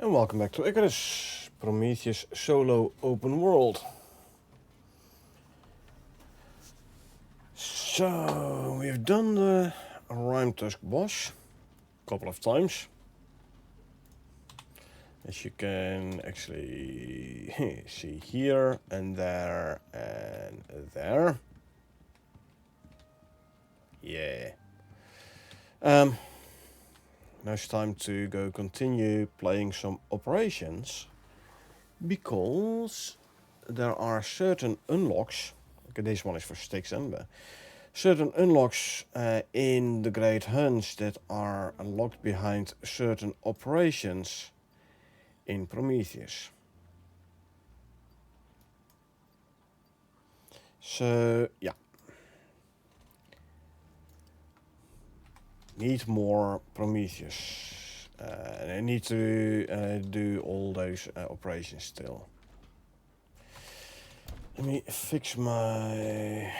And welcome back to Icarus, Prometheus solo open world. So, we've done the Rime Tusk boss a couple of times. As you can actually see here and there and there. Yeah. Now it's time to go continue playing some operations, because there are certain unlocks. Okay, this one is for sticks, but certain unlocks in the Great Hunts that are unlocked behind certain operations in Prometheus. So yeah, need more Prometheus. And I need to do all those operations still. Let me fix my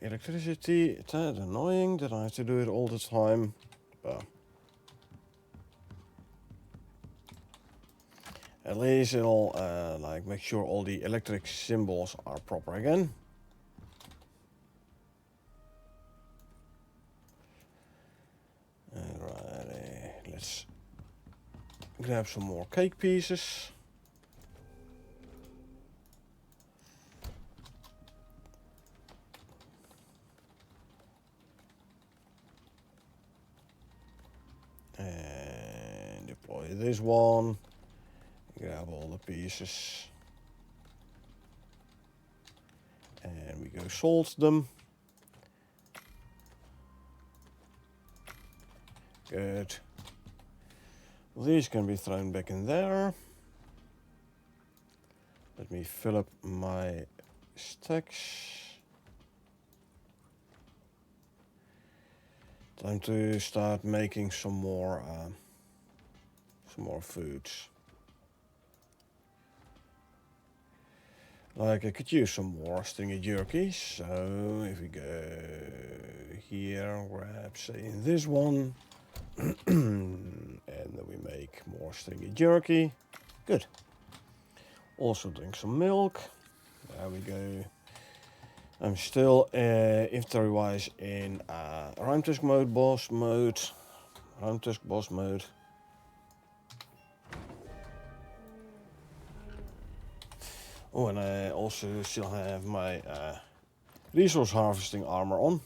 electricity. It's annoying that I have to do it all the time, but at least it'll like make sure all the electric symbols are proper again. Alrighty, let's grab some more cake pieces. And deploy this one. Grab all the pieces. And we go salt them. Good. These can be thrown back in there. Let me fill up my stacks. Time to start making some more foods. Like I could use some more stingy jerky. So if we go here, grab say in this one. And then we make more stingy jerky. Good. Also drink some milk. There we go. I'm still inventory wise in Rime Tusk mode, boss mode. Rime Tusk boss mode. Oh, and I also still have my resource harvesting armor on.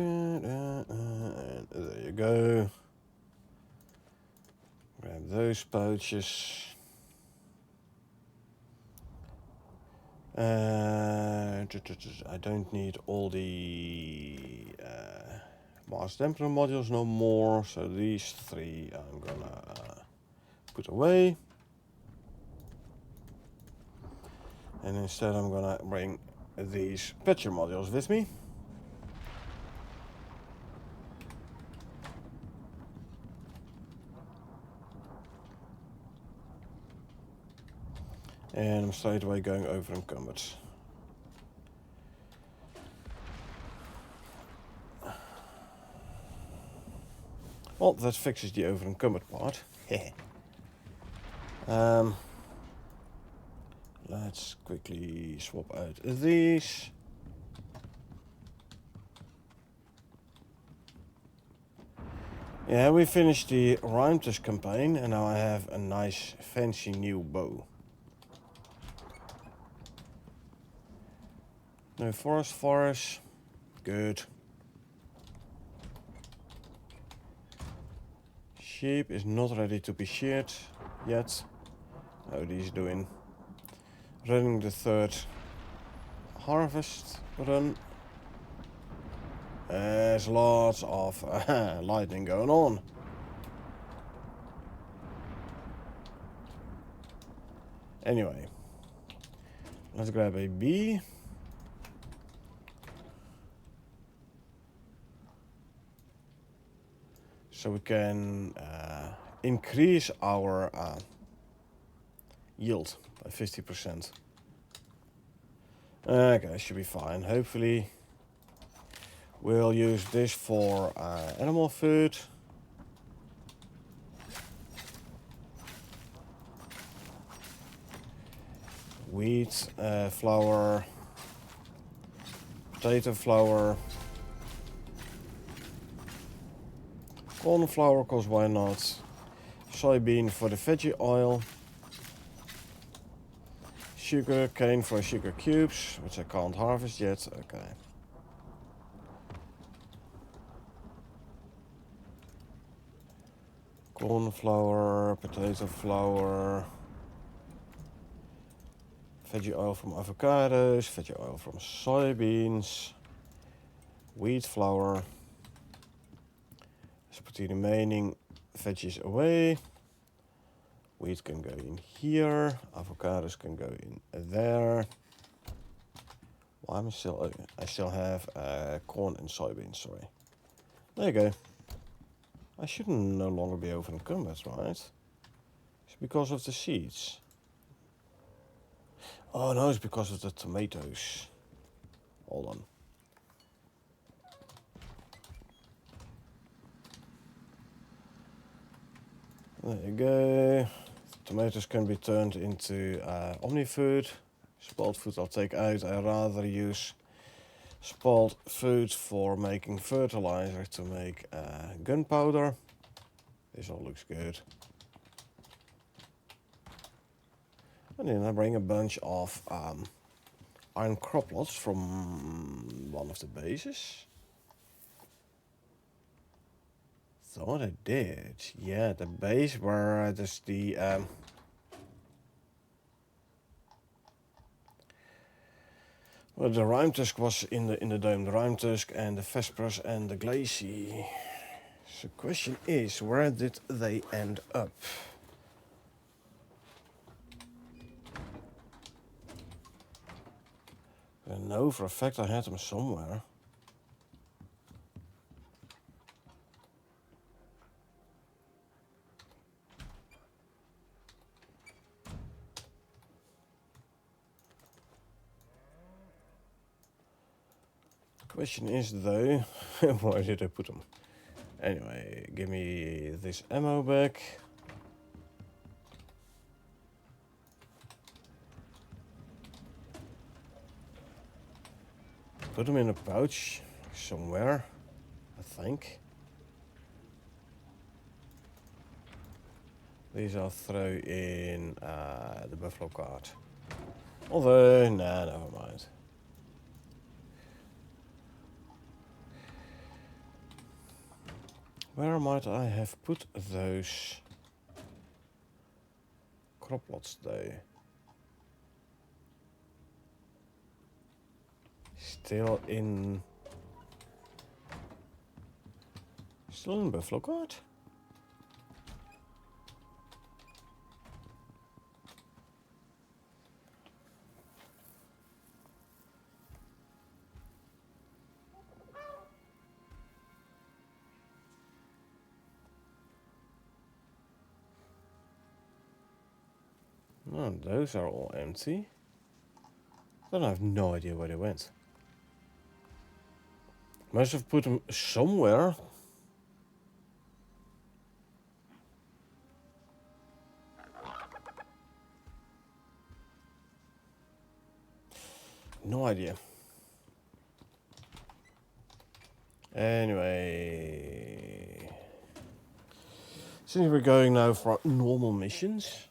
And there you go. Grab those pouches. I don't need all the mass dampener modules no more, so these three I'm gonna put away. And instead I'm gonna bring these patcher modules with me. And I'm straight away going over encumbered. Well, that fixes the over encumbered part. Let's quickly swap out these. Yeah, we finished the Rime Tusk campaign and now I have a nice fancy new bow. No forest. Good. Sheep is not ready to be sheared yet. How he's doing. Running the third harvest run. There's lots of lightning going on. Anyway, let's grab a bee. So we can increase our yield by 50%. Okay, should be fine. Hopefully we'll use this for animal food. Wheat, flour, potato flour, corn flour, cause why not? Soybean for the veggie oil. Sugar cane for sugar cubes, which I can't harvest yet. Okay. Corn flour, potato flour, veggie oil from avocados, veggie oil from soybeans, wheat flour. Let's put the remaining veggies away. Wheat can go in here, avocados can go in there. Why am I still? I still have corn and soybeans. Sorry. There you go. I should no longer be over encumbered, right? It's because of the seeds. Oh no, it's because of the tomatoes. Hold on. There you go. Tomatoes can be turned into omni-food. Spoiled food I'll take out. I rather use spoiled food for making fertilizer to make gunpowder. This all looks good. And then I bring a bunch of iron croplots from one of the bases. Thought I did. Yeah, the base where there's the well, the Rime Tusk was in the dome. The Rime Tusk and the Vespers and the Glacie. So the question is, where did they end up? I know for a fact I had them somewhere. Question is though, where did I put them? Anyway, give me this ammo back. Put them in a pouch somewhere, I think. These I'll throw in the buffalo cart. Although, nah, never mind. Where might I have put those croplots though? Still in buffalo cart? No, those are all empty. Then I have no idea where they went. Must have put them somewhere. No idea. Anyway, since we're going now for normal missions,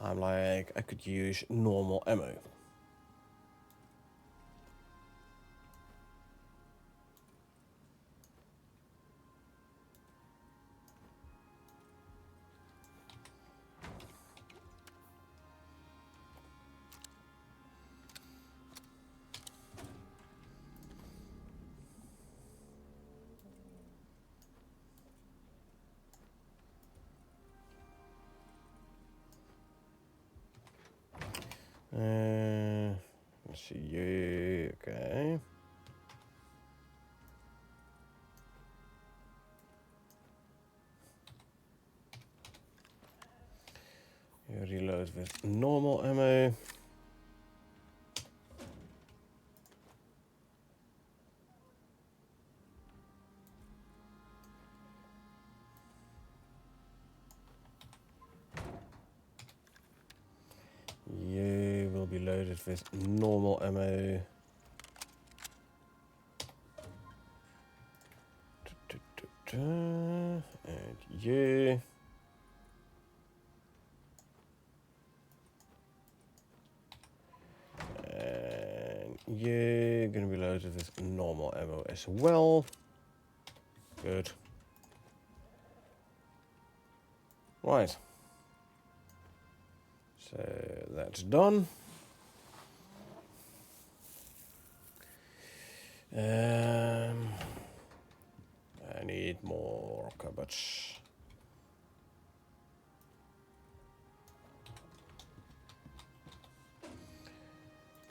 I'm like, I could use normal ammo. Let's see you, okay. load with normal ammo. You will be loaded with normal ammo. And you. And you're gonna be loaded with normal ammo as well. Good. Right. So that's done. I need more cupboards. I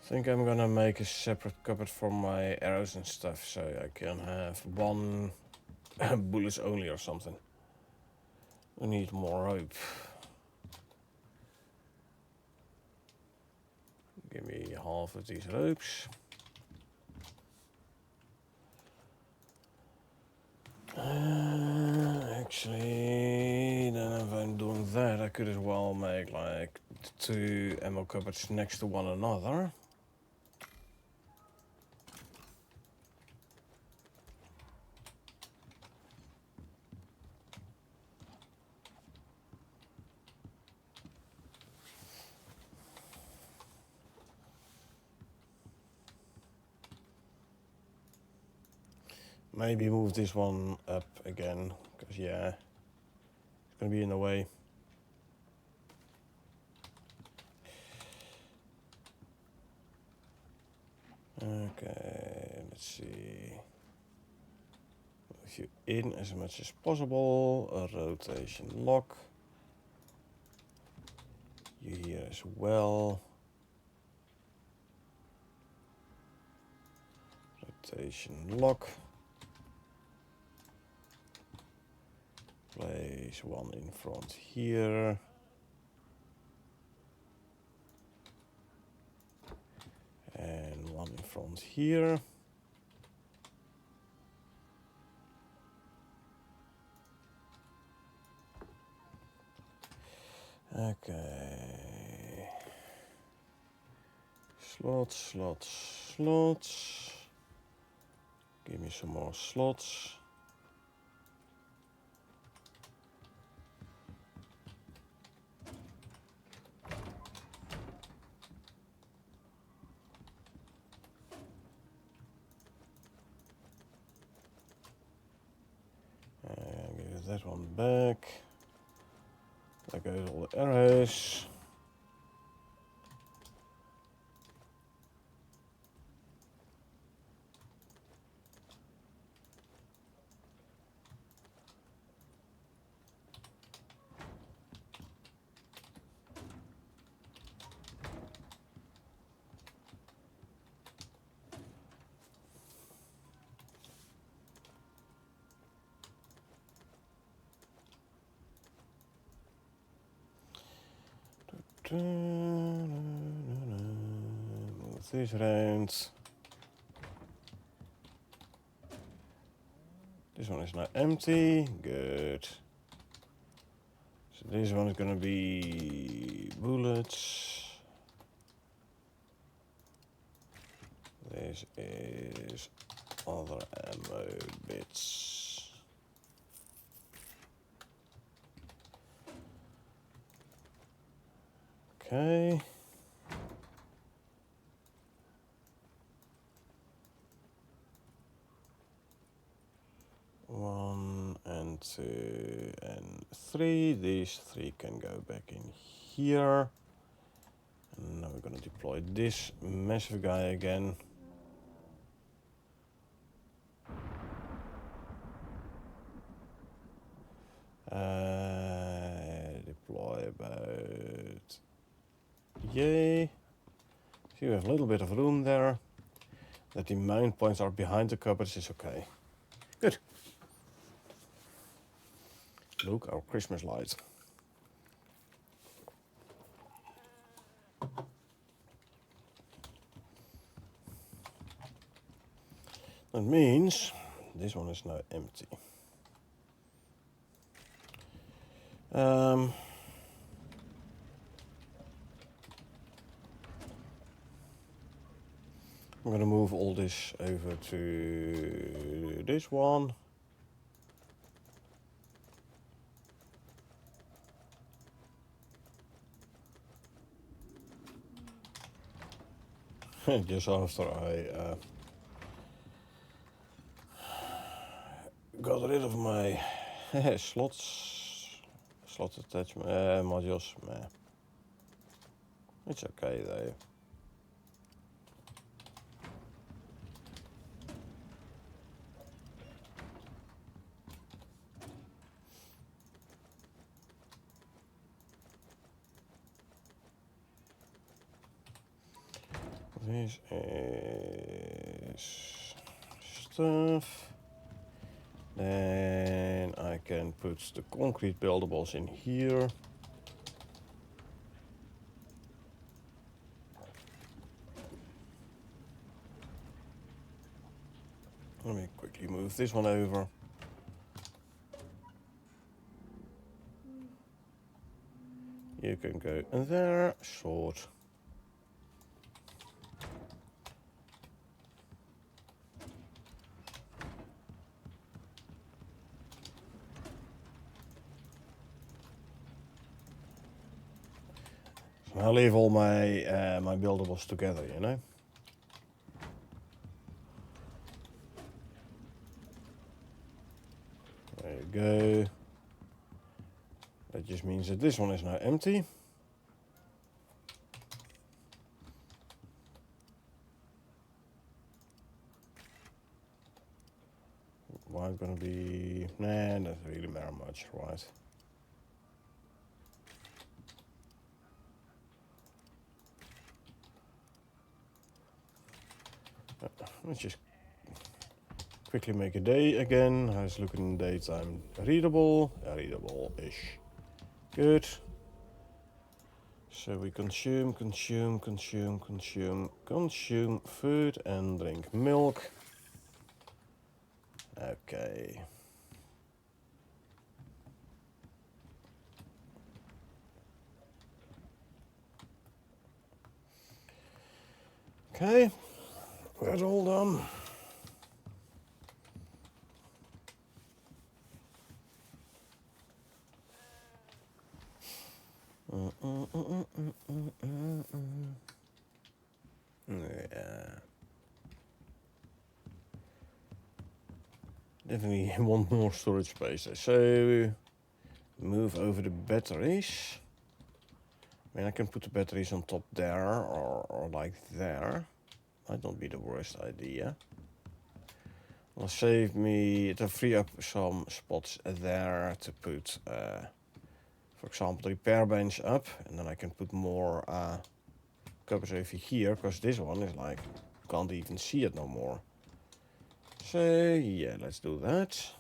think I'm gonna make a separate cupboard for my arrows and stuff, so I can have one bullets only or something. I need more rope. Give me half of these ropes. Actually, then if I'm doing that, I could as well make like 2 ammo cupboards next to one another. Maybe move this one up again, because yeah, it's gonna be in the way. Okay, let's see. Move you in as much as possible. A rotation lock. You here as well. Rotation lock. Place one in front here. And one in front here. Okay. Slots, slots, slots. Give me some more slots. And give that one back. There goes all the arrows. Move this around. This one is now empty. Good. So this one is gonna be bullets. This is other ammo bits. Okay. One and 2 and 3. These 3 can go back in here. And now we're gonna deploy this massive guy again. Deploy about. Yay. So you have a little bit of room there. That the mount points are behind the cupboards is okay. Good. Look, our Christmas lights. That means this one is now empty. I'm going to move all this over to this one. Just after I got rid of my slot attachment modules. It's okay though. This is stuff. Then I can put the concrete buildables in here. Let me quickly move this one over. You can go there, sort. So I'll leave all my my buildables together, you know. There you go. That just means that this one is now empty. Why it's gonna be? Nah, doesn't really matter much, right? Let's just quickly make a day again. How's it looking in daytime? Readable, readable-ish. Good. So we consume food and drink milk. Okay. Okay, that's all done. Yeah. Definitely want more storage space. So move over the batteries. I mean, I can put the batteries on top there or like there. Might not be the worst idea. Will save me to free up some spots there to put, for example, the repair bench up, and then I can put more cupboards over here, because this one is like, can't even see it no more. So yeah, let's do that.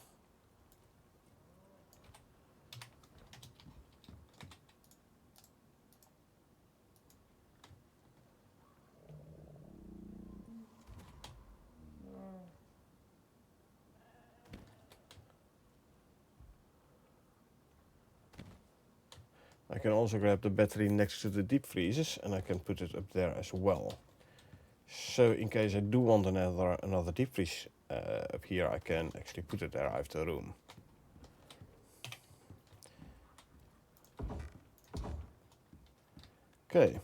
I can also grab the battery next to the deep freezers and I can put it up there as well. So in case I do want another deep freeze up here, I can actually put it there. I have the room. Okay.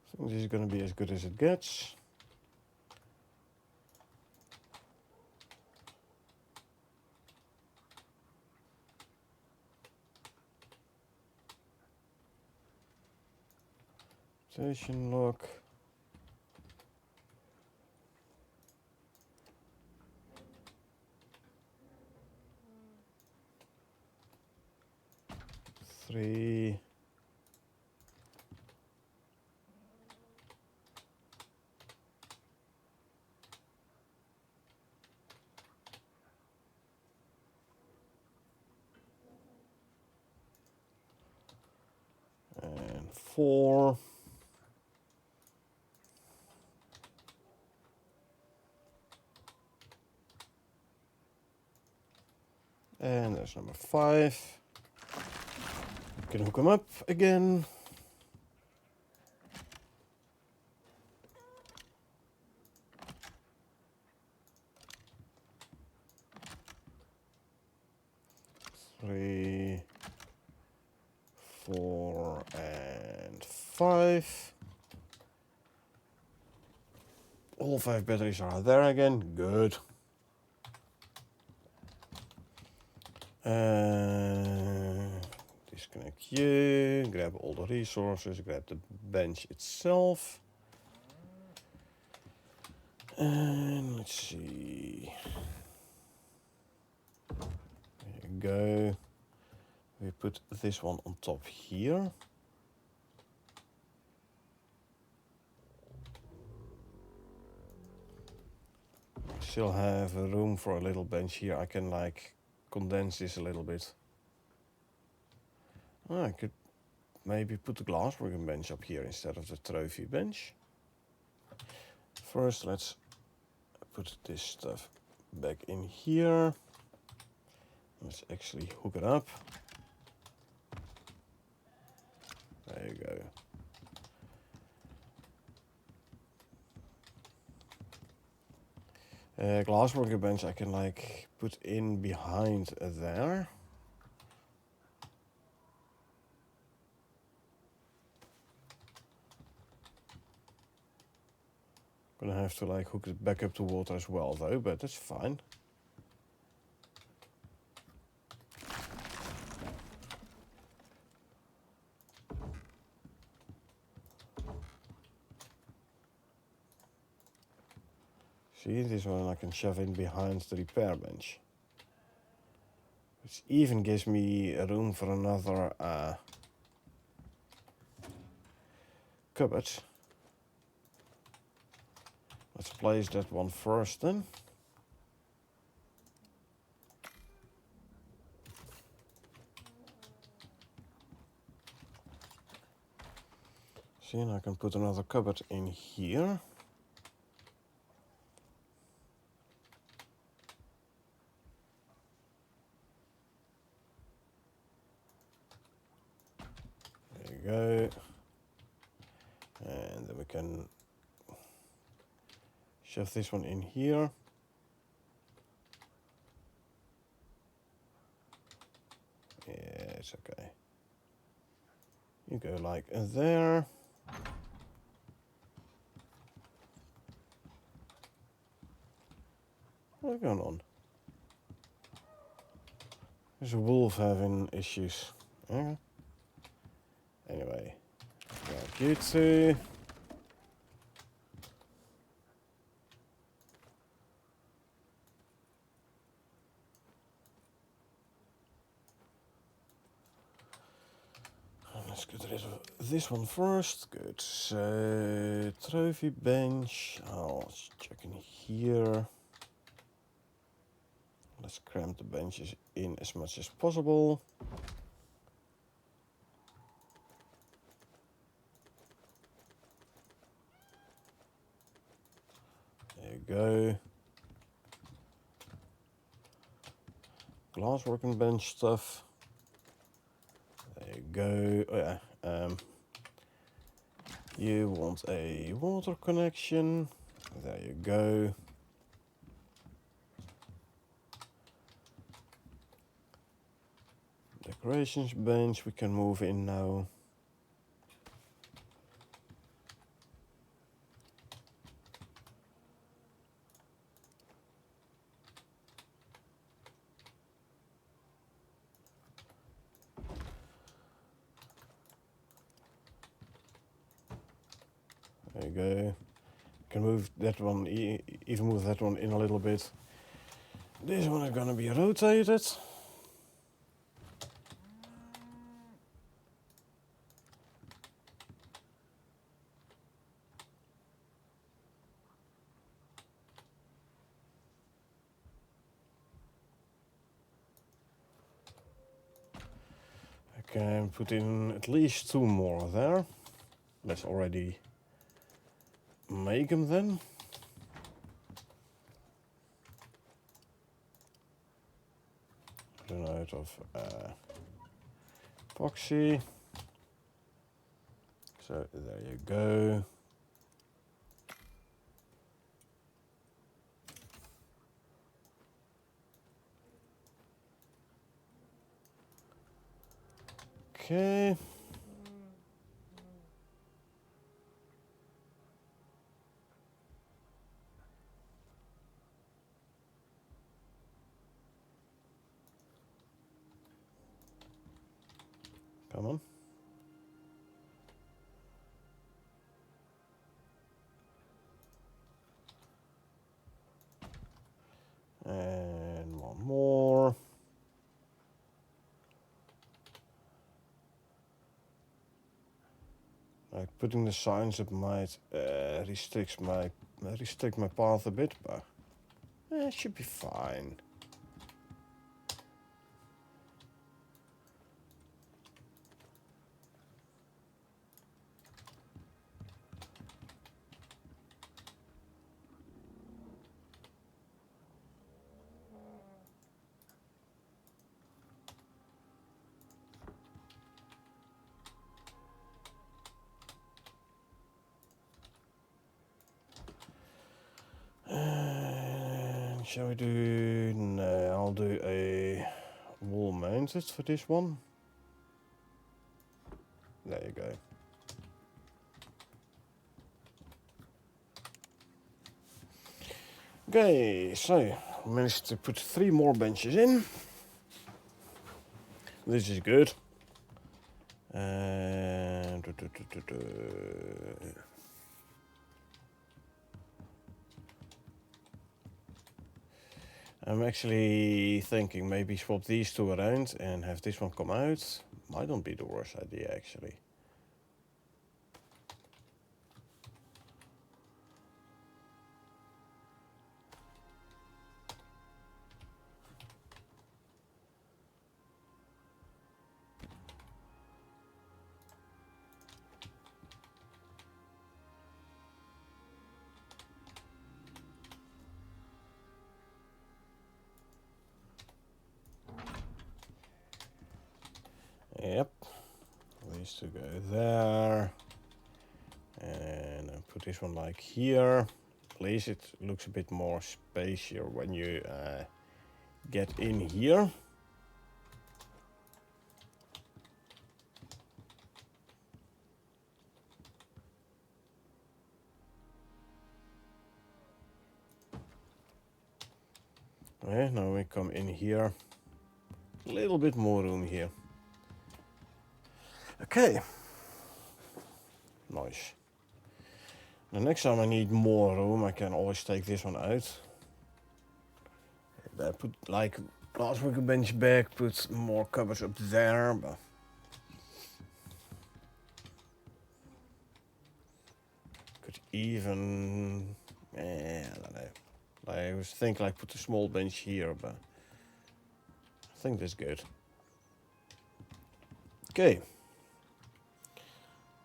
I think this is going to be as good as it gets. Station lock. Three. 4. And there's number 5. You can hook them up again. Three, 4, and 5. All 5 batteries are there again. Good. Disconnect you. Grab all the resources. Grab the bench itself. And let's see. There you go. We put this one on top here. Still have a room for a little bench here. I can like condense this a little bit. I could maybe put the glassworking bench up here instead of the trophy bench. First, let's put this stuff back in here. Let's actually hook it up. There you go. Glassworking bench I can like put in behind there. Gonna have to like hook it back up to water as well though, but that's fine. See, this one I can shove in behind the repair bench. Which even gives me a room for another cupboard. Let's place that one first then. See, and I can put another cupboard in here. There you go. And then we can shove this one in here. Yeah, it's okay. You go like there. What's going on? There's a wolf having issues. Okay. Anyway, like you two. Let's get rid of this one first. Good. So, trophy bench. Let's check in here. Let's cram the benches in as much as possible. There you go. Glass working bench stuff. There you go. Oh yeah. You want a water connection. There you go. Decorations bench we can move in now. There you go. Can move that one, even move that one in a little bit. This one is gonna be rotated. I can put in at least 2 more there. let's already make them then. Run out of epoxy. So there you go. Okay. Come on. And one more. Like putting the signs up might restrict my path a bit, but it should be fine. Shall we do... No, I'll do a wall mounted for this one. There you go. Okay, so managed to put 3 more benches in. This is good. And I'm actually thinking maybe swap these 2 around and have this one come out. Might not be the worst idea actually. Yep, these 2 go there, and I put this one like here. Place it looks a bit more spacier when you get in here. Okay, now we come in here. A little bit more room here. Okay. Nice. The next time I need more room, I can always take this one out. I put, like last week, a bench back, put more cupboards up there, but could even, I don't know. I was thinking like put a small bench here, but I think that's good. Okay.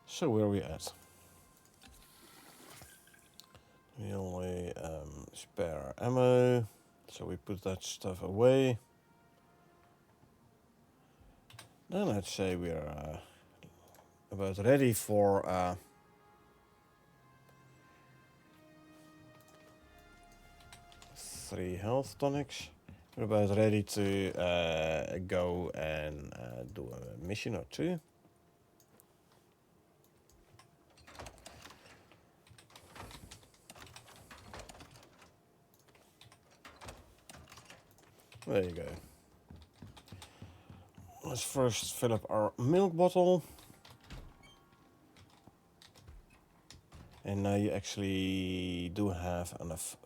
So where are we at? We only spare ammo, so we put that stuff away. Then I'd say we're about ready for 3 health tonics. We're about ready to go and do a mission or 2. There you go. Let's first fill up our milk bottle. And now you actually do have enough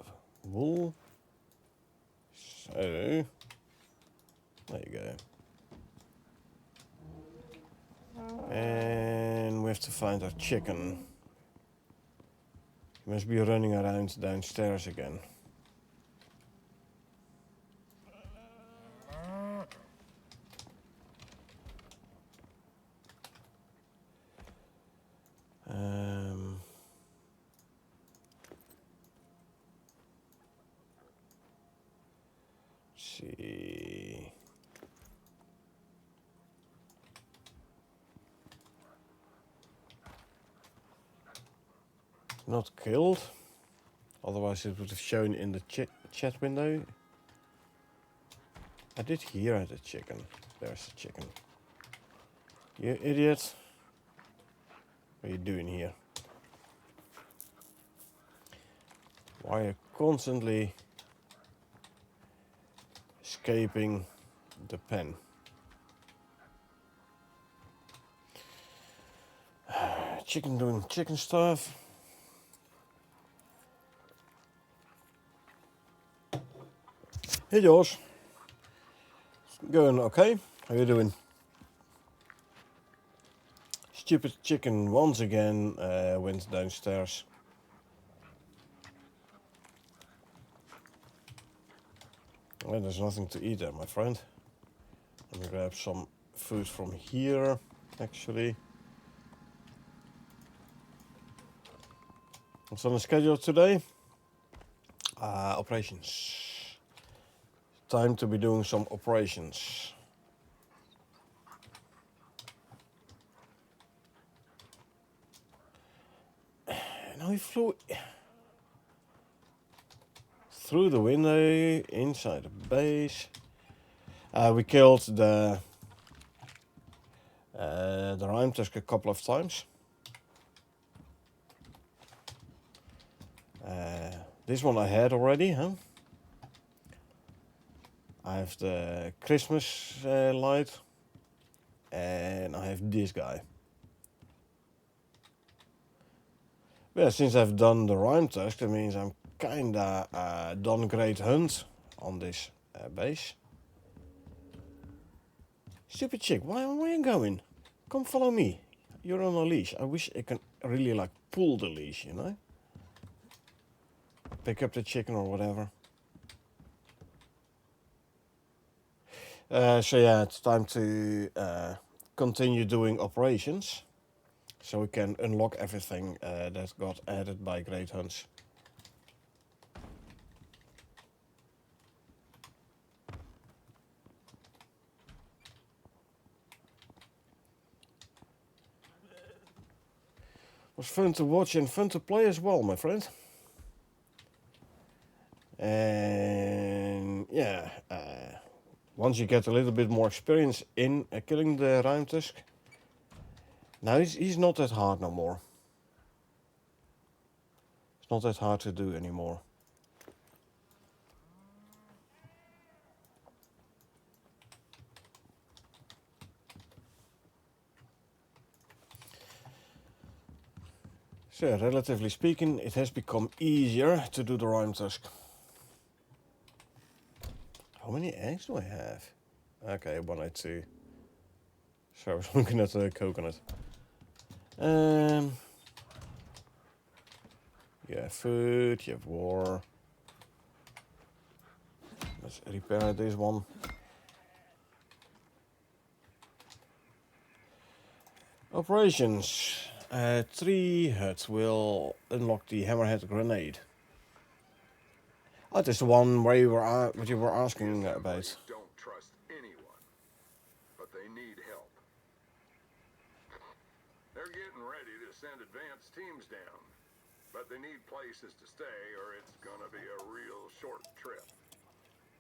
wool. So, there you go. And we have to find our chicken. He must be running around downstairs again. Um, see. Not killed. Otherwise it would have shown in the chat window. I did hear the chicken. There's the chicken. You idiot. What are you doing here? Why are you constantly escaping the pen? Chicken doing chicken stuff. Hey Josh. Going okay? How you doing? Stupid chicken once again went downstairs. Well, there's nothing to eat there, my friend. Let me grab some food from here, actually. What's on the schedule today? Operations. Time to be doing some operations. Now he flew through the window inside the base. We killed the Rime Tusk a couple of times. This one I had already, huh? I have the Christmas light, and I have this guy. Yeah, since I've done the Rime Tusk, that means I'm kinda done great hunt on this base. Stupid chick, where are you going? Come follow me. You're on a leash. I wish I can really like pull the leash, you know? Pick up the chicken or whatever. So yeah, it's time to continue doing operations. So we can unlock everything that got added by Great Hunts. It was fun to watch and fun to play as well, my friend. And yeah, once you get a little bit more experience in killing the Rime Tusk, now he's not that hard no more. It's not that hard to do anymore. So relatively speaking, it has become easier to do the Rime Tusk. How many eggs do I have? Okay, 1 or 2. So I was looking at the coconut. You have food, you have war. Let's repair this one. Operations. 3 huts will unlock the hammerhead grenade. Oh, this is the one where you were asking about. Don't trust anyone, but they need help. They're getting ready to send advanced teams down, but they need places to stay or it's gonna be a real short trip.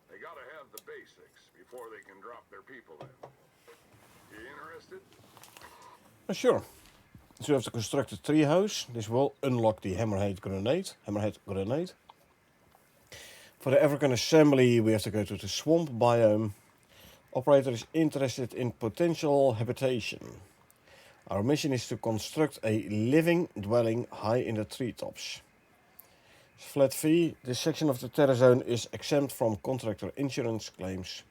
They gotta have the basics before they can drop their people in. You interested? Sure. So you have to construct a treehouse. This will unlock the hammerhead grenade. For the African assembly, we have to go to the swamp biome. Operator is interested in potential habitation. Our mission is to construct a living dwelling high in the treetops. Flat fee. This section of the Terra Zone is exempt from contractor insurance claims.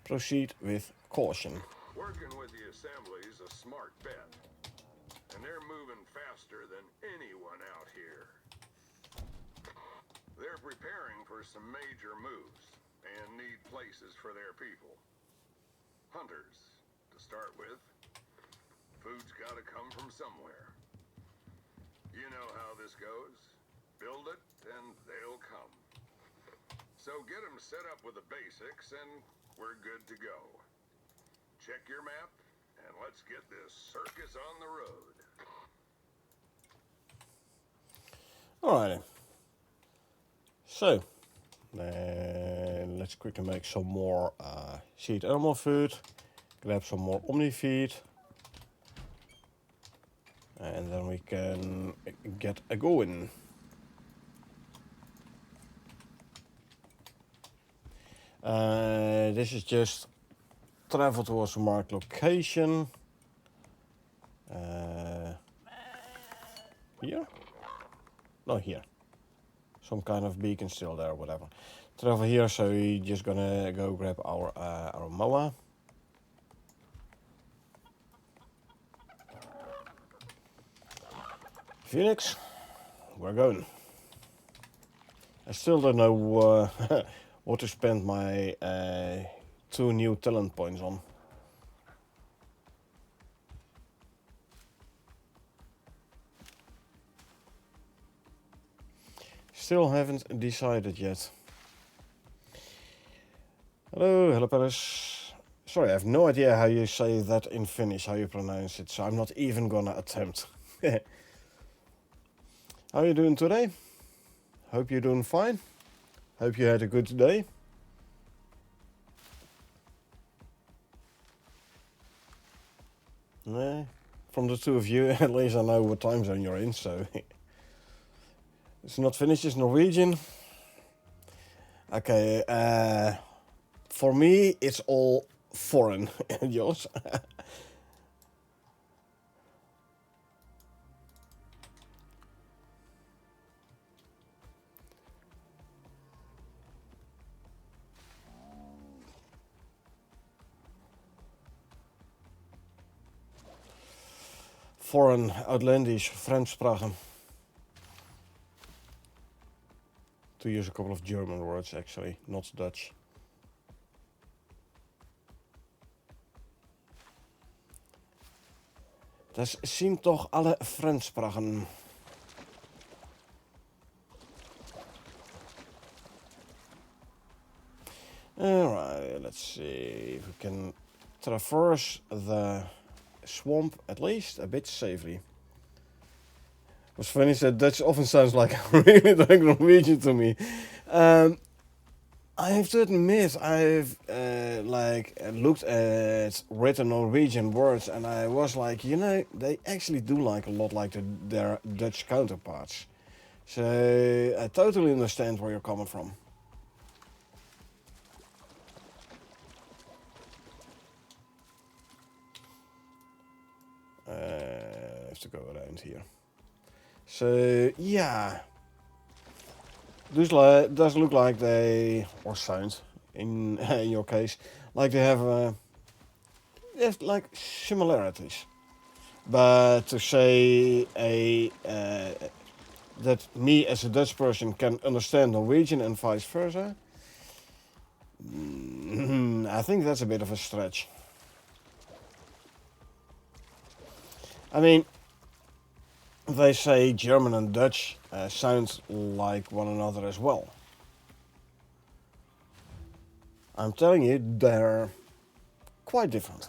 Proceed with caution. Working with the assembly is a smart bet. And they're moving faster than anyone out here. They're preparing for some major moves and need places for their people. Hunters, to start with. Food's gotta come from somewhere. You know how this goes. Build it, and they'll come. So get them set up with the basics, and we're good to go. Check your map, and let's get this circus on the road. Alrighty. So, let's quickly make some more seed animal food. Grab some more omni feed. And then we can get a going. This is just travel towards a marked location. Here? No, here. Some kind of beacon still there, whatever. Travel here, so we're just gonna go grab our moa. Phoenix, we're going. I still don't know what to spend my 2 new talent points on. Still haven't decided yet. Hello Paris. Sorry, I have no idea how you say that in Finnish, how you pronounce it, so I'm not even gonna attempt. How are you doing today? Hope you're doing fine. Hope you had a good day. From the two of you, at least I know what time zone you're in, so... It's not Finnish, it's Norwegian. Okay, for me, it's all foreign. Yours? Foreign, outlandish, Fremdsprachen. To use a couple of German words, actually, not Dutch. Das sind doch alle Fremdsprachen. Alright, let's see if we can traverse the swamp at least a bit safely. What's funny is that Dutch often sounds like really like Norwegian to me. I have to admit, I've looked at written Norwegian words, and I was like, you know, they actually do like a lot like their Dutch counterparts. So I totally understand where you're coming from. I have to go around here. So yeah, does look like they, or sound in your case, like they have like similarities. But to say that me as a Dutch person can understand Norwegian and vice versa, I think that's a bit of a stretch. I mean, they say German and Dutch sound like one another as well. I'm telling you, they're quite different.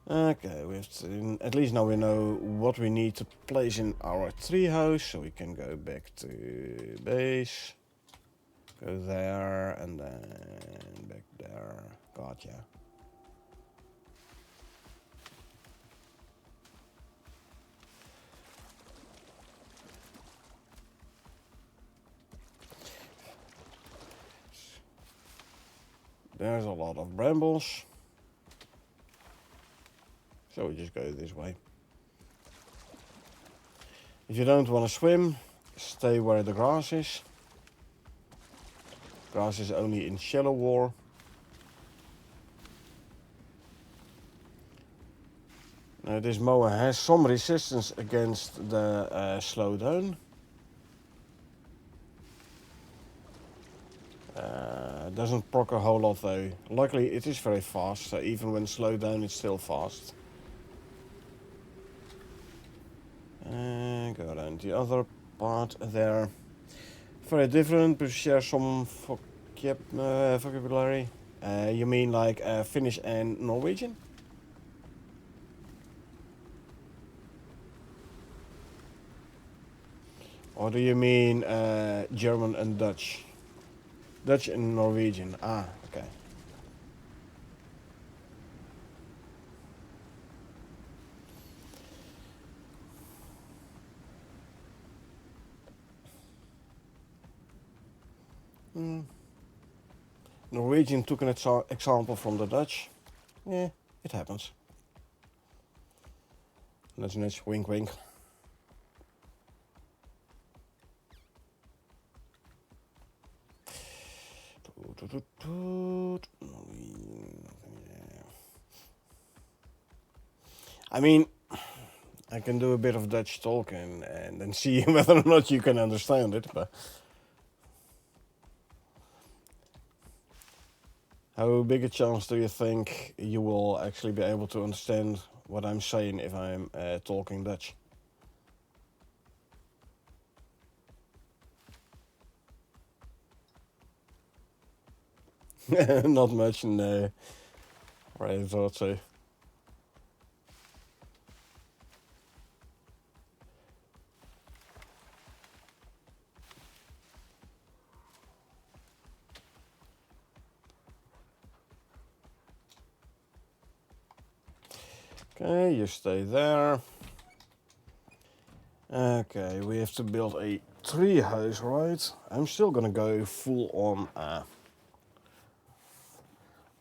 Okay, we have to, at least now we know what we need to place in our treehouse, so we can go back to base. Go there, and then back there. Gotcha. There's a lot of brambles. So we just go this way. If you don't want to swim, stay where the grass is. Grass is only in shallow water. Now this mower has some resistance against the slowdown. Doesn't proc a whole lot though. Luckily it is very fast, so even when slowed down it's still fast. and the other part there. Very different, but share some vocabulary. You mean like Finnish and Norwegian? Or do you mean German and Dutch? Dutch and Norwegian. Ah, okay. Norwegian took an example from the Dutch. Yeah, it happens. Nudge, nudge, wink, wink. I mean, I can do a bit of Dutch talking and then see whether or not you can understand it, but how big a chance do you think you will actually be able to understand what I'm saying if I'm talking Dutch? Not much, no. Right, I thought so. Okay, you stay there. Okay, we have to build a tree house, right? I'm still gonna go full on,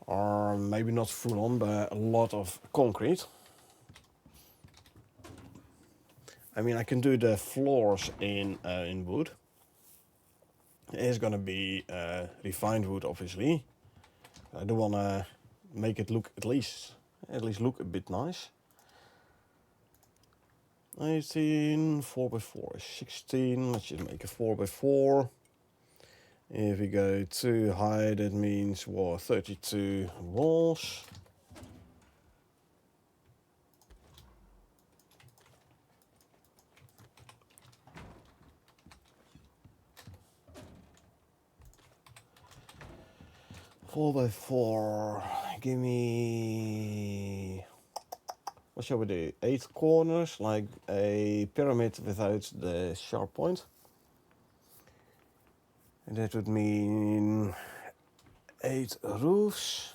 or maybe not full on, but a lot of concrete. I mean, I can do the floors in wood. It is gonna be refined wood, obviously. I do wanna make it look at least look a bit nice. 18, 4x4 is 16. Let's just make a 4x4. If we go too high, that means 32 walls. Four by four. Give me. What shall we do? 8 corners, like a pyramid without the sharp point. And that would mean 8 roofs.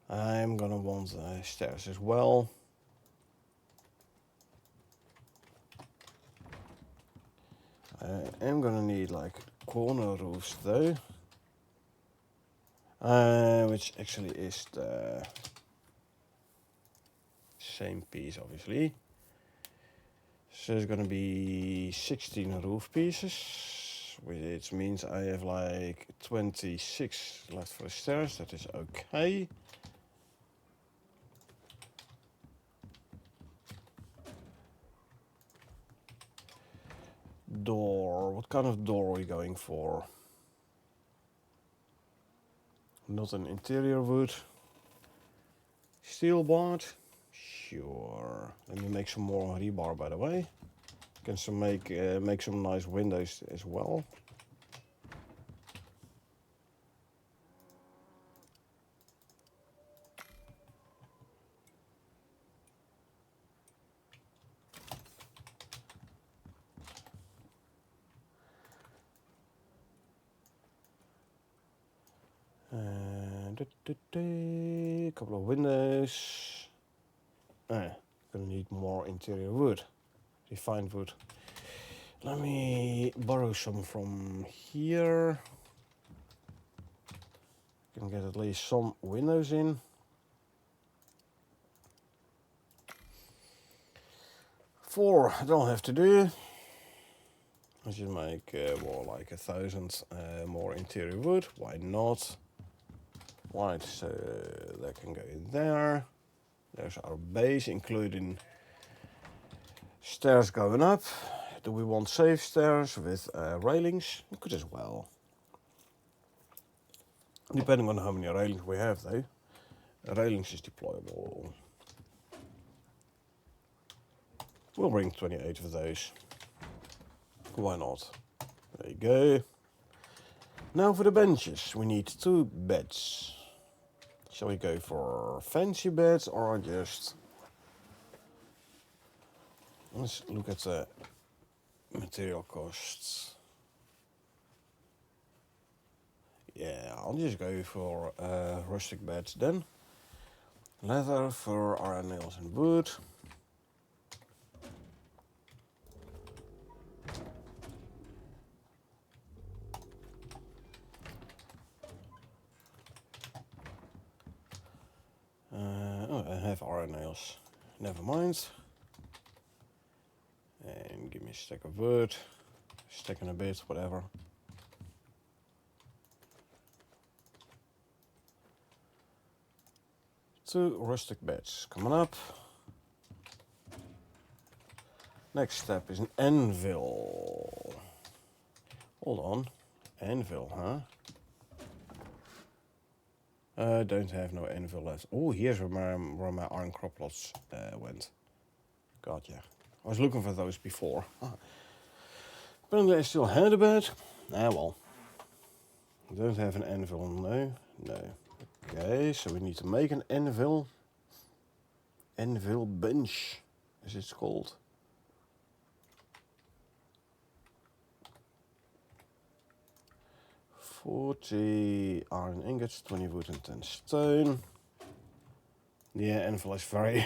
I'm gonna want stairs as well. I am gonna need like corner roofs though. Which actually is the same piece, obviously. So it's gonna be 16 roof pieces, which means I have like 26 left for the stairs. That is okay. Door. What kind of door are we going for? Not an interior wood. Steel board. Sure. Let me make some more rebar, by the way. Can some make some nice windows as well. A couple of windows. Gonna need more interior wood, refined wood. Let me borrow some from here. Can get at least some windows in. 4 I don't have to do. I should make more like 1,000 more interior wood. Why not? Right, so that can go in there. There's our base, including stairs going up. Do we want safe stairs with railings? We could as well. Depending on how many railings we have, though. Railings is deployable. We'll bring 28 of those. Why not? There you go. Now for the benches. We need 2 beds. Shall we go for fancy beds or just... Let's look at the material costs. Yeah, I'll just go for rustic beds then. Leather, fur, iron nails and wood. Oh, I have iron nails. Never mind. And give me a stack of wood. Stack and a bit, whatever. Two rustic beds coming up. Next step is an anvil. Hold on. Anvil, huh? I don't have no anvil left. Oh, here's where my iron croplots went. Gotcha. I was looking for those before. Apparently I still had a bed. Ah well. Don't have an anvil, no. No. Okay, so we need to make an anvil. Anvil bench, as it's called. $40 iron ingots, 20 wood and 10 stone. Yeah, anvil is very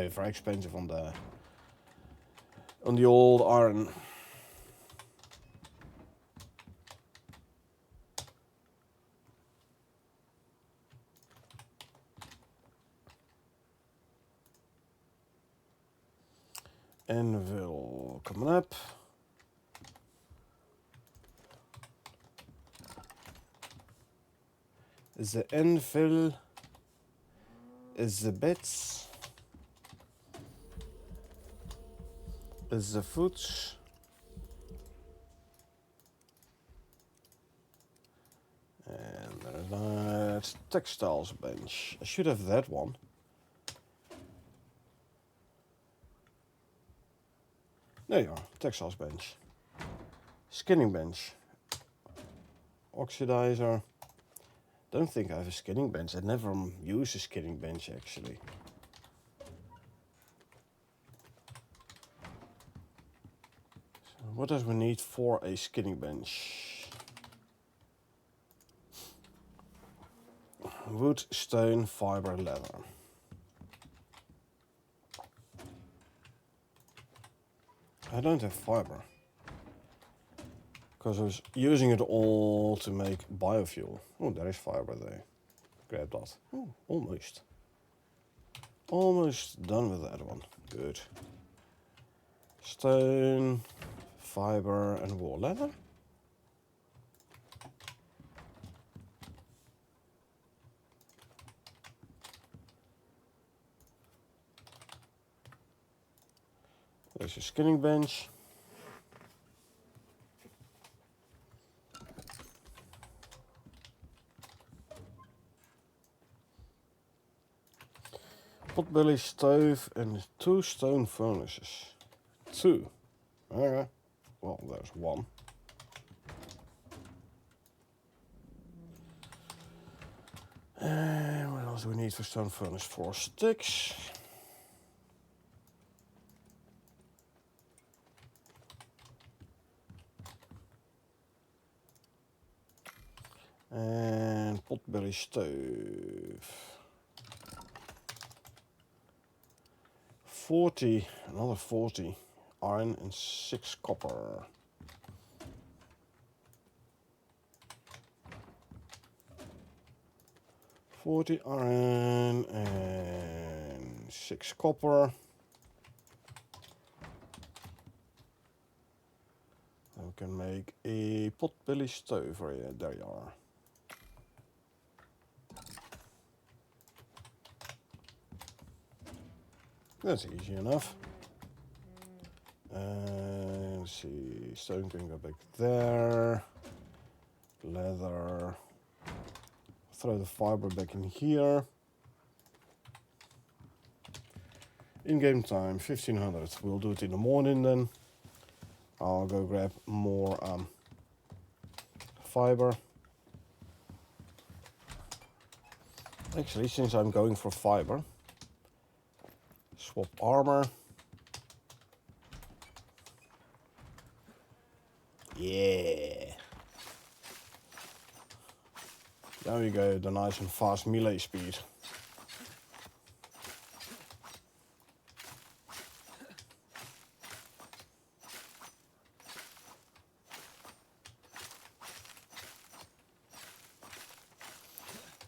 very expensive on the old iron. Anvil coming up. The anvil is the beds, is the foot, and there's that textiles bench. I should have that one. There you are, textiles bench. Skinning bench. Oxidizer. Don't think I have a skinning bench. I never use a skinning bench actually. So what does we need for a skinning bench? Wood, stone, fiber, leather. I don't have fiber. Because I was using it all to make biofuel. Oh, there is fiber there. Grab that. Oh, almost. Almost done with that one. Good. Stone, fiber and wool. Leather? There's a skinning bench. Potbelly stove and 2 stone furnaces. 2. Okay. Well, there's 1. And what else do we need for stone furnace? 4 sticks. And potbelly stove. 40, another 40 iron and 6 copper. $40 iron and 6 copper. We can make a potbelly stove for you. There you are. That's easy enough. Let's see, stone can go back there. Leather. Throw the fiber back in here. In-game time, 1500. We'll do it in the morning then. I'll go grab more fiber. Actually, since I'm going for fiber, swap armor. Yeah. There we go, the nice and fast melee speed.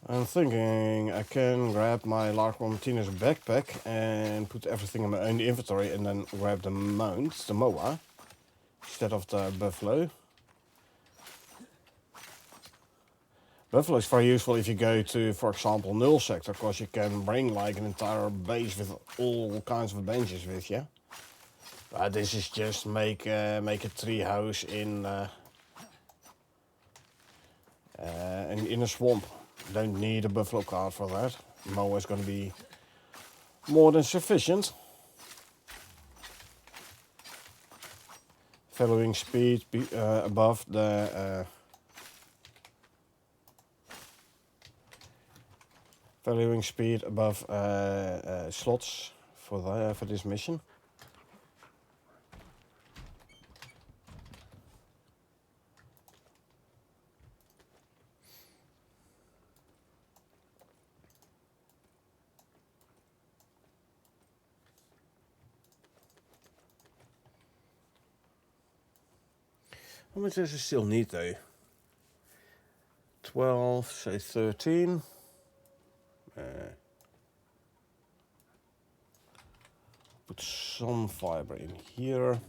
I'm thinking I can grab my Larko Martinez backpack and put everything in my own inventory and then grab the mount, the MOA, instead of the buffalo. Buffalo is very useful if you go to, for example, null sector, because you can bring like an entire base with all kinds of benches with you. But this is just make a tree house in a swamp. Don't need a buffalo card for that. MOA is going to be more than sufficient. Following speed above the valuing speed above slots for this mission. How much does it still need though? 12, say 13. Put some fiber in here.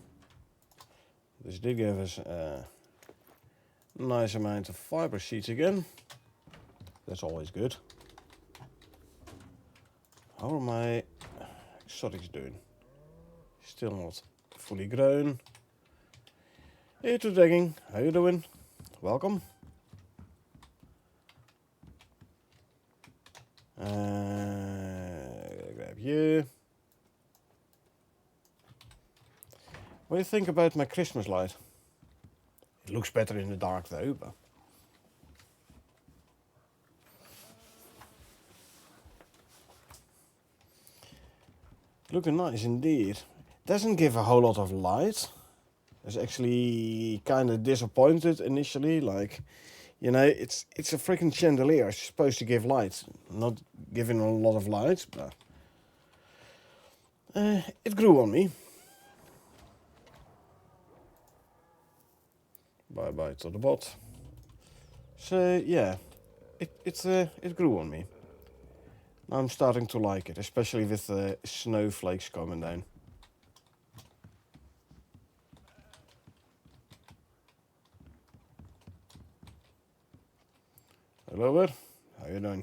This did give us a nice amount of fiber sheets again. That's always good. How are my exotics doing? Still not fully grown. Hey to Dragging, how you doing? Welcome. Grab you. What do you think about my Christmas light? It looks better in the dark though, but looking nice indeed. Doesn't give a whole lot of light. I was actually kind of disappointed initially, like, you know, it's a freaking chandelier. It's supposed to give light, not giving a lot of light, but it grew on me. Bye bye to the bot. So yeah, it grew on me. Now I'm starting to like it, especially with the snowflakes coming down. Hello there, how you doing?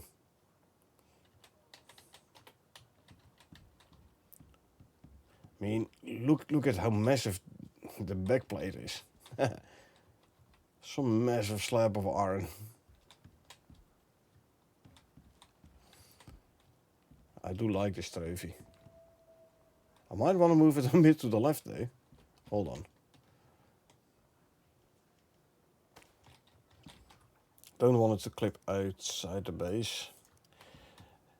I mean, look at how massive the backplate is. Some massive slab of iron. I do like this trophy. I might want to move it a bit to the left though. Hold on. Don't want it to clip outside the base.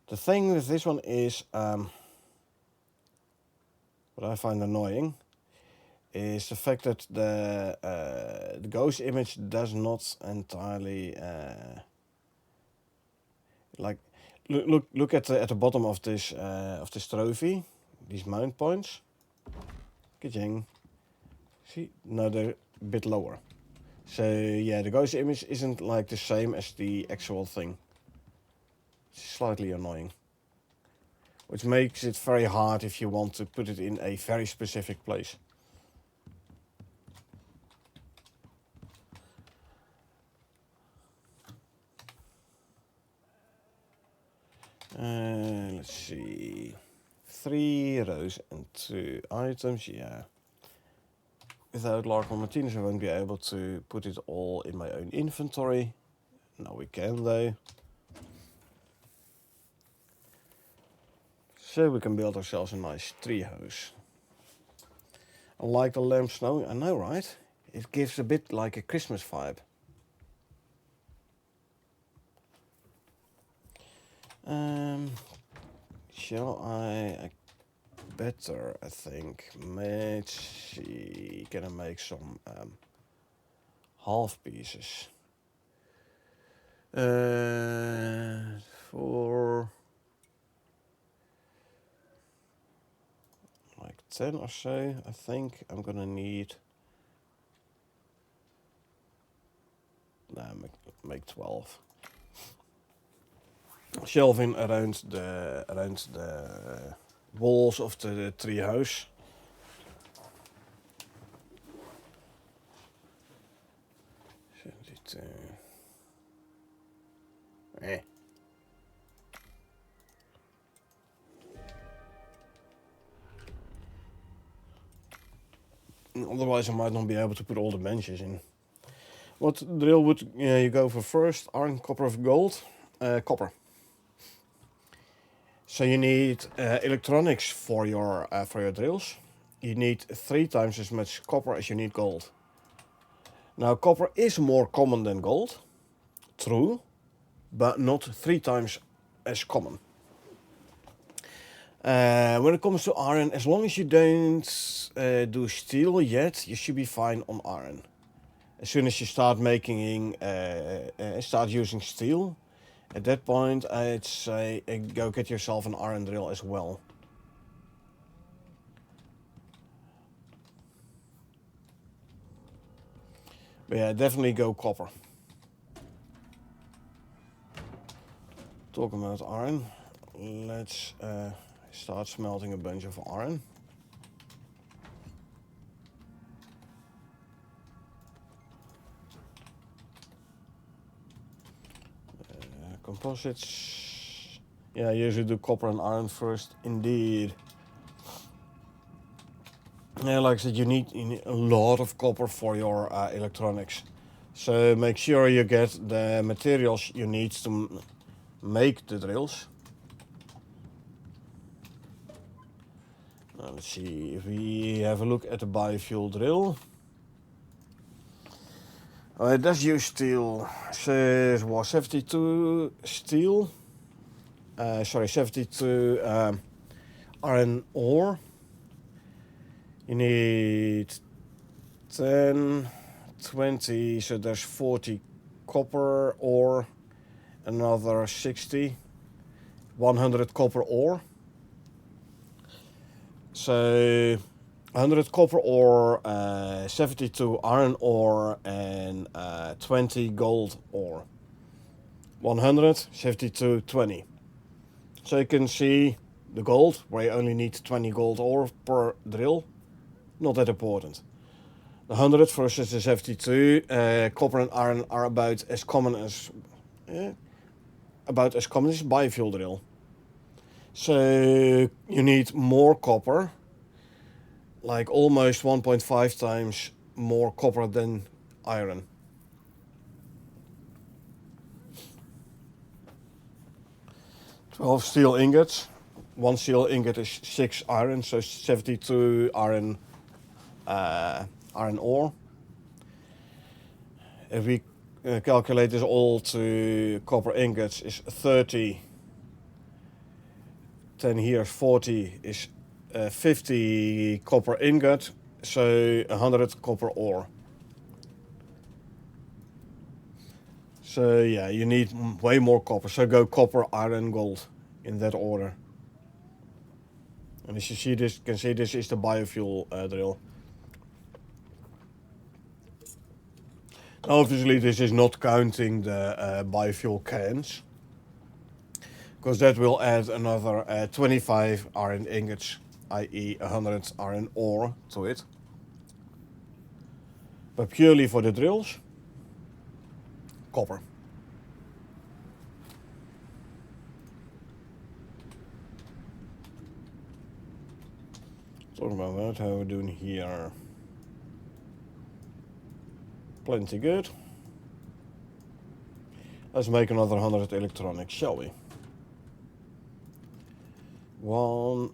The thing with this one is, what I find annoying, is the fact that the ghost image does not entirely like look at the bottom of this trophy, these mount points. Ka-ching. See, now they're a bit lower. So yeah, the ghost image isn't like the same as the actual thing. It's slightly annoying. Which makes it very hard if you want to put it in a very specific place. Let's see. 3 rows and 2 items, yeah. Without Larko Martinez I won't be able to put it all in my own inventory. Now we can though. So we can build ourselves a nice tree house. I like the lamps now, I know, right? It gives a bit like a Christmas vibe. Shall I better, I think. Let's see, can I make some half pieces? For like 10 or so, I think I'm gonna need. Nah, make 12. Shelving around the walls of the tree house. Otherwise I might not be able to put all the benches in. What drill would you go for first? Iron, copper, or gold? Copper. So you need electronics for your drills. You need 3 times as much copper as you need gold. Now copper is more common than gold, true, but not 3 times as common. When it comes to iron, as long as you don't do steel yet, you should be fine on iron. As soon as you start making, start using steel, at that point I'd say go get yourself an iron drill as well. But yeah, definitely go copper. Talking about iron, let's start smelting a bunch of iron. Composites. Yeah, I usually do copper and iron first. Indeed. Yeah, like I said, you need a lot of copper for your electronics. So make sure you get the materials you need to make the drills. Now let's see if we have a look at the biofuel drill. It does use steel. Says was 72 steel. 72 iron ore. You need 10, 20, so there's 40 copper ore, another 60, 100 copper ore. So 100 copper ore, 72 iron ore, and 20 gold ore. 100, 72, 20. So you can see the gold, where you only need 20 gold ore per drill. Not that important. The 100 versus the 72, copper and iron are about as common as biofuel drill. So you need more copper, like almost 1.5 times more copper than iron. Twelve steel ingots. 1 steel ingot is 6 iron, so 72 iron ore. If we calculate this all to copper ingots, is 30. 10 here, 40 is 50 copper ingot, so 100 copper ore. So yeah, you need way more copper. So go copper, iron, gold in that order. And as you see, this can see this is the biofuel drill. Obviously, this is not counting the biofuel cans, because that will add another 25 iron ingots, i.e. 100 iron ore to it. But purely for the drills, copper. Talking about that, how we're doing here. Plenty good. Let's make another 100 electronics, shall we? 1,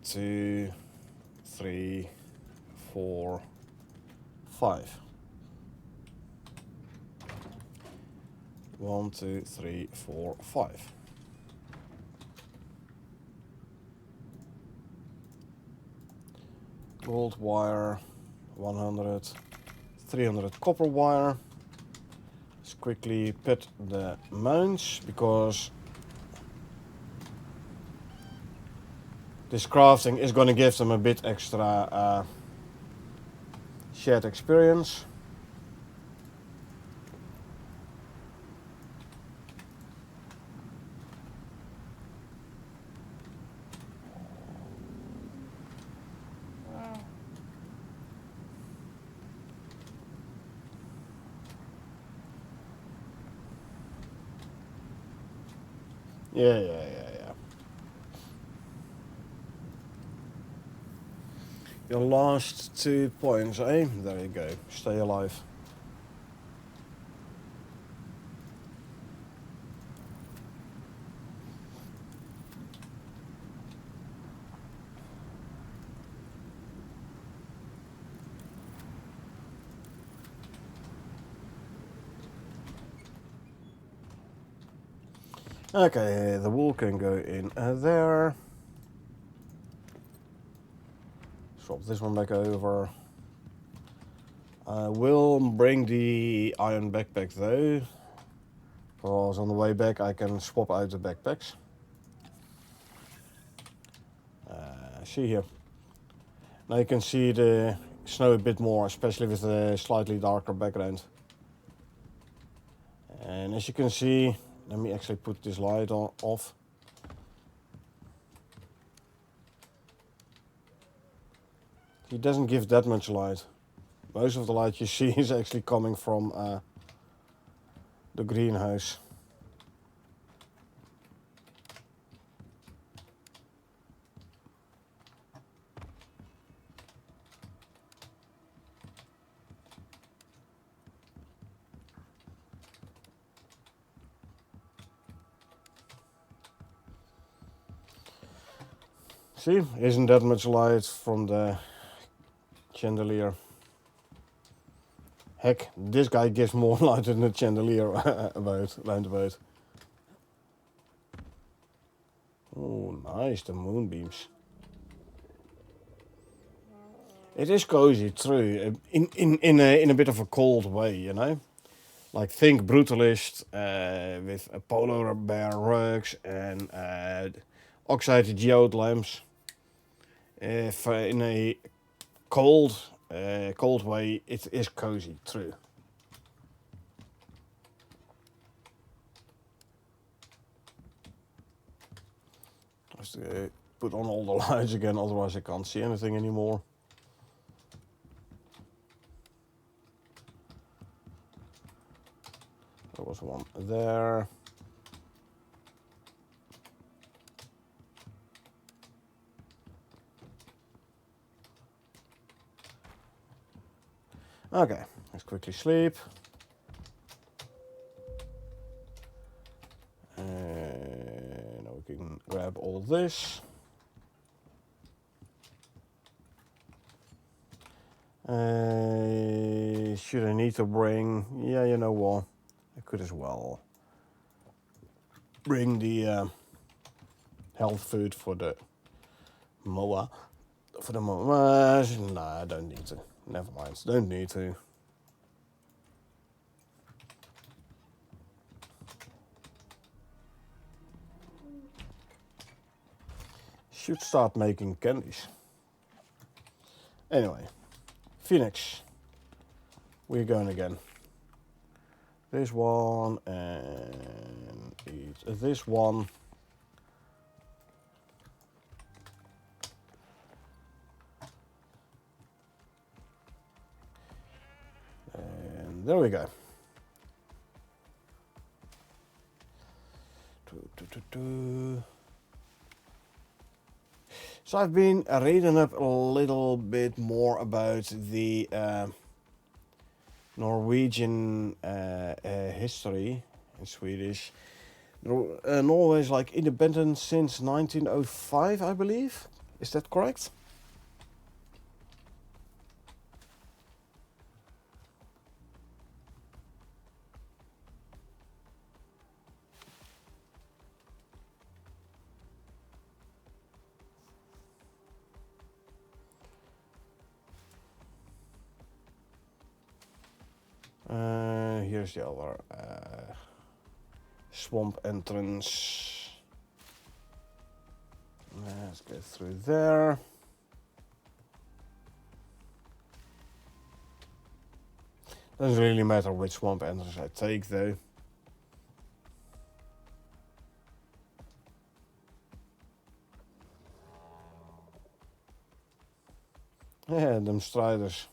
2, 3, 4, 5. 1, 2, 3, 4, 5. Gold wire, 100, 300 copper wire. Let's quickly put the mounts, because this crafting is going to give them a bit extra shared experience. Yeah. Your last 2 points, eh? There you go. Stay alive. Okay, the wool can go in there. Swap this one back over. I will bring the iron backpack though, because on the way back I can swap out the backpacks. See here. Now you can see the snow a bit more, especially with the slightly darker background. And as you can see, let me actually put this light off. It doesn't give that much light. Most of the light you see is actually coming from the greenhouse. See, isn't that much light from the chandelier. Heck, this guy gives more light than the chandelier roundabout. Oh, nice, the moonbeams. It is cozy, true, in a bit of a cold way, you know? Like, think brutalist with polar bear rugs and oxide geode lamps. If in a cold way, it is cozy, true. I have to put on all the lights again, otherwise I can't see anything anymore. There was one there. Okay, let's quickly sleep. And now we can grab all this. Should I need to bring... Yeah, you know what? I could as well bring the health food for the moa. For the moa. Nah, I don't need to. Never mind, don't need to. Should start making candies. Anyway, Phoenix. We're going again. This one and eat this one. And there we go. So I've been reading up a little bit more about the Norwegian history in Swedish. Norway is like independent since 1905, I believe. Is that correct? Here's the other swamp entrance. Let's go through there. Doesn't really matter which swamp entrance I take though. Yeah, them striders.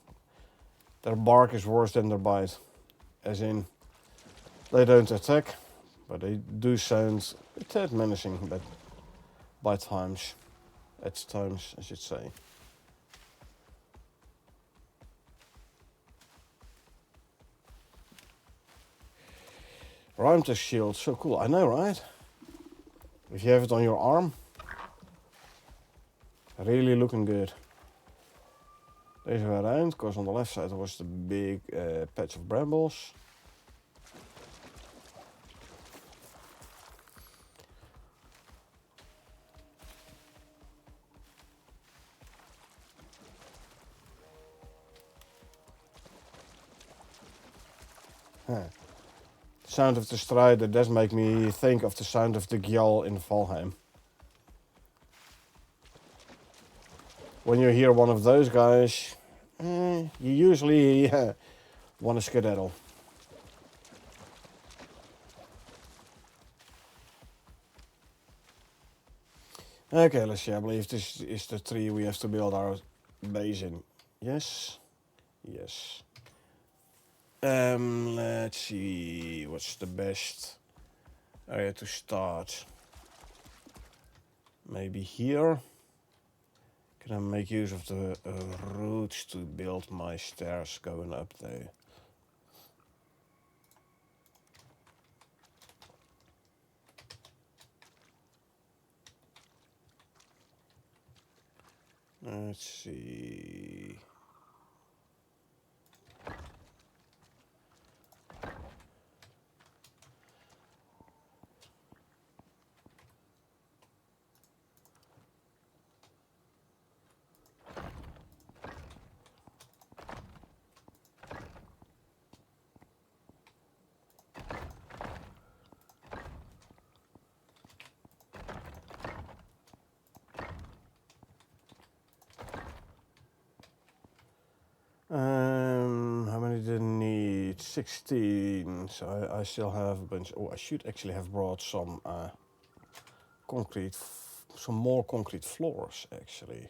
Their bark is worse than their bite. As in, they don't attack, but they do sound a tad menacing, but by times. At times, I should say. Rhyme test shield, so cool. I know, right? If you have it on your arm, really looking good. Deze way around, because on the left side was the big patch of brambles. Huh. The sound of the strider does make me think of the sound of the Gjall in Valheim. When you hear one of those guys, you usually want to skedaddle. Okay, let's see. I believe this is the tree we have to build our base in. Yes? Yes. Let's see. What's the best area to start? Maybe here. Can I make use of the roots to build my stairs going up there? Let's see. How many did I need? 16. So I still have a bunch. Oh, I should actually have brought some some more concrete floors actually.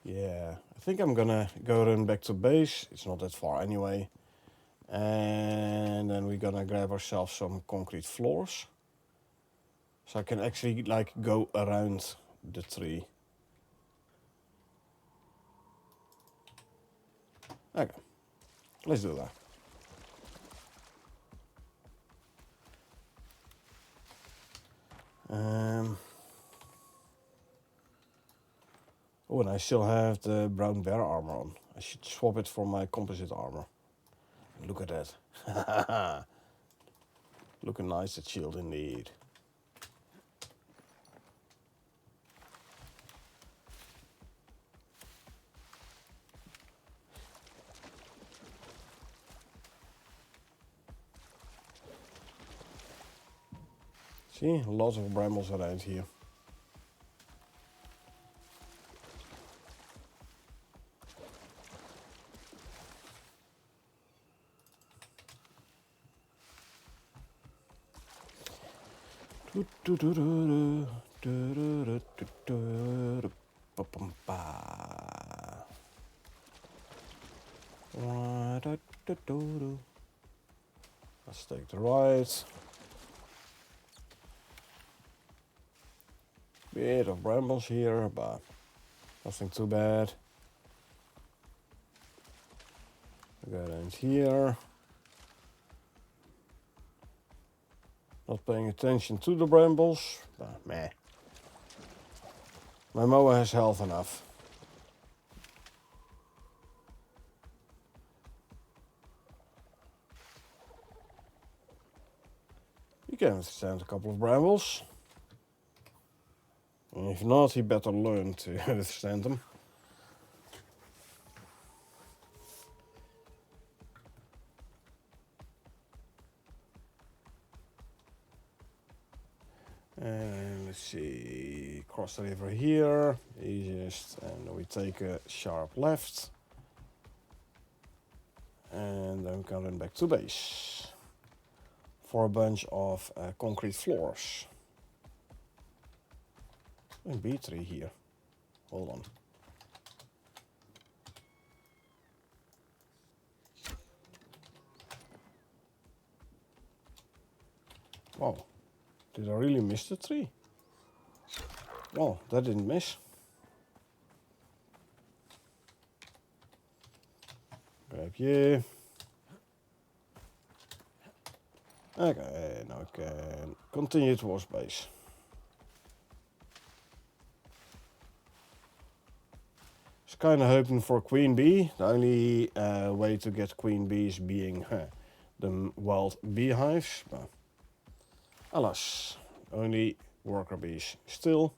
Yeah, I think I'm gonna go run back to base. It's not that far anyway. And then we're gonna grab ourselves some concrete floors. So I can actually like go around the tree. Okay, let's do that. Oh, and I still have the brown bear armor on. I should swap it for my composite armor. Look at that. Looking nice, that shield indeed. See, lots of brambles around here. Let's take the right. Bit of brambles here, but nothing too bad. Go down here. Not paying attention to the brambles, but meh. My mower has health enough. You can withstand a couple of brambles. And if not, he better learn to withstand them. And let's see, cross the river here, easiest, and we take a sharp left. And then we can run back to base for a bunch of concrete floors. And B tree here. Hold on. Wow, did I really miss the tree? Well, that didn't miss. Grab you. Okay, now I can continue towards base. Just kind of hoping for queen bee. The only way to get queen bees being the wild beehives. But alas, only worker bees. Still,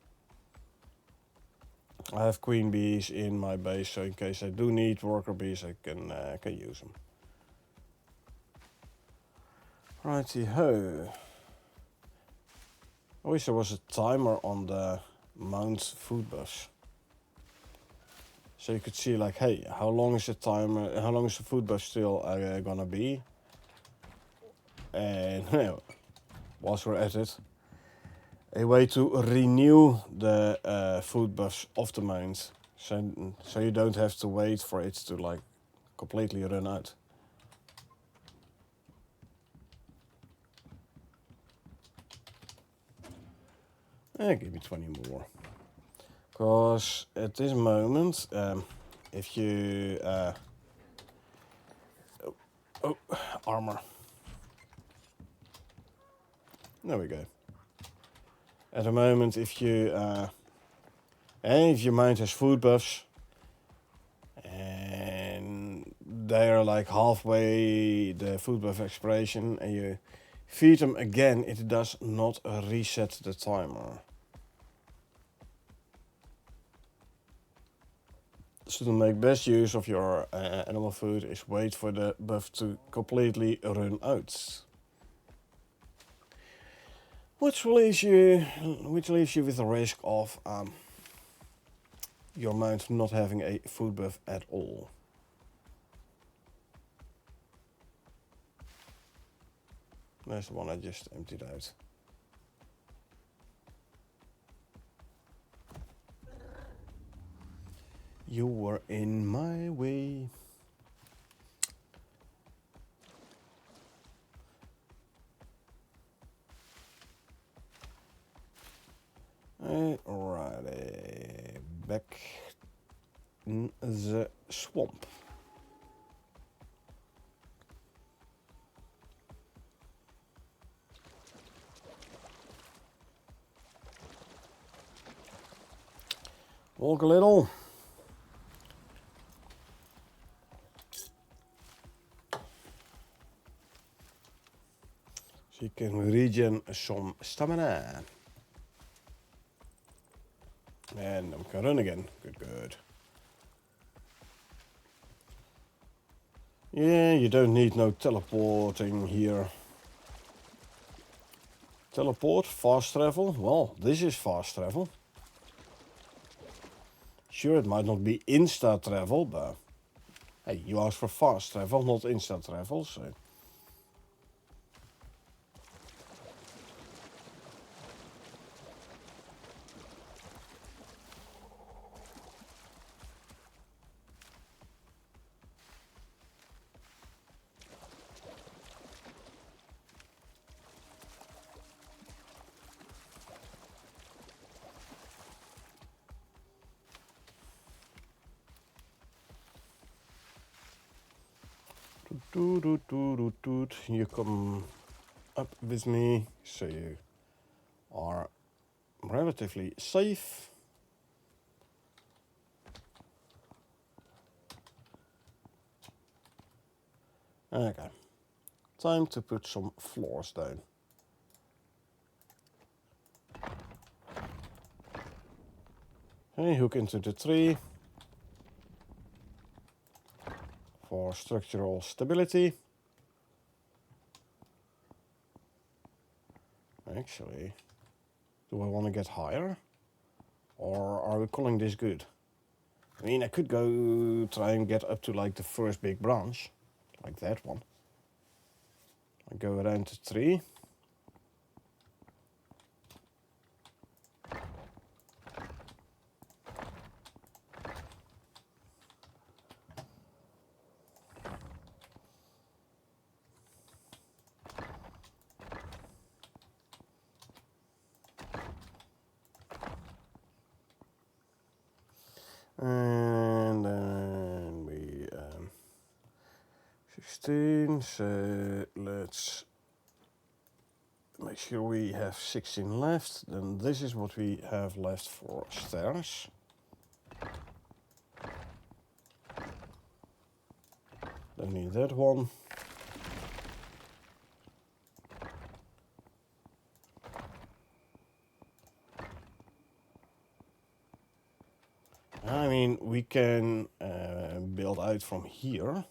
I have queen bees in my base, so in case I do need worker bees, I can use them. Righty ho. I wish there was a timer on the mount food buffs, so you could see like, hey, how long is the timer? How long is the food buff still gonna be? And whilst we're at it, a way to renew the food buffs of the mount, so you don't have to wait for it to like completely run out. Give me 20 more. Because at this moment, if you... armor. There we go. At the moment, if you... if your mount has food buffs, and they are like halfway the food buff expiration, and you feed them again, it does not reset the timer. So to make best use of your animal food is wait for the buff to completely run out. Which leaves you with the risk of your mount not having a food buff at all. There's the one I just emptied out. You were in my way. Alrighty, back in the swamp. Walk a little. So you can regen some stamina. And we can run again. Good, good. Yeah, you don't need no teleporting here. Teleport, fast travel. Well, this is fast travel. Sure, it might not be insta travel, but hey, you asked for fast travel, not insta travel, so. Doot, doot, doot, doot, doot. Hier come up with me so you are relatively safe. Okay, time to put some floors down. Okay, hook into the tree for structural stability. Actually, do I want to get higher? Or are we calling this good? I mean, I could go try and get up to like the first big branch, like that one. I go around the tree. And then we 16, so let's make sure we have 16 left. Then this is what we have left for stairs. Don't need that one. I mean, we can build out from here.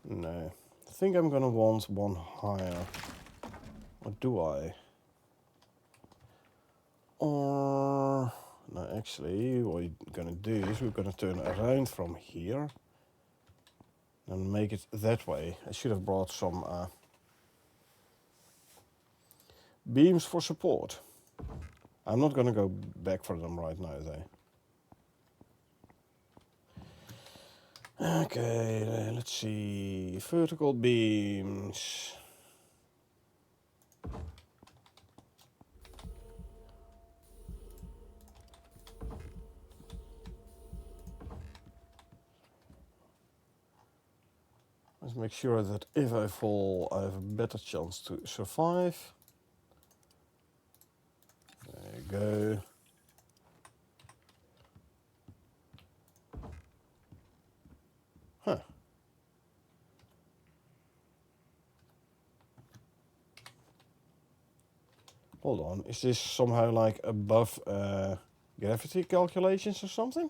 No, I think I'm gonna want one higher. Or do I? Or no, actually, what we're gonna do is we're gonna turn around from here and make it that way. I should have brought some beams for support. I'm not gonna go back for them right now, though. Okay, let's see. Vertical beams. Let's make sure that if I fall, I have a better chance to survive. There you go. Huh. Hold on, is this somehow like above gravity calculations or something?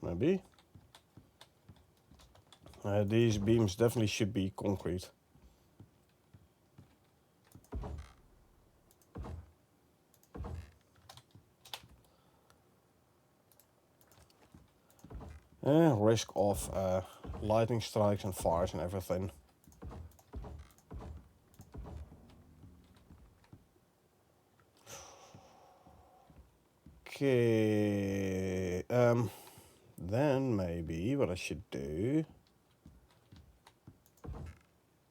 Maybe. These beams definitely should be concrete. Risk of lightning strikes and fires and everything. Okay, then maybe what I should do,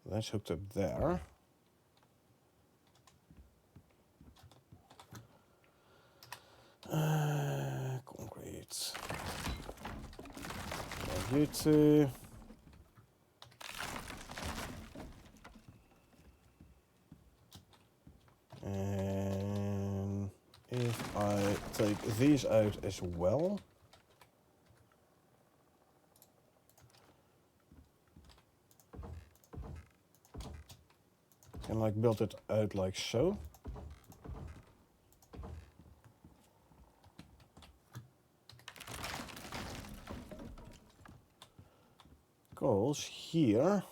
that's hooked up there. Concrete. You two. And if I take these out as well, can like build it out like so. Goes here.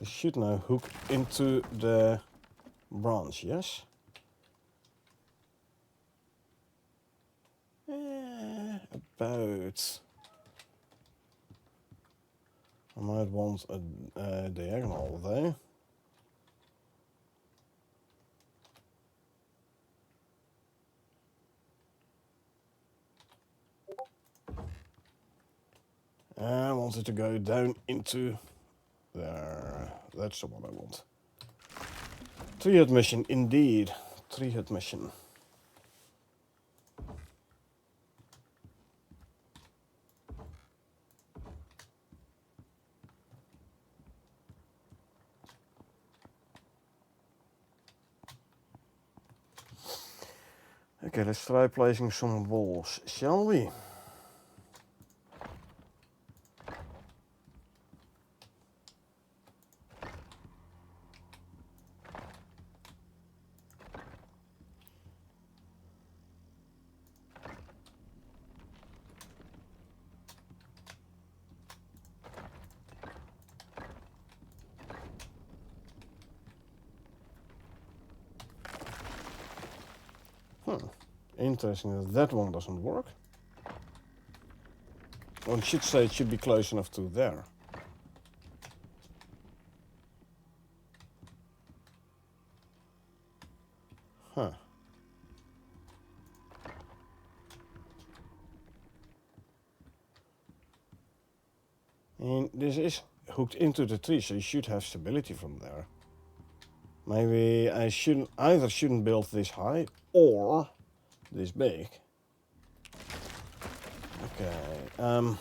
This should now hook into the branch, yes? About. I might want a diagonal though. want it to go down into there. That's the one I want. 3-hit mission, indeed. 3-hit mission. Okay, let's try placing some walls, shall we? Interesting that that one doesn't work. One should say it should be close enough to there. Huh. And this is hooked into the tree, so you should have stability from there. Maybe I shouldn't build this high or this big. Okay.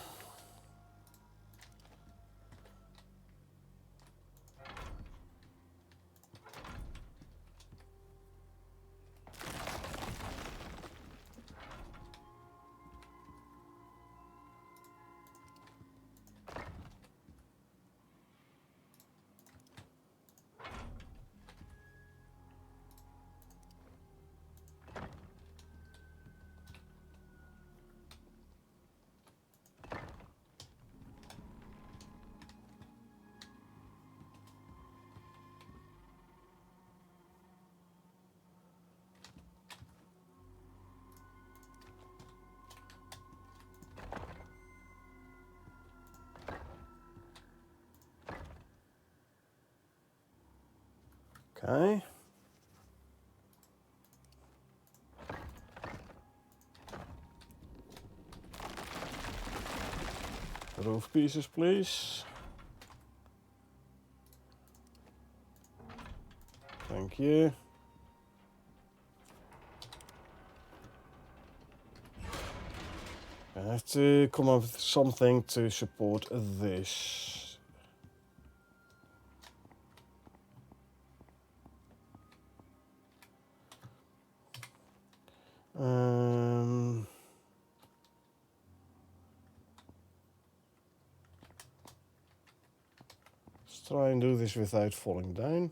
Okay. Roof pieces, please. Thank you. I have to come up with something to support this. Let's try and do this without falling down.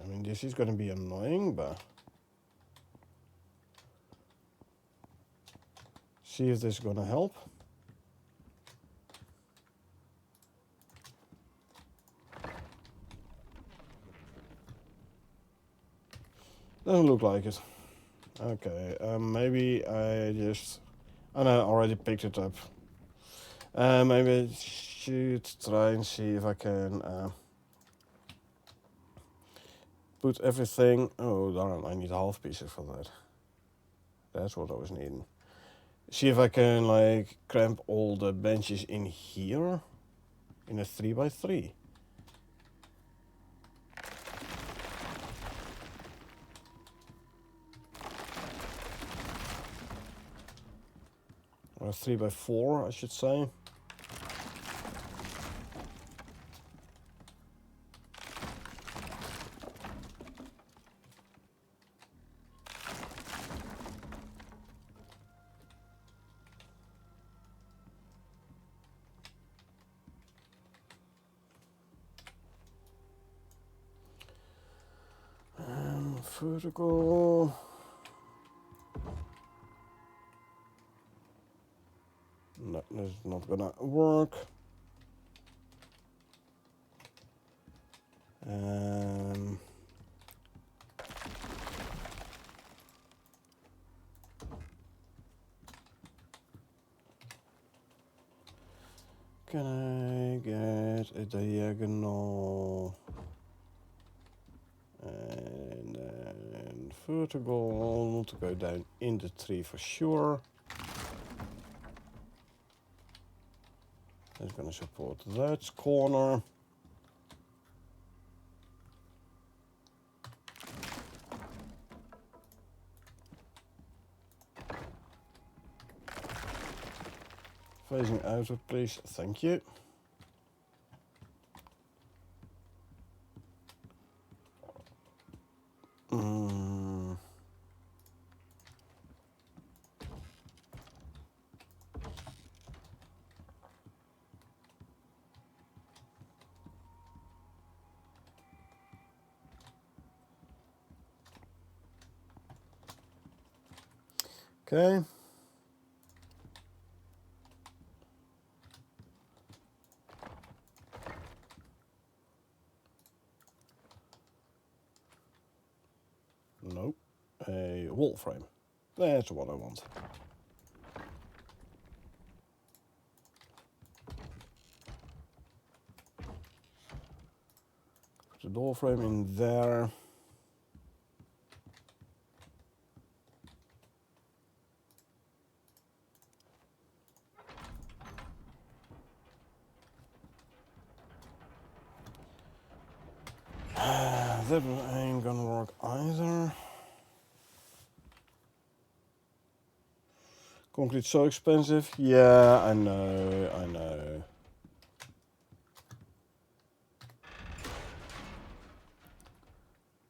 I mean, this is going to be annoying, but see if this is going to help. Doesn't look like it. Okay, maybe I just... Oh no, I already picked it up. Maybe I should try and see if I can put everything... Oh darn, I need half pieces for that. That's what I was needing. See if I can like cramp all the benches in here in a 3x3. Or 3x4, I should say. Vertical. No, that's not gonna work. Can I get a diagonal and then vertical to go down in the tree for sure. That's going to support that corner. Facing outward, please. Thank you. Okay. Nope. A wall frame. That's what I want. Put the door frame in there. That ain't gonna work either. Concrete's so expensive. Yeah, I know.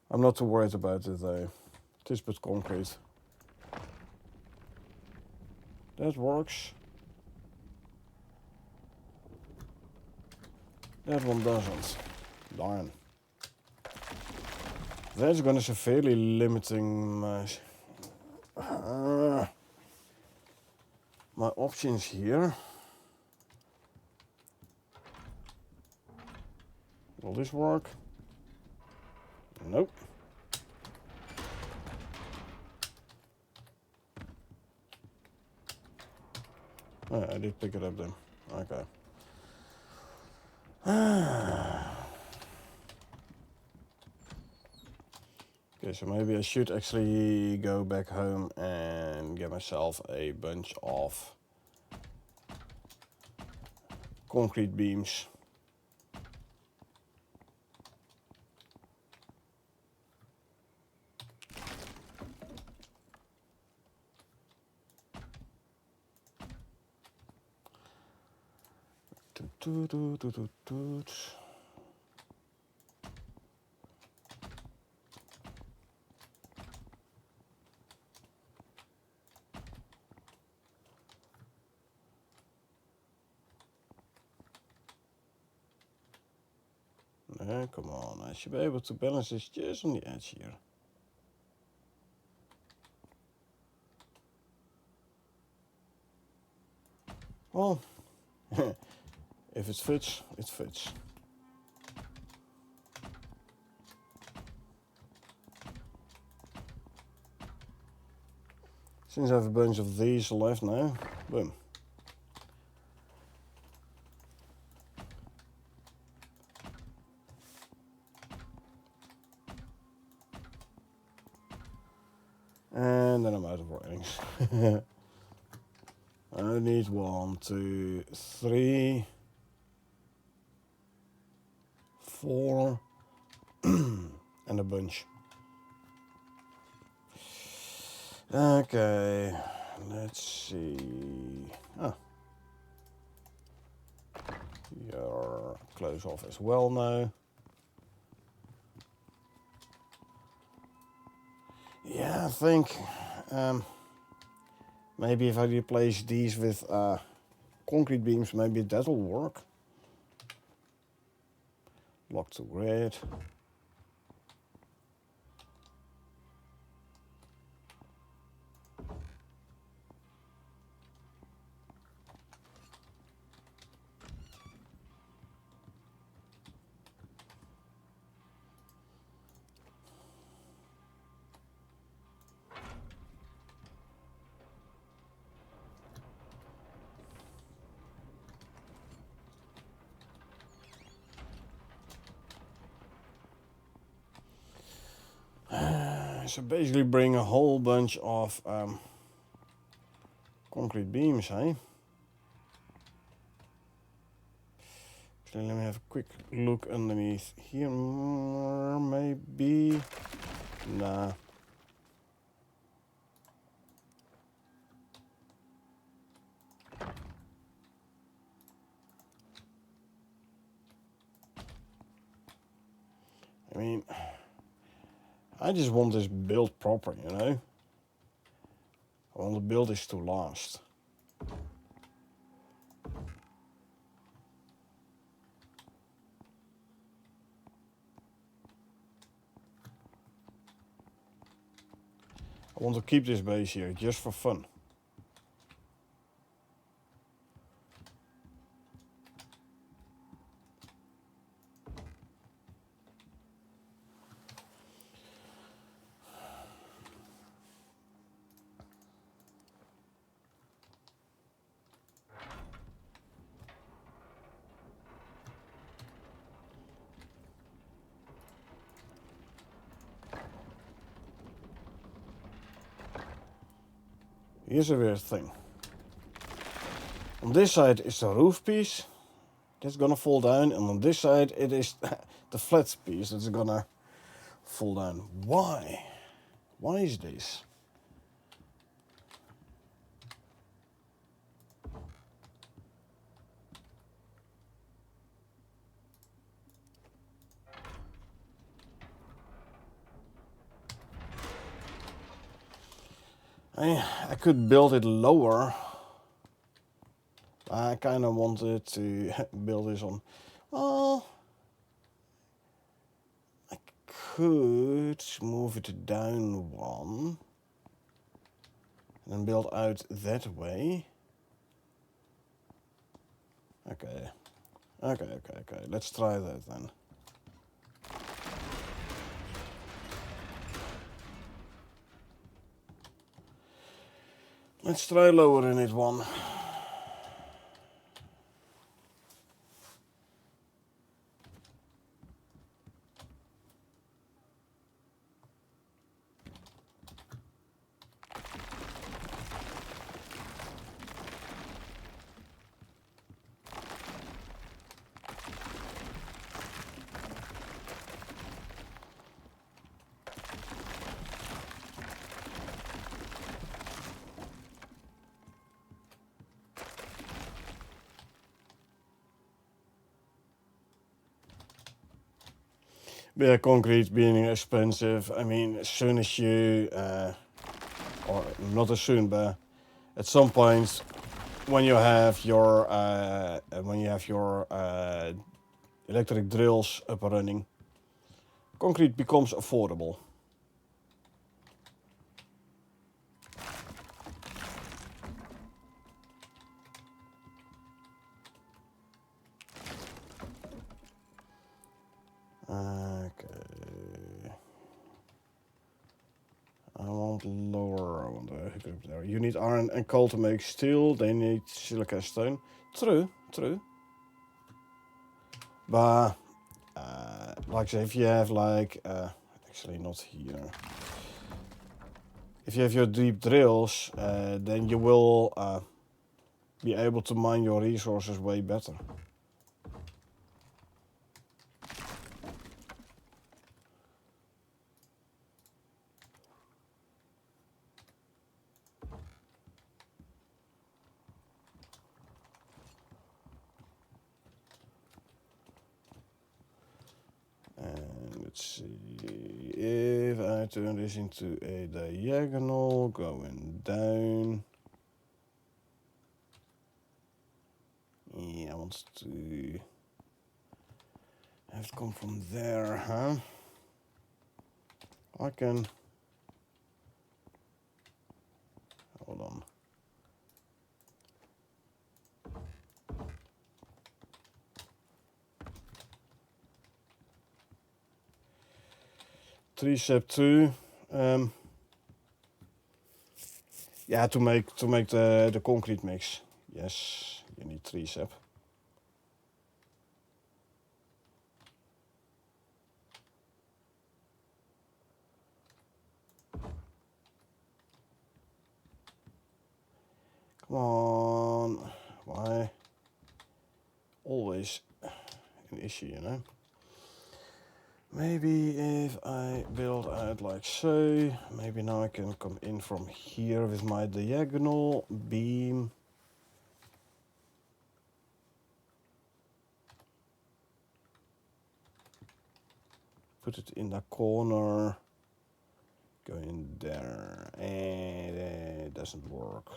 I'm not too worried about it though. It is but concrete. That works. That one doesn't. Darn. That's gonna severely limiting my options here. Will this work? Nope. Oh, I did pick it up then. Okay. Okay, so maybe I should actually go back home and get myself a bunch of concrete beams. Come on, I should be able to balance this just on the edge here. Well, if it fits, it fits. Since I have a bunch of these left now, boom. And then I'm out of railings. I need 1, 2, 3, 4, and a bunch. Okay, let's see. Ah, you're close off as well now. Yeah, I think maybe if I replace these with concrete beams, maybe that'll work. Lock to grid. So basically bring a whole bunch of concrete beams, hey? So let me have a quick look underneath here. Maybe. Nah. I mean, I just want this built proper, you know? I want to build this to last. I want to keep this base here just for fun. Here's a weird thing. On this side is the roof piece. That's gonna fall down. And on this side it is the flat piece that's gonna fall down. Why? Why is this? I could build it lower. I kind of wanted to build this on. Well, I could move it down one. And then build out that way. Okay. Okay. Let's try that then. Let's try lowering it one. Yeah, concrete being expensive. I mean, as soon as you, or not as soon, but at some point, when you have your electric drills up and running, concrete becomes affordable. Okay. I want lower. I want to hook up there. You need iron and coal to make steel. They need silica stone. True. But like I say, if you have like actually not here. If you have your deep drills, then you will be able to mine your resources way better. And let's see, if I turn this into a diagonal going down. Yeah, I want to have to come from there, huh? I can. Hold on. Three step 2. Yeah, to make the concrete mix. Yes, you need 3 step. Come on. Why? Always an issue, you know. Maybe if I build out like so, maybe now I can come in from here with my diagonal beam. Put it in the corner. Go in there. And it doesn't work.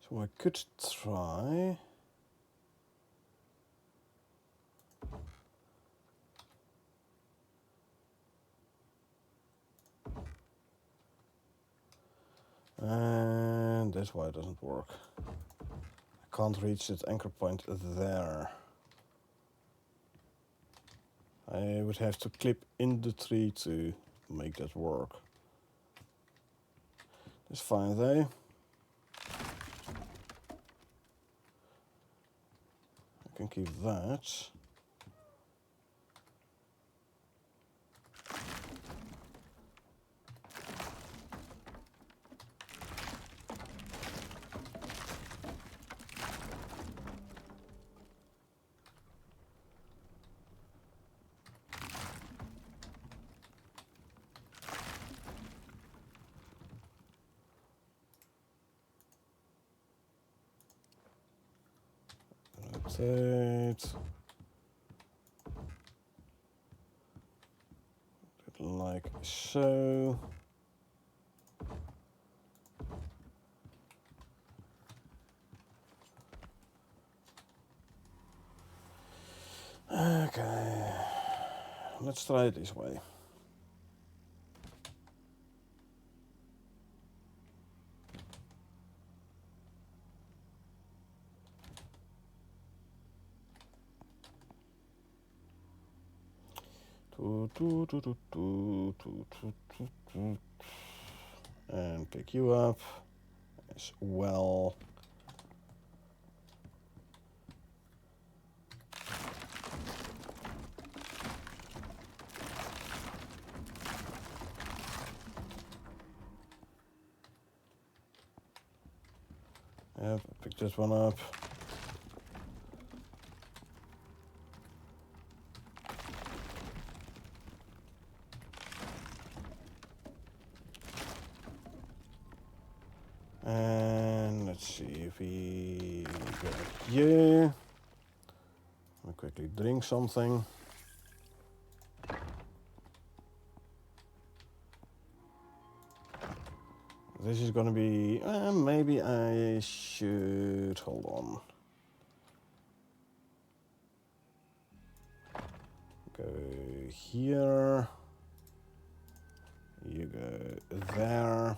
So I could try. And that's why it doesn't work. I can't reach that anchor point there. I would have to clip in the tree to make that work. That's fine though. I can keep that. Rotate. Like so. Okay, let's try it this way. And pick you up as well. Yep, pick this one up. And let's see if we go here. I'll quickly drink something. This is gonna be, maybe I should, hold on. Go here. You go there.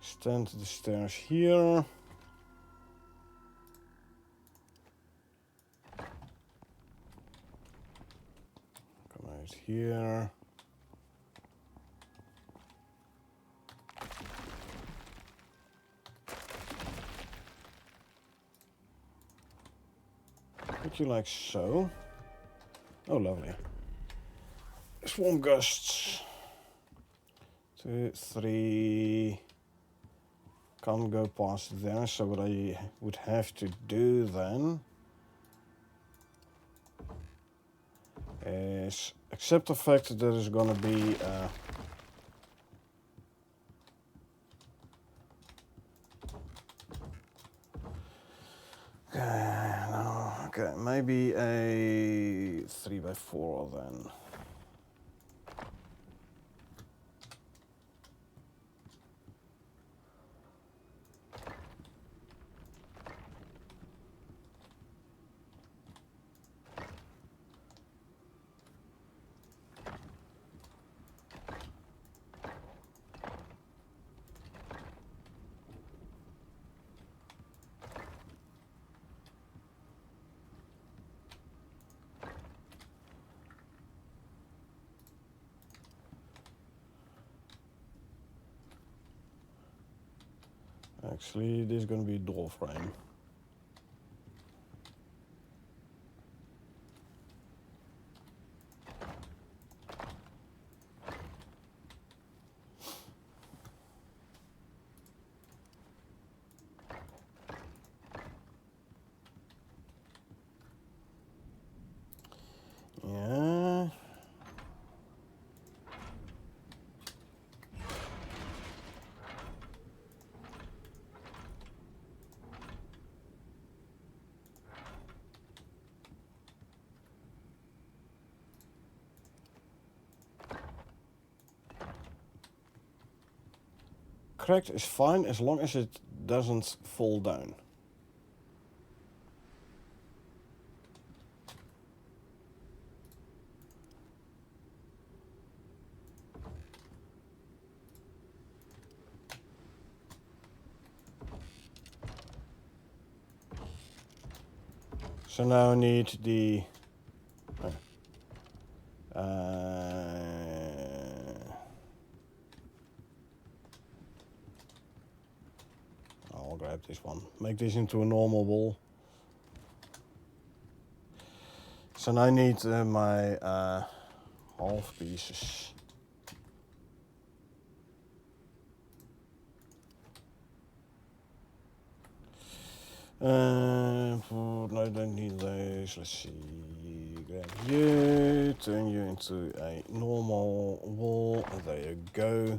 Stand the stairs here. Come out here. Put you like so. Oh, lovely. Swarm gusts. 2, 3. Can't go past there, so what I would have to do then is accept the fact that there is gonna be okay, maybe a 3x4 then. Actually, this is going to be door frame. Yeah. Cracked is fine as long as it doesn't fall down. So now I need the... I'll grab this one. Make this into a normal wall. So now I need my half pieces. No, I don't need those. Let's see. Grab you, turn you into a normal wall. There you go.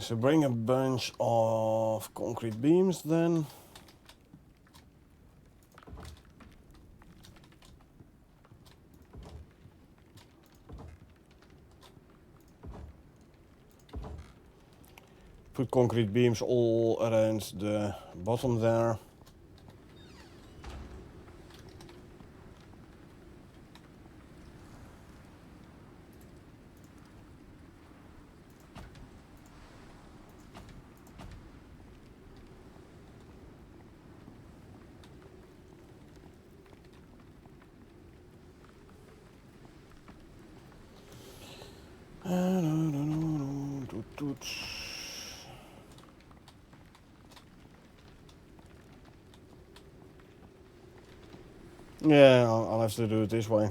So bring a bunch of concrete beams then. Put concrete beams all around the bottom there. Yeah, I'll have to do it this way.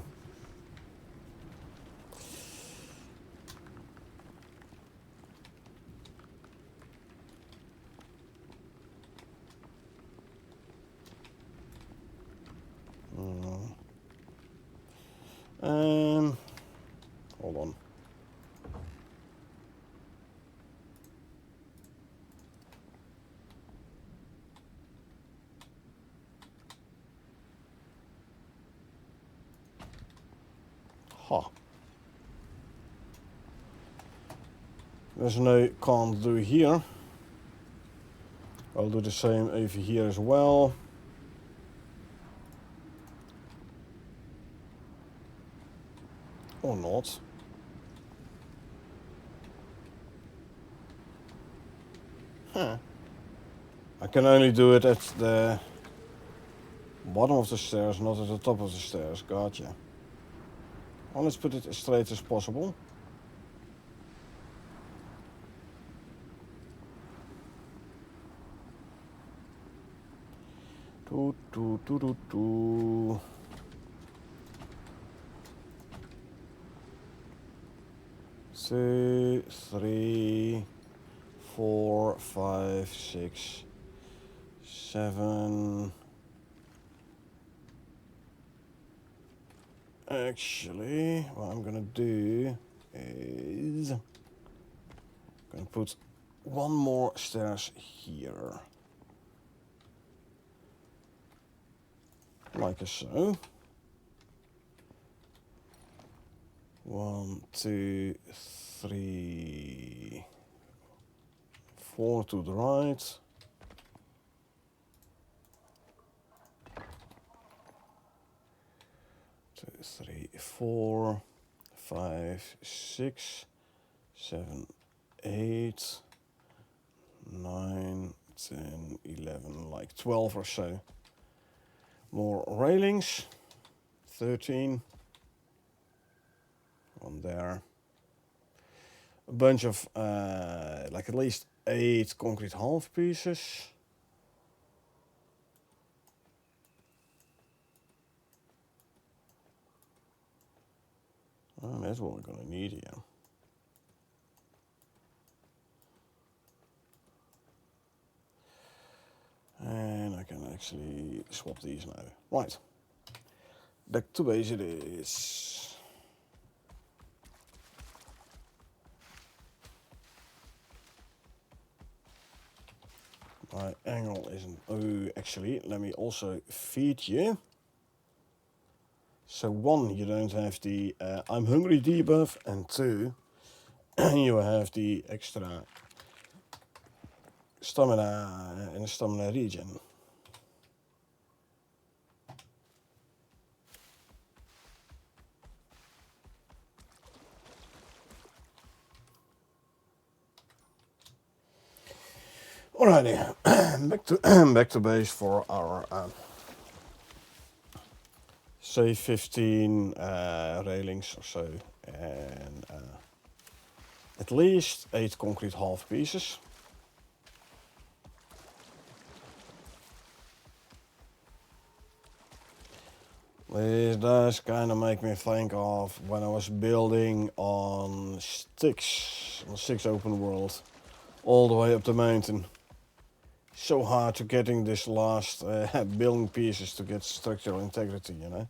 Hold on. Ha. There's no can't do here. I'll do the same over here as well. Or not. Huh. I can only do it at the bottom of the stairs, not at the top of the stairs. Gotcha. Well, let's put it as straight as possible. Do, do, do, do, do. Two, 3, 4, 5, 6, 7. Actually, what I'm gonna do is I'm gonna put one more stairs here. Like so. 1, 2, 3, 4 to the right. Two, 3, 4, 5, 6, 7, 8, 9, 10, 11, like 12 or so. More railings. 13. One there. a bunch of like at least 8 concrete half pieces. Oh, that's what we're gonna need here. And I can actually swap these now. Right. Back to base it is. My angle isn't. Oh, actually, let me also feed you. So 1, you don't have the I'm hungry debuff, and 2, you have the extra stamina and stamina regen. Alrighty, back to base for our say 15 railings or so, and at least 8 concrete half pieces. This does kind of make me think of when I was building on sticks, on 6 open world, all the way up the mountain. So hard to getting this last building pieces to get structural integrity, you know.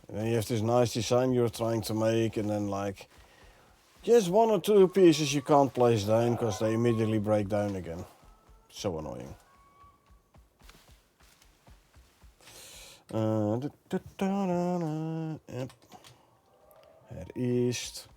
And then you have this nice design you're trying to make, and then like just 1 or 2 pieces you can't place down because they immediately break down again. So annoying. Yep. Head east.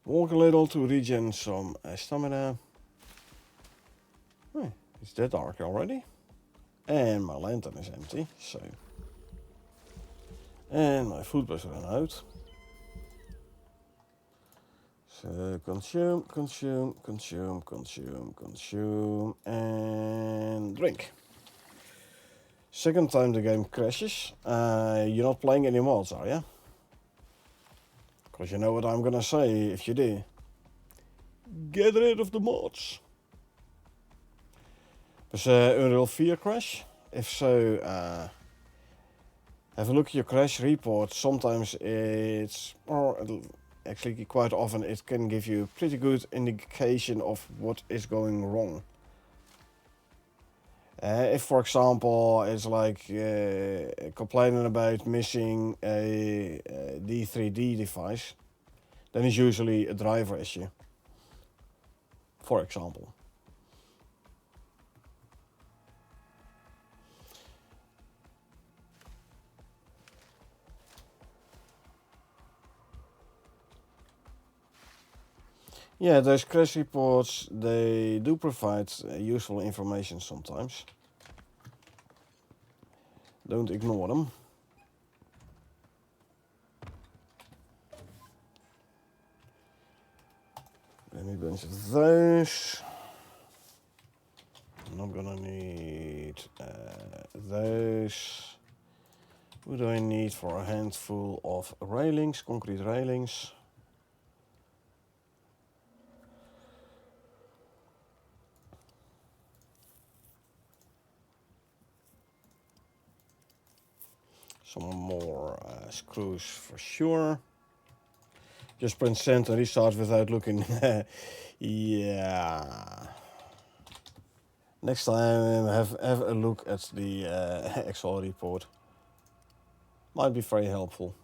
Walk a little to regen some stamina. Oh, it's that dark already. And my lantern is empty, so. And my food was run out. So consume, consume, consume, consume, consume, and drink. Second time the game crashes. You're not playing any mods, are you? Because you know what I'm gonna say if you do. Get rid of the mods. Does Unreal 4 crash? If so, have a look at your crash report. Sometimes it's, or actually quite often it can give you a pretty good indication of what is going wrong. If, for example, it's like complaining about missing a D3D device, then it's usually a driver issue, for example. Yeah, those crash reports, they do provide useful information sometimes. Don't ignore them. Let me bunch of those. I'm not gonna need those. What do I need for a handful of railings, concrete railings? Some more screws for sure. Just print send and restart without looking. Yeah. Next time have a look at the Excel report. Might be very helpful.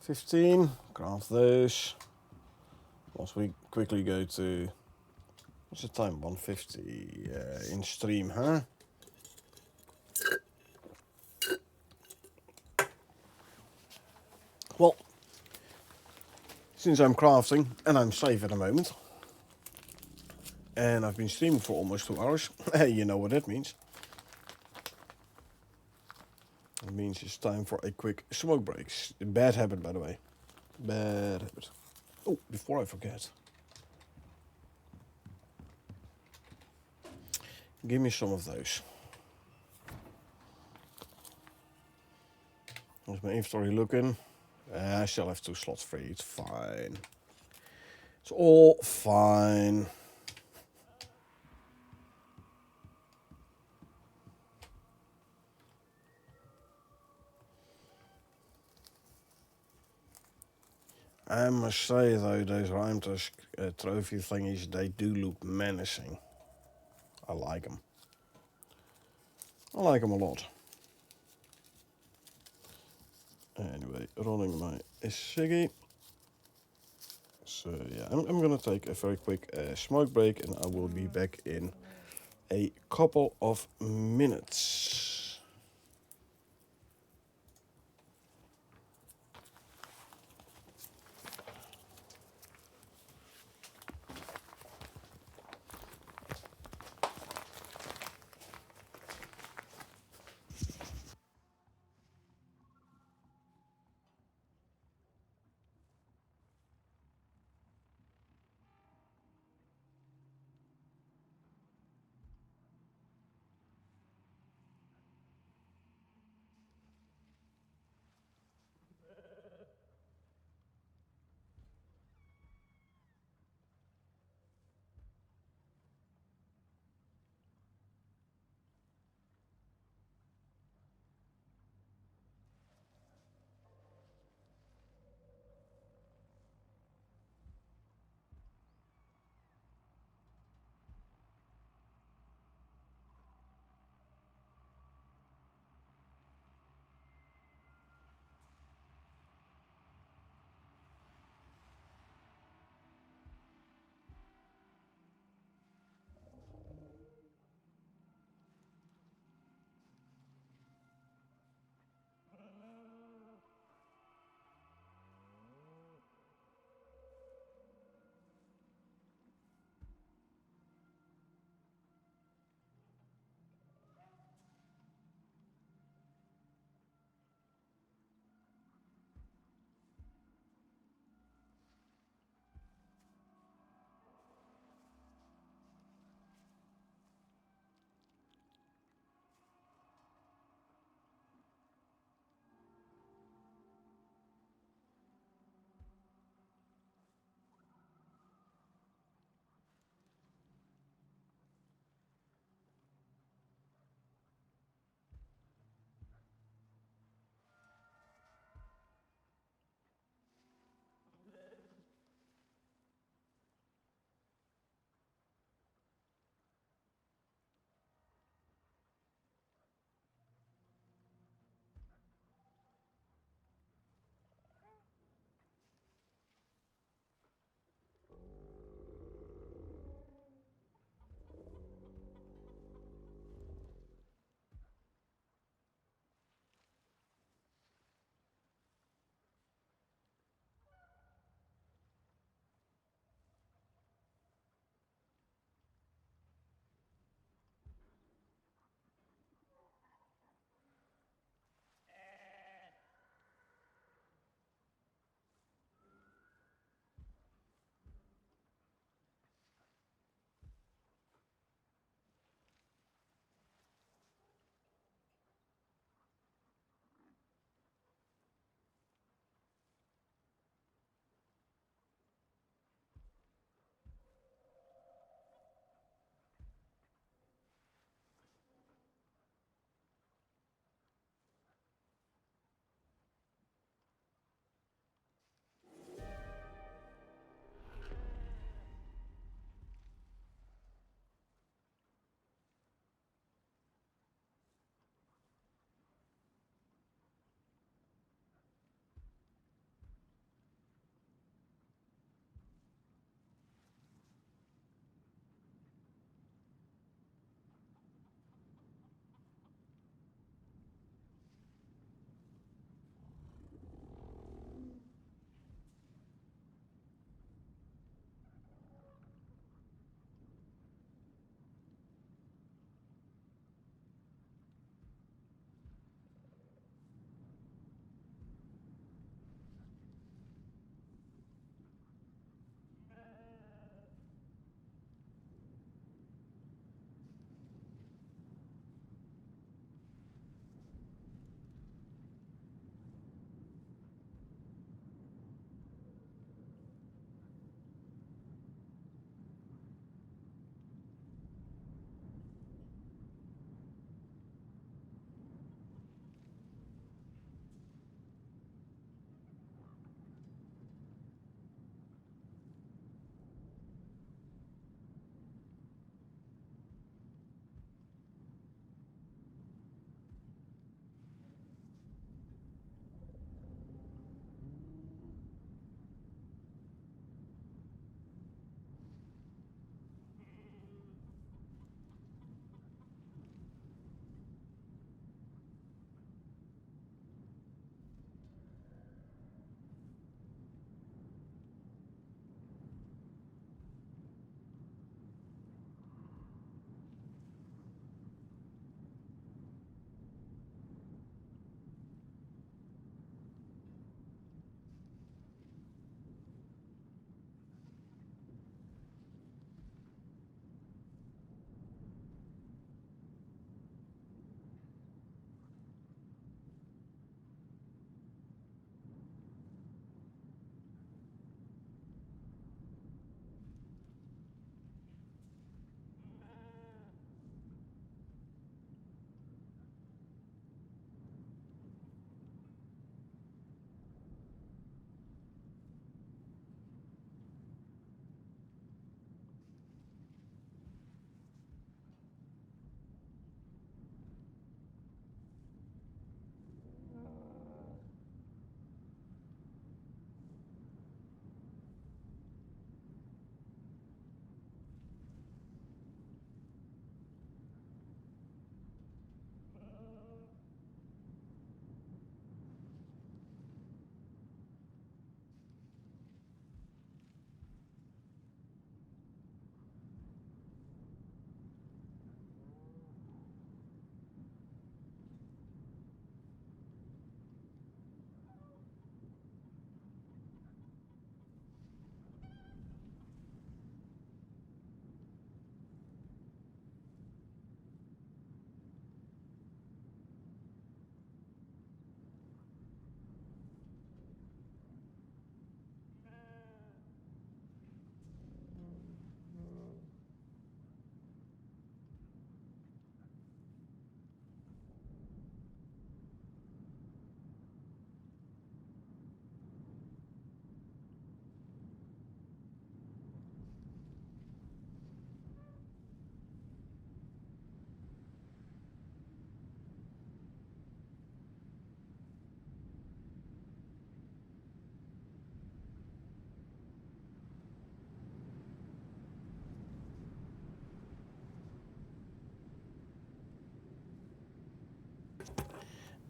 15, craft those. Once we quickly go to, what's the time? 150 in stream, huh? Well, since I'm crafting and I'm safe at the moment, and I've been streaming for almost 2 hours, you know what that means. It means it's time for a quick smoke break. Bad habit, by the way. Bad habit. Oh, before I forget. Give me some of those. How's my inventory looking? I still have 2 slots free. It's fine. It's all fine. I must say though, those Ruimtes trophy thingies, they do look menacing. I like them. I like them a lot. Anyway, rolling my Siggy. So yeah, I'm gonna take a very quick smoke break and I will be back in a couple of minutes.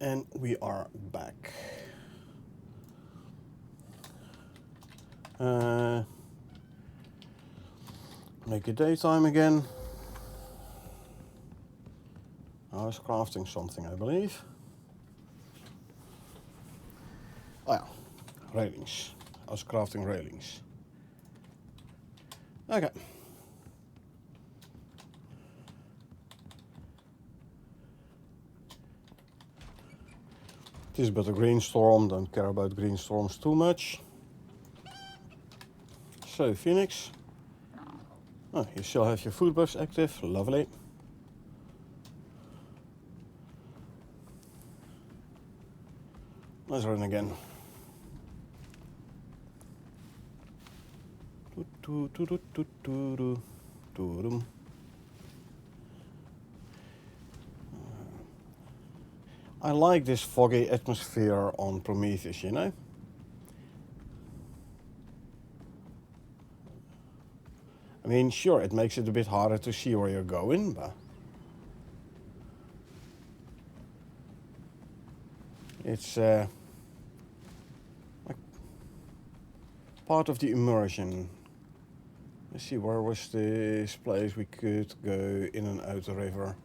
And we are back. Make it daytime again. I was crafting something, I believe. Oh yeah, railings. I was crafting railings. Okay. This is but a green storm, don't care about green storms too much. So, Phoenix. Oh, you still have your food buffs active, lovely. Let's run again. I like this foggy atmosphere on Prometheus, you know? I mean, sure, it makes it a bit harder to see where you're going, but it's like part of the immersion. Let's see, where was this place we could go in and out the river?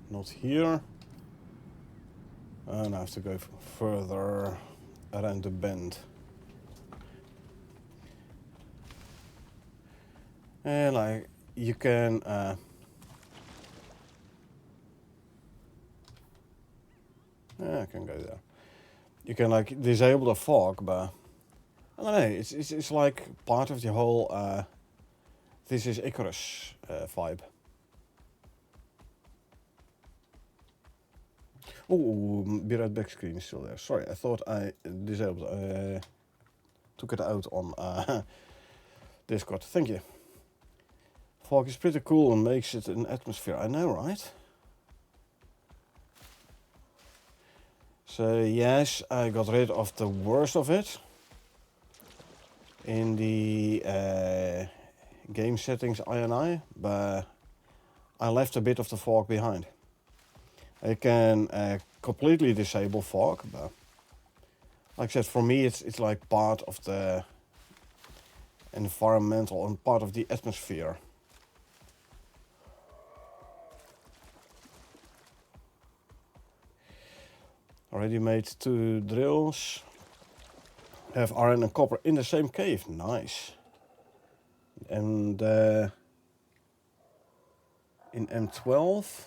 Not here. And I have to go further around the bend. And like, you can I can go there. You can like disable the fog, but I don't know. It's like part of the whole this is Icarus vibe. Oh, be right back screen is still there. Sorry, I thought I disabled. Took it out on Discord. Thank you. Fog is pretty cool and makes it an atmosphere. I know, right? So yes, I got rid of the worst of it in the game settings INI, but I left a bit of the fog behind. I can completely disable fog, but like I said, for me it's like part of the environmental and part of the atmosphere. Already made 2 drills. Have iron and copper in the same cave. Nice. And in M12,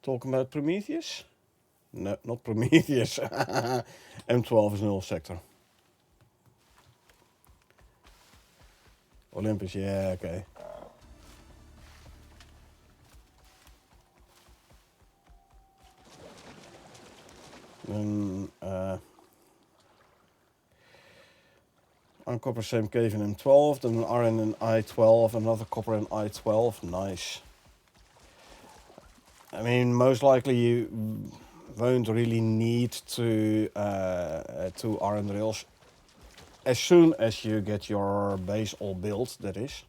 talking about Prometheus? No, not Prometheus. M12 is null sector. Olympus, yeah, okay. Then iron copper same cave in M12, then iron in I12, another copper in I12. Nice. I mean, most likely you won't really need to 2 iron drills as soon as you get your base all built, that is.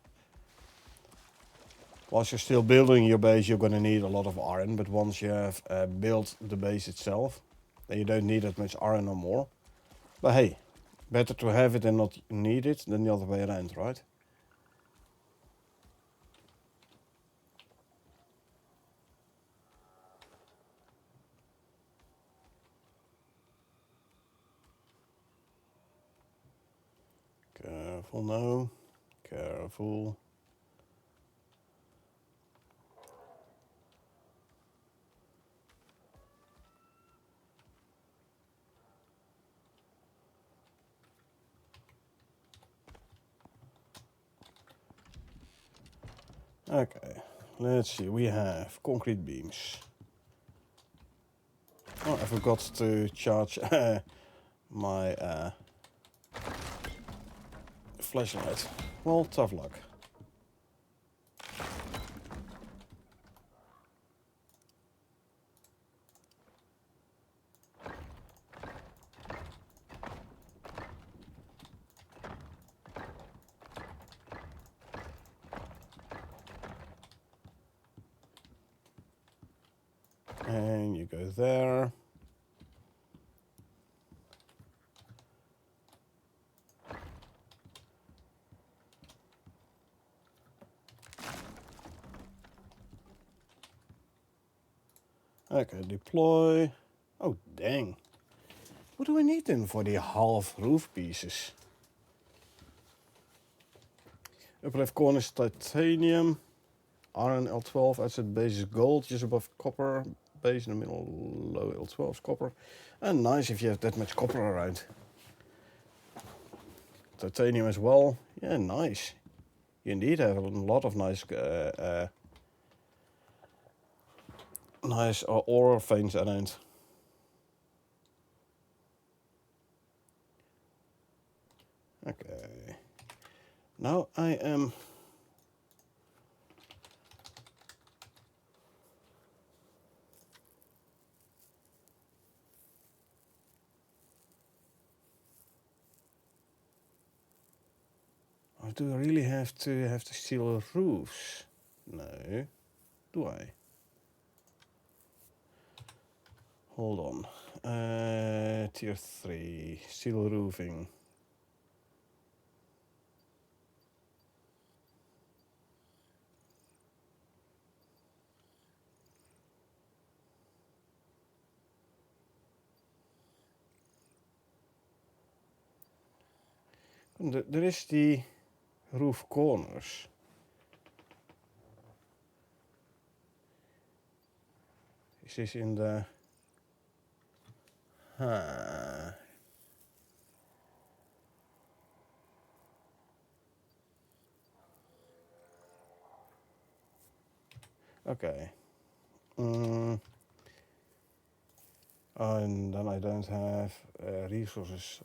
Whilst you're still building your base, you're going to need a lot of iron, but once you have built the base itself, then you don't need that much iron no more. But hey, better to have it and not need it than the other way around, right? Careful now. Careful. Okay, let's see. We have concrete beams. Oh, I forgot to charge my flashlight. Well, tough luck. And you go there. Okay, deploy. Oh, dang. What do I need then for the half roof pieces? Upper left corner is titanium. Iron L12, outside base is gold, just above copper. Base in the middle, low L12 is copper. And nice if you have that much copper around. Titanium as well. Yeah, nice. You indeed have a lot of nice ore veins around. Okay. Now I am... Oh, do I really have to steel roofs? No. Do I? Hold on. Tier 3. Steel roofing. There is the roof corners. Is this in the... Huh. Okay. And then I don't have resources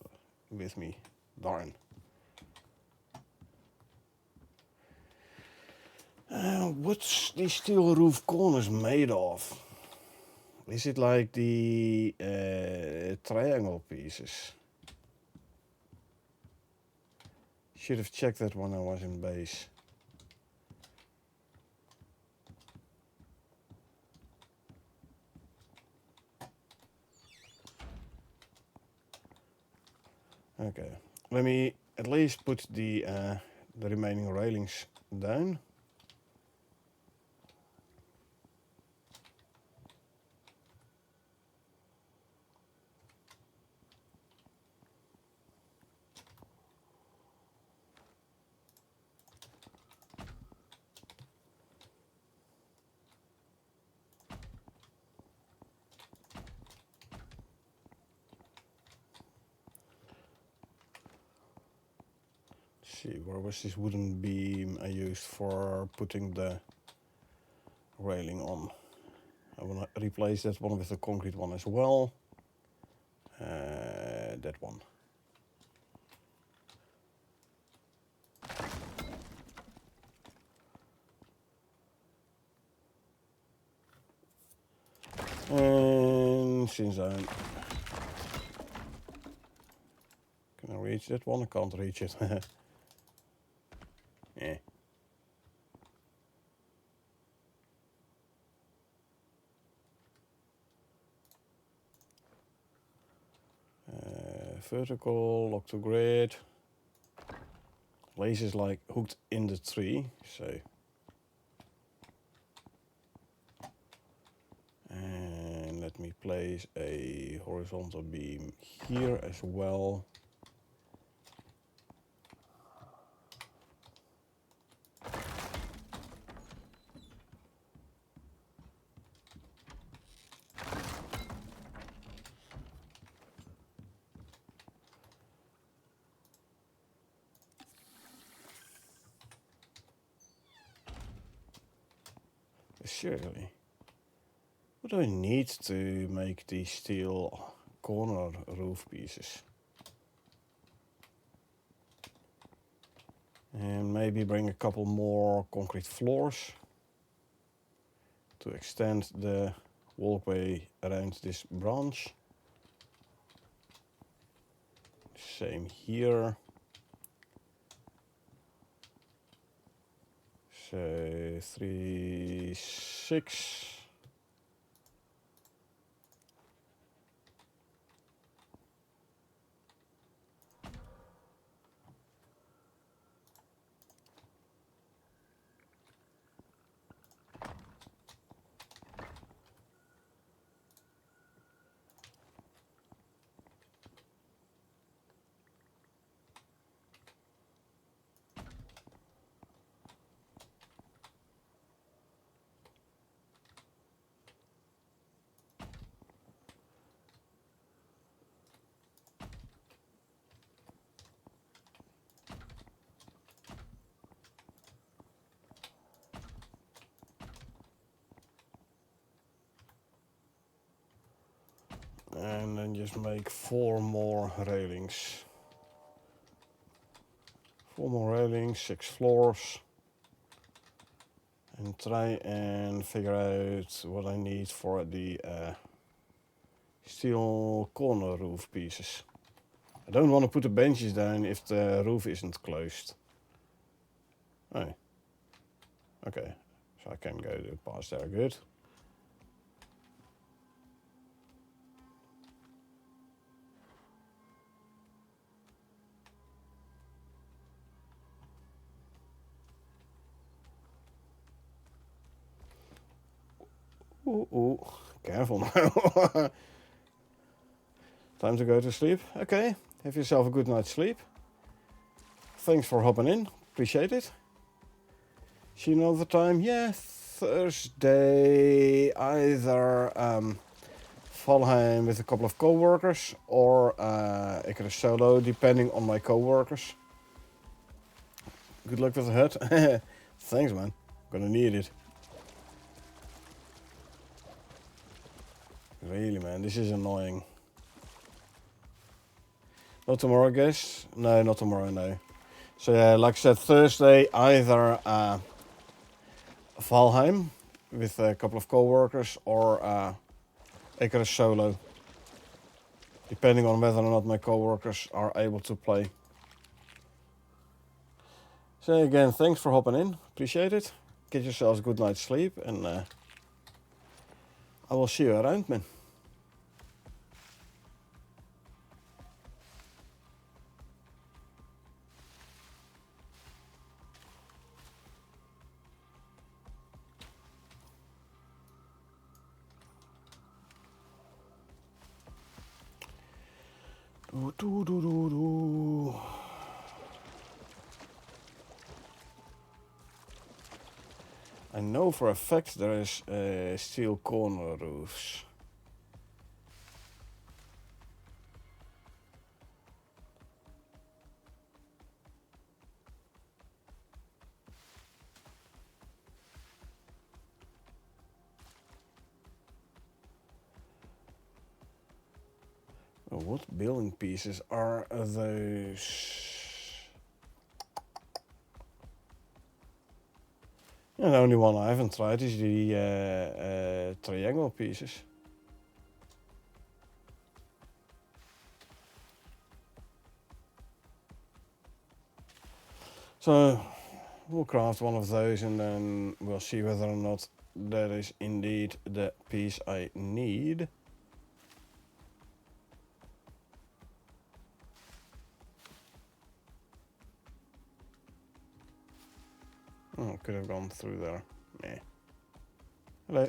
with me. Darn. What's the steel roof corners made of? Is it like the triangle pieces? Should have checked that when I was in base. Okay, let me at least put the remaining railings down. See, where was this wooden beam I used for putting the railing on? I want to replace that one with the concrete one as well. That one. And since I'm... Can I reach that one? I can't reach it. Yeah. Vertical, lock to grid. Lace is like hooked in the tree, so. And let me place a horizontal beam here as well. Surely. What do I need to make these steel corner roof pieces? And maybe bring a couple more concrete floors to extend the walkway around this branch. Same here. So 3, 6. And then just make 4 more railings. 4 more railings, 6 floors. And try and figure out what I need for the steel corner roof pieces. I don't want to put the benches down if the roof isn't closed. Oh. Okay, so I can go past there, good. Ooh, careful now. Time to go to sleep. Okay, have yourself a good night's sleep. Thanks for hopping in, appreciate it. See you another time. Yeah, Thursday, either Valheim with a couple of co-workers or Icarus solo, depending on my co-workers. Good luck with the hut. Thanks, man. Gonna need it. Really, man, this is annoying. Not tomorrow, I guess? No, not tomorrow, no. So yeah, like I said, Thursday, either Valheim with a couple of co-workers or Icarus solo. Depending on whether or not my co-workers are able to play. So again, thanks for hopping in. Appreciate it. Get yourselves a good night's sleep and I will see you around, man. I know for a fact there is steel corner roofs. What building pieces are those? Yeah, the only one I haven't tried is the triangle pieces. So we'll craft one of those and then we'll see whether or not that is indeed the piece I need. Oh, could have gone through there. Meh. Hello.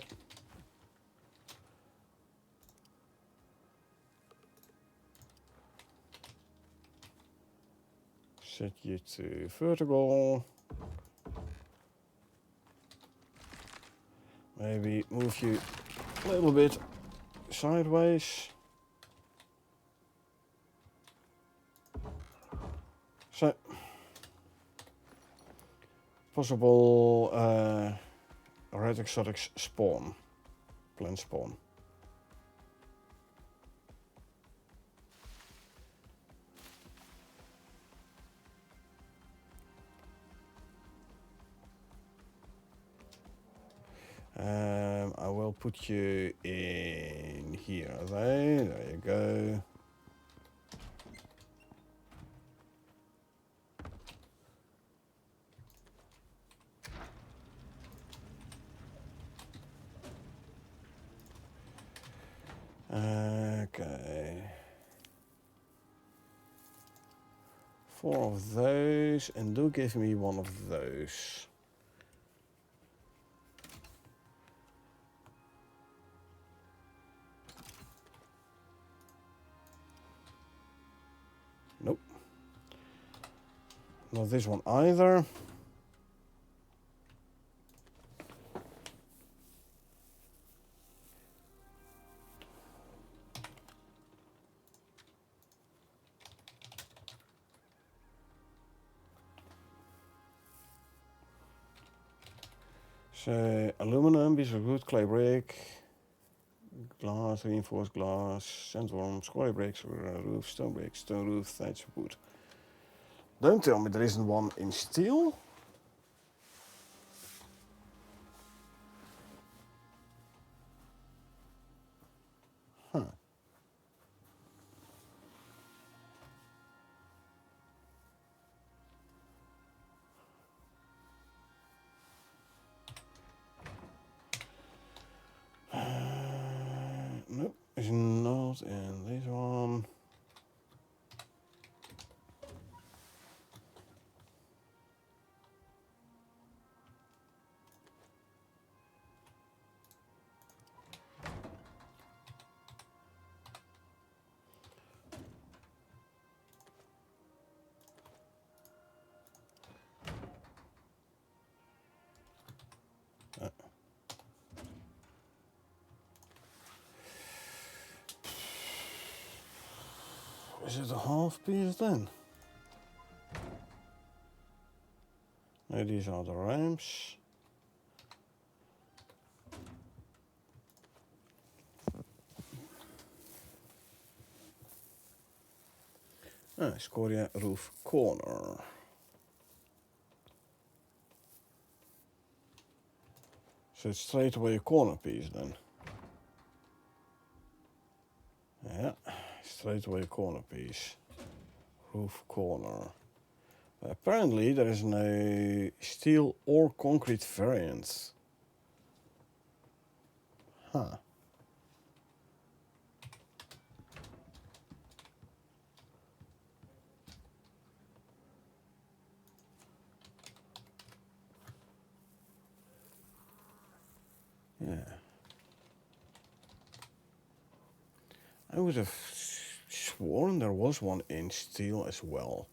Set you to vertical. Maybe move you a little bit sideways. So, possible red exotics spawn, plant spawn. I will put you in here. There you go. Okay. 4 of those, and do give me 1 of those. Nope. Not this one either. So aluminum, these are good, clay brick, Glass, reinforced glass, sandworm, scoria bricks, roof, stone bricks, stone roof, thatch wood. Don't tell me there isn't one in steel. Huh. Nope, it's not in this one. Is it a half piece then? No, these are the ramps. Scoria roof corner. So it's straight away a corner piece then. Yeah, straight away a corner piece. Roof corner. Apparently there is no steel or concrete variant. Huh. Yeah. I would have sworn there was one in steel as well.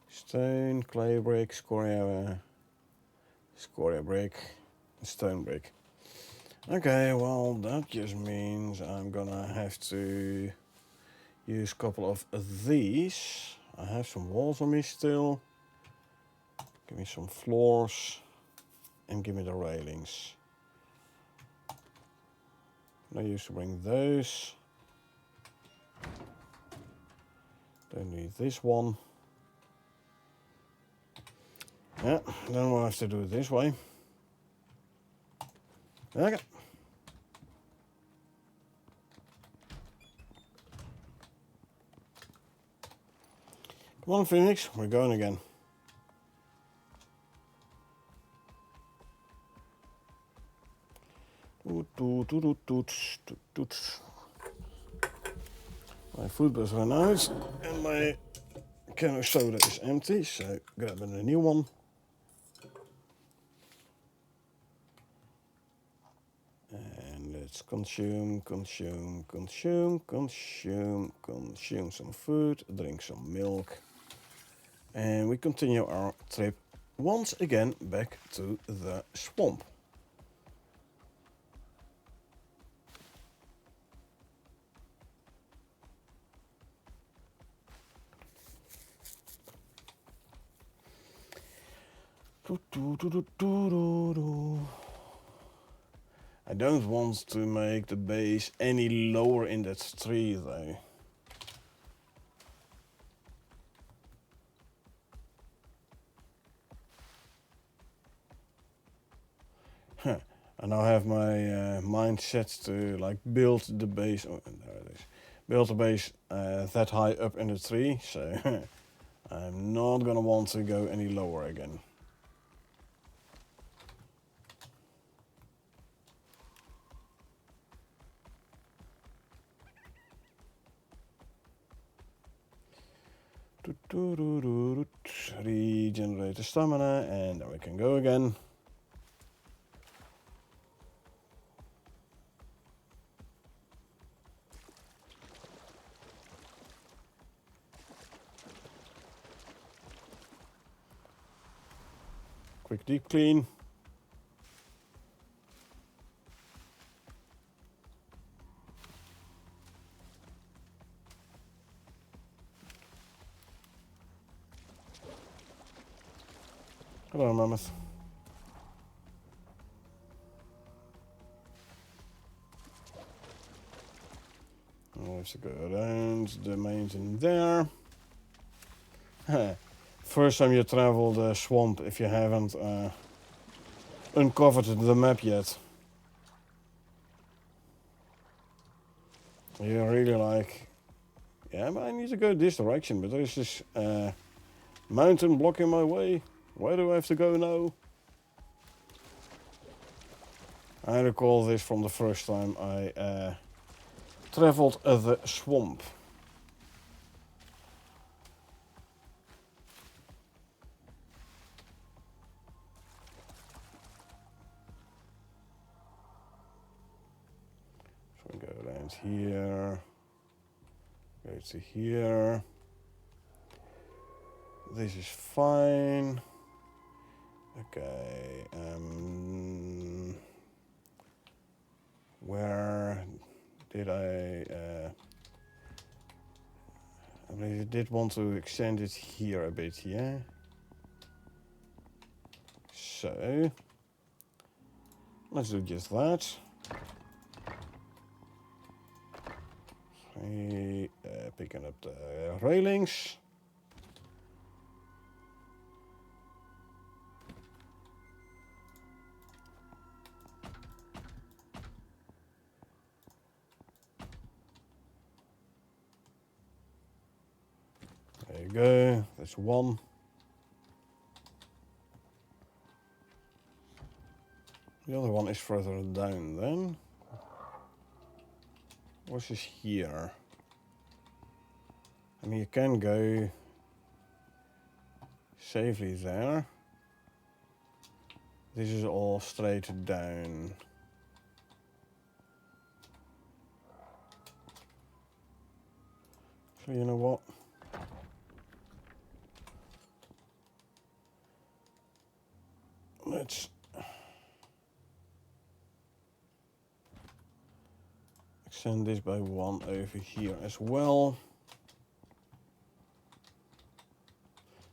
Stone, clay brick, scoria brick, stone brick. Okay, well that just means I'm gonna have to use a couple of these. I have some walls on me still. Give me some floors and give me the railings. I used to bring those. Don't need this one. Yeah, then we'll have to do it this way. Okay. Come on, Phoenix, we're going again. My food was run out and my can of soda is empty, so grabbing a new one. And let's consume some food, drink some milk. And we continue our trip once again back to the swamp. I don't want to make the base any lower in that tree though. I now have my mind set to like build the base. Oh, there it is. Build the base that high up in the tree, so I'm not gonna want to go any lower again. Regenerate the stamina, and then we can go again. Quick deep clean. Hello, mammoth. Let's go around the mains in there. First time you travel the swamp if you haven't uncovered the map yet. You're really like, yeah, but I need to go this direction, but there's this mountain blocking my way. Where do I have to go now? I recall this from the first time I traveled the swamp. So we go around here, go to here. This is fine. Okay, where did I really did want to extend it here a bit, yeah? So, let's do just that. Picking up the railings. There you go, that's one. The other one is further down then. What's this here? I mean, you can go safely there. This is all straight down. So you know what? Let's extend this by one over here as well.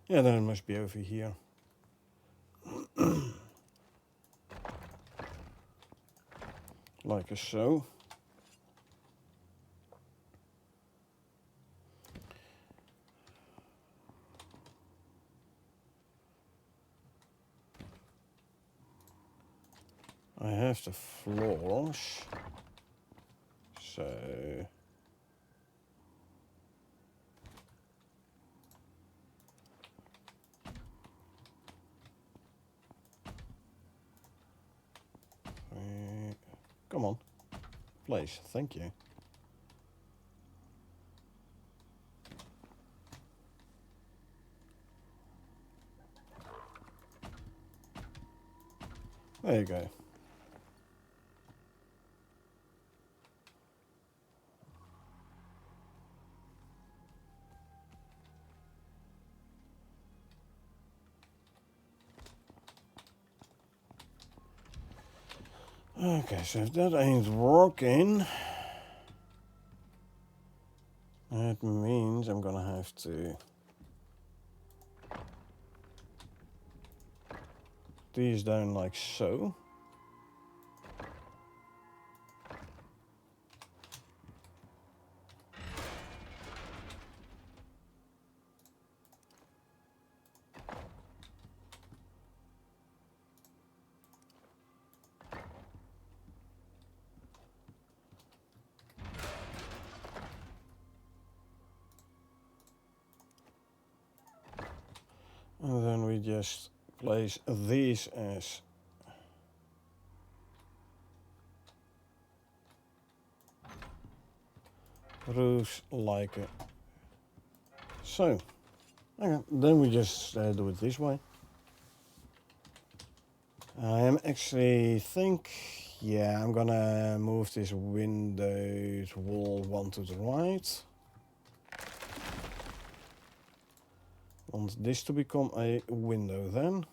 Yeah, then it must be over here. Like so. I have the floors, so come on, please, thank you. There you go. Okay, so if that ain't working, that means I'm gonna have to these down like so. And then we just place these as roofs like so. Okay, then we just do it this way. I am actually yeah, I'm gonna move this Windows wall one to the right. Want this to become a window then.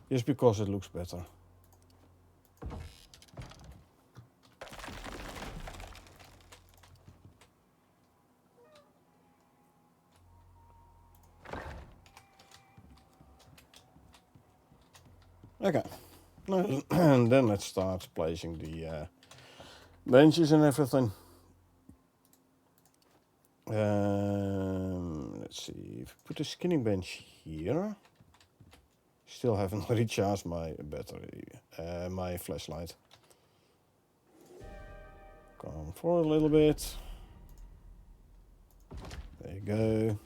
Just because it looks better. Okay, and then let's start placing the benches and everything. Let's see, if we put a skinning bench here. Still haven't recharged my battery, my flashlight. Come forward a little bit. There you go.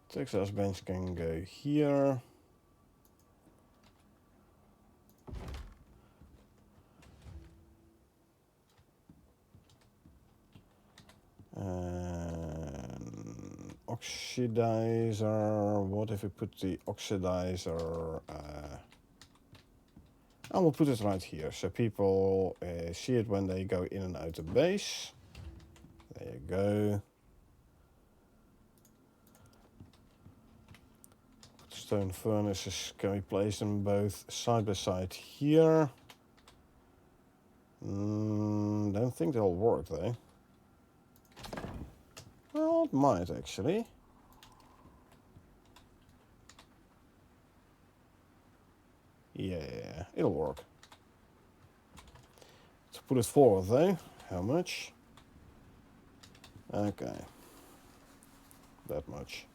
Texas bench can go here. And oxidizer. What if we put the oxidizer? I will put it right here so people see it when they go in and out of base. There you go. Stone furnaces, can we place them both side by side here? Don't think they'll work though. Well, it might actually. Yeah, it'll work. Let's put it forward though. How much? Okay. That much.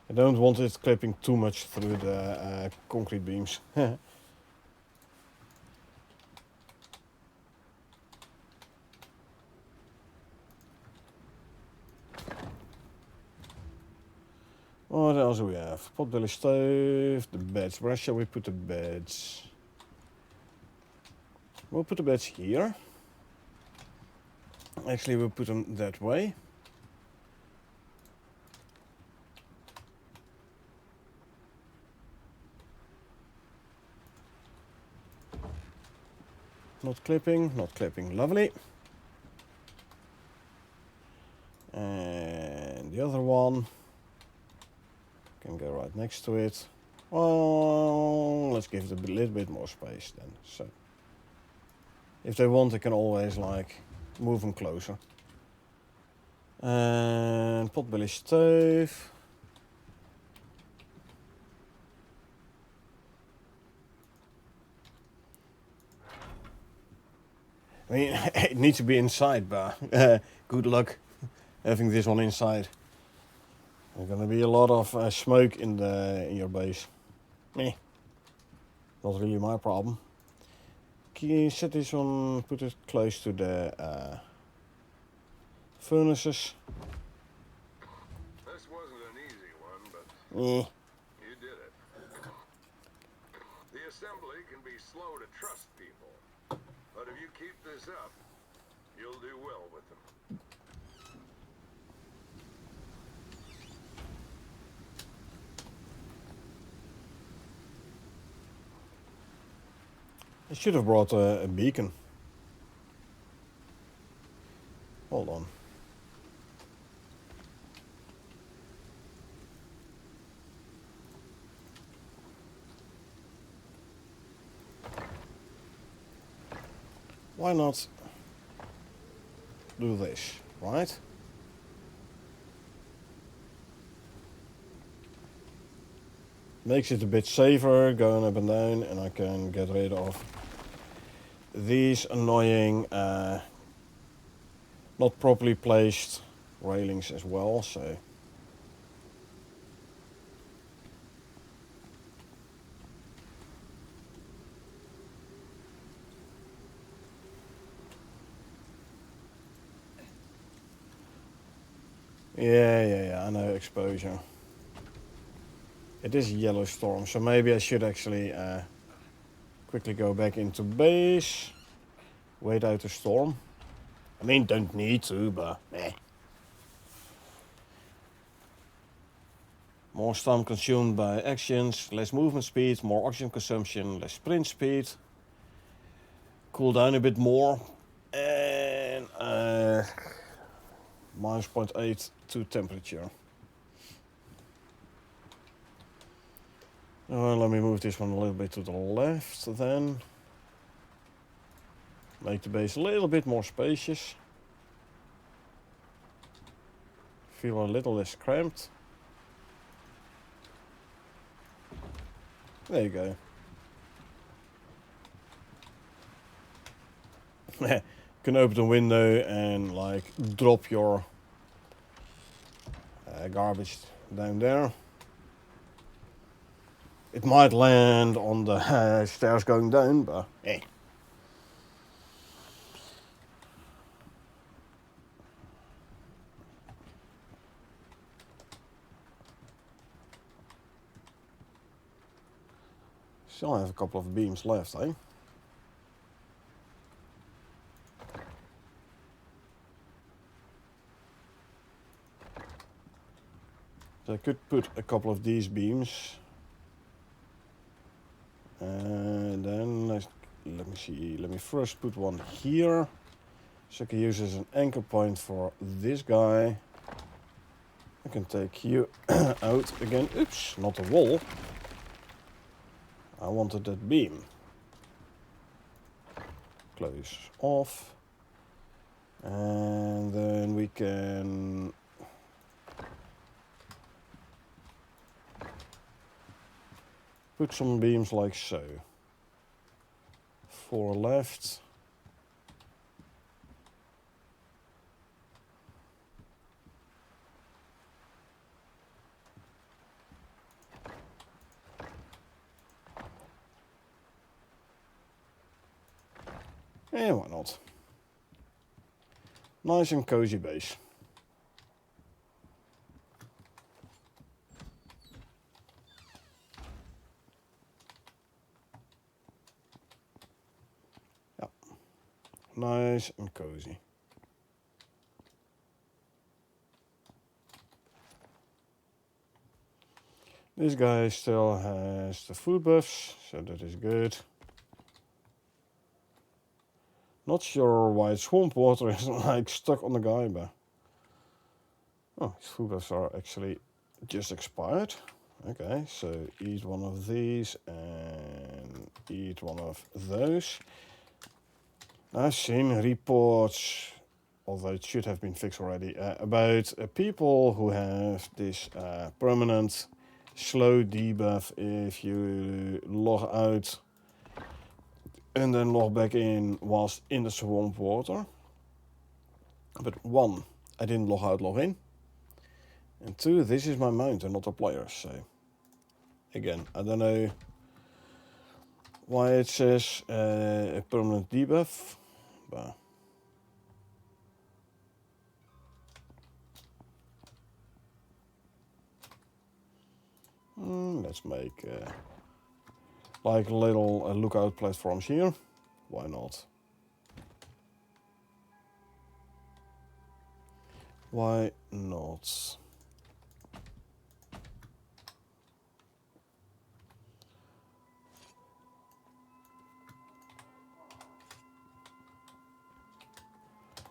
I don't want it clipping too much through the concrete beams. What else do we have? Potbelly stove, the beds. Where shall we put the beds? We'll put the beds here. Actually, we'll put them that way. Not clipping, lovely. And the other one can go right next to it. Well, let's give it a little bit more space then. So, if they want, they can always like move them closer. And potbelly stove. I mean, it needs to be inside, but good luck having this one inside. There's gonna be a lot of smoke in your base. Meh. Not really my problem. Can you set this one, put it close to the furnaces? This wasn't an easy one, but Eh. you did it. The assembly can be slow to trust people, but if you keep this up, you'll do well with them. I should have brought a beacon. Hold on. Why not do this, right? Makes it a bit safer going up and down, and I can get rid of these annoying not properly placed railings as well, so yeah, I know, exposure. It is a yellow storm, so maybe I should actually quickly go back into base, wait out the storm. I mean, don't need to, but eh. More storm consumed by actions, less movement speed, more oxygen consumption, less sprint speed. Cool down a bit more. And minus 0.8 to temperature. Let me move this one a little bit to the left then. Make the base a little bit more spacious. Feel a little less cramped. There you go. You can open the window and like drop your garbage down there. It might land on the stairs going down, but hey. Still have a couple of beams left, eh? So I could put a couple of these beams. And then let me see. Let me first put one here, so I can use as an anchor point for this guy. I can take you out again. Oops, not a wall. I wanted that beam. Close off. And then we can put some beams like so. 4 left. And why not? Nice and cozy base. Yeah, nice and cozy. This guy still has the food buffs, so that is good. Not sure why swamp water is like stuck on the guy, but oh, his food buffs are actually just expired. Okay, so eat one of these and eat one of those. I've seen reports, although it should have been fixed already, about people who have this permanent slow debuff if you log out and then log back in whilst in the swamp water. But 1, I didn't log out, log in. And 2, this is my mount and not a player, so again, I don't know why it says a permanent debuff, but let's make like little lookout platforms here. Why not? Why not?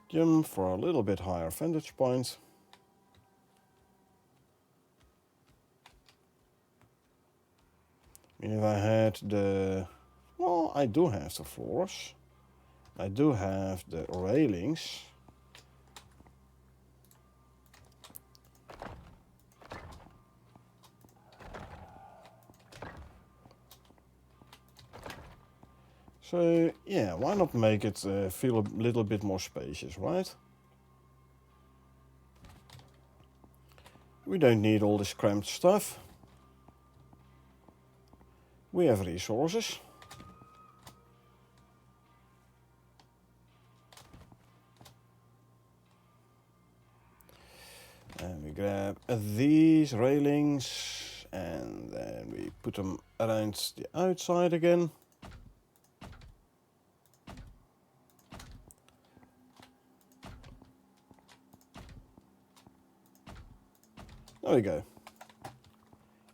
Jump for a little bit higher vantage point. If I had the... Well, I do have the floors. I do have the railings. So, yeah, why not make it feel a little bit more spacious, right? We don't need all this cramped stuff. We have resources. And we grab these railings and then we put them around the outside again. There we go.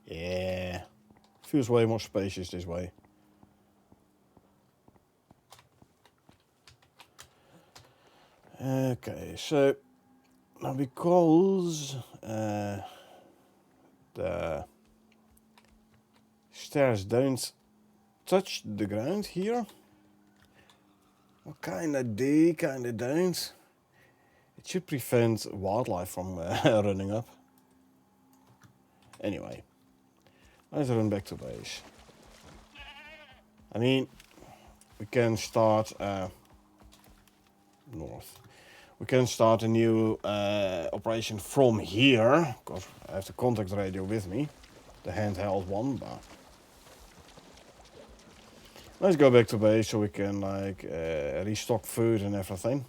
Yeah, feels way more spacious this way. Okay, so now because the stairs don't touch the ground here, well, kinda do, kinda don't. It should prevent wildlife from running up. Anyway, let's run back to base. I mean, we can start north. We can start a new operation from here, because I have the contact radio with me, the handheld one. But let's go back to base so we can like restock food and everything.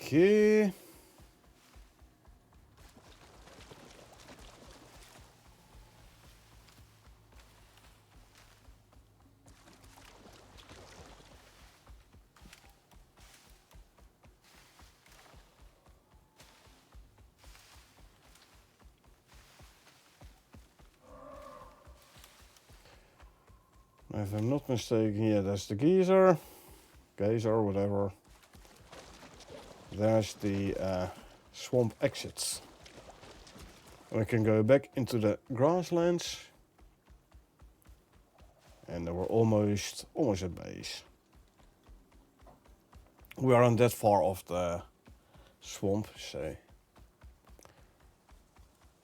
Okay. If I'm not mistaken, yeah, that's the geyser, whatever. There's the swamp exits. And we can go back into the grasslands. And we're almost at base. We aren't that far off the swamp, so.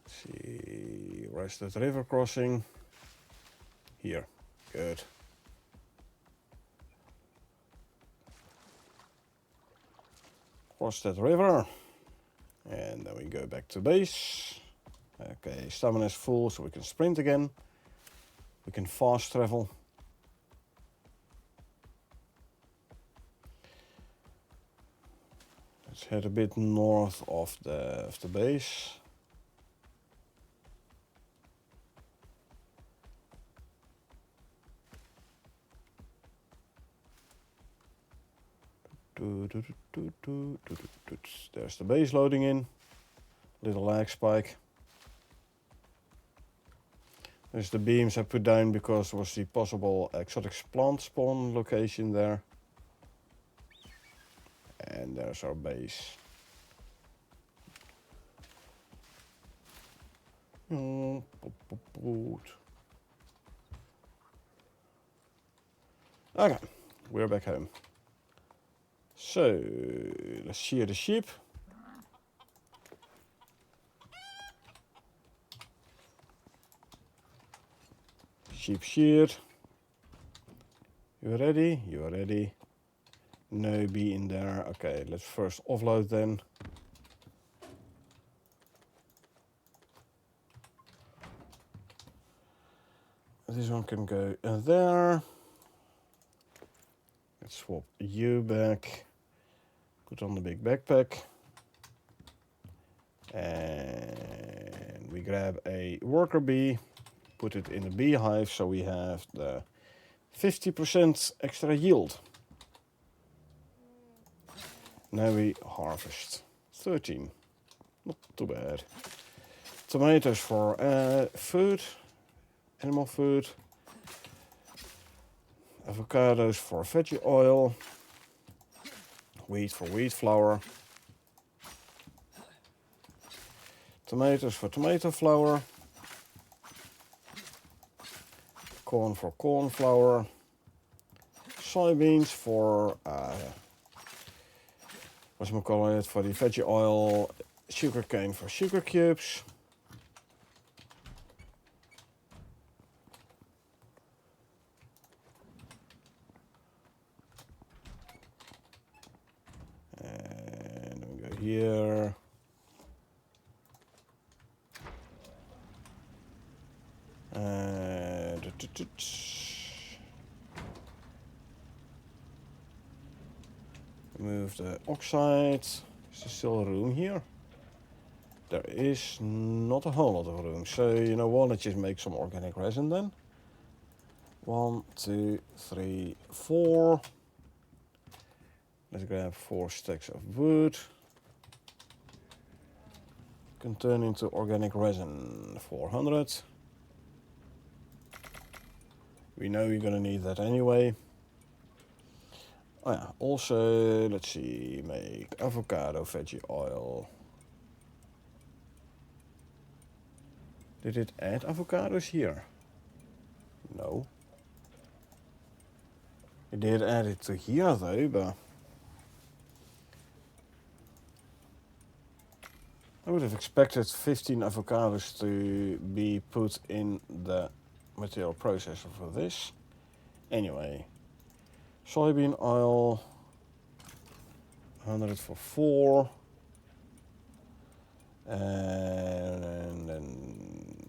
Let's see, where's that river crossing? Here, good. Cross that river. And then we go back to base. Okay, stamina is full, so we can sprint again. We can fast travel. Let's head a bit north of the base. There's the base loading in. Little lag spike. There's the beams I put down because it was the possible exotic plant spawn location there. And there's our base. Okay, we're back home. So, let's shear the sheep. Sheep sheared. You ready? You are ready. No bee in there. Okay, let's first offload then. This one can go there. Let's swap you back. Put on the big backpack. And we grab a worker bee. Put it in the beehive so we have the 50% extra yield. Now we harvest 13. Not too bad. Tomatoes for food, animal food. Avocados for veggie oil. Wheat for wheat flour. Tomatoes for tomato flour. Corn for corn flour. Soybeans for for the veggie oil. Sugarcane for sugar cubes. And we go here. Move the oxide. Is there still room here? There is not a whole lot of room. So you know what? Let's just make some organic resin then. 1, 2, 3, 4. Let's grab 4 stacks of wood. can turn into organic resin. 400. We know you're gonna need that anyway. Oh yeah, also, let's see, make avocado veggie oil. Did it add avocados here? No. It did add it to here though, but I would have expected 15 avocados to be put in the material processor for this. Anyway, soybean oil, 100 for 4. And then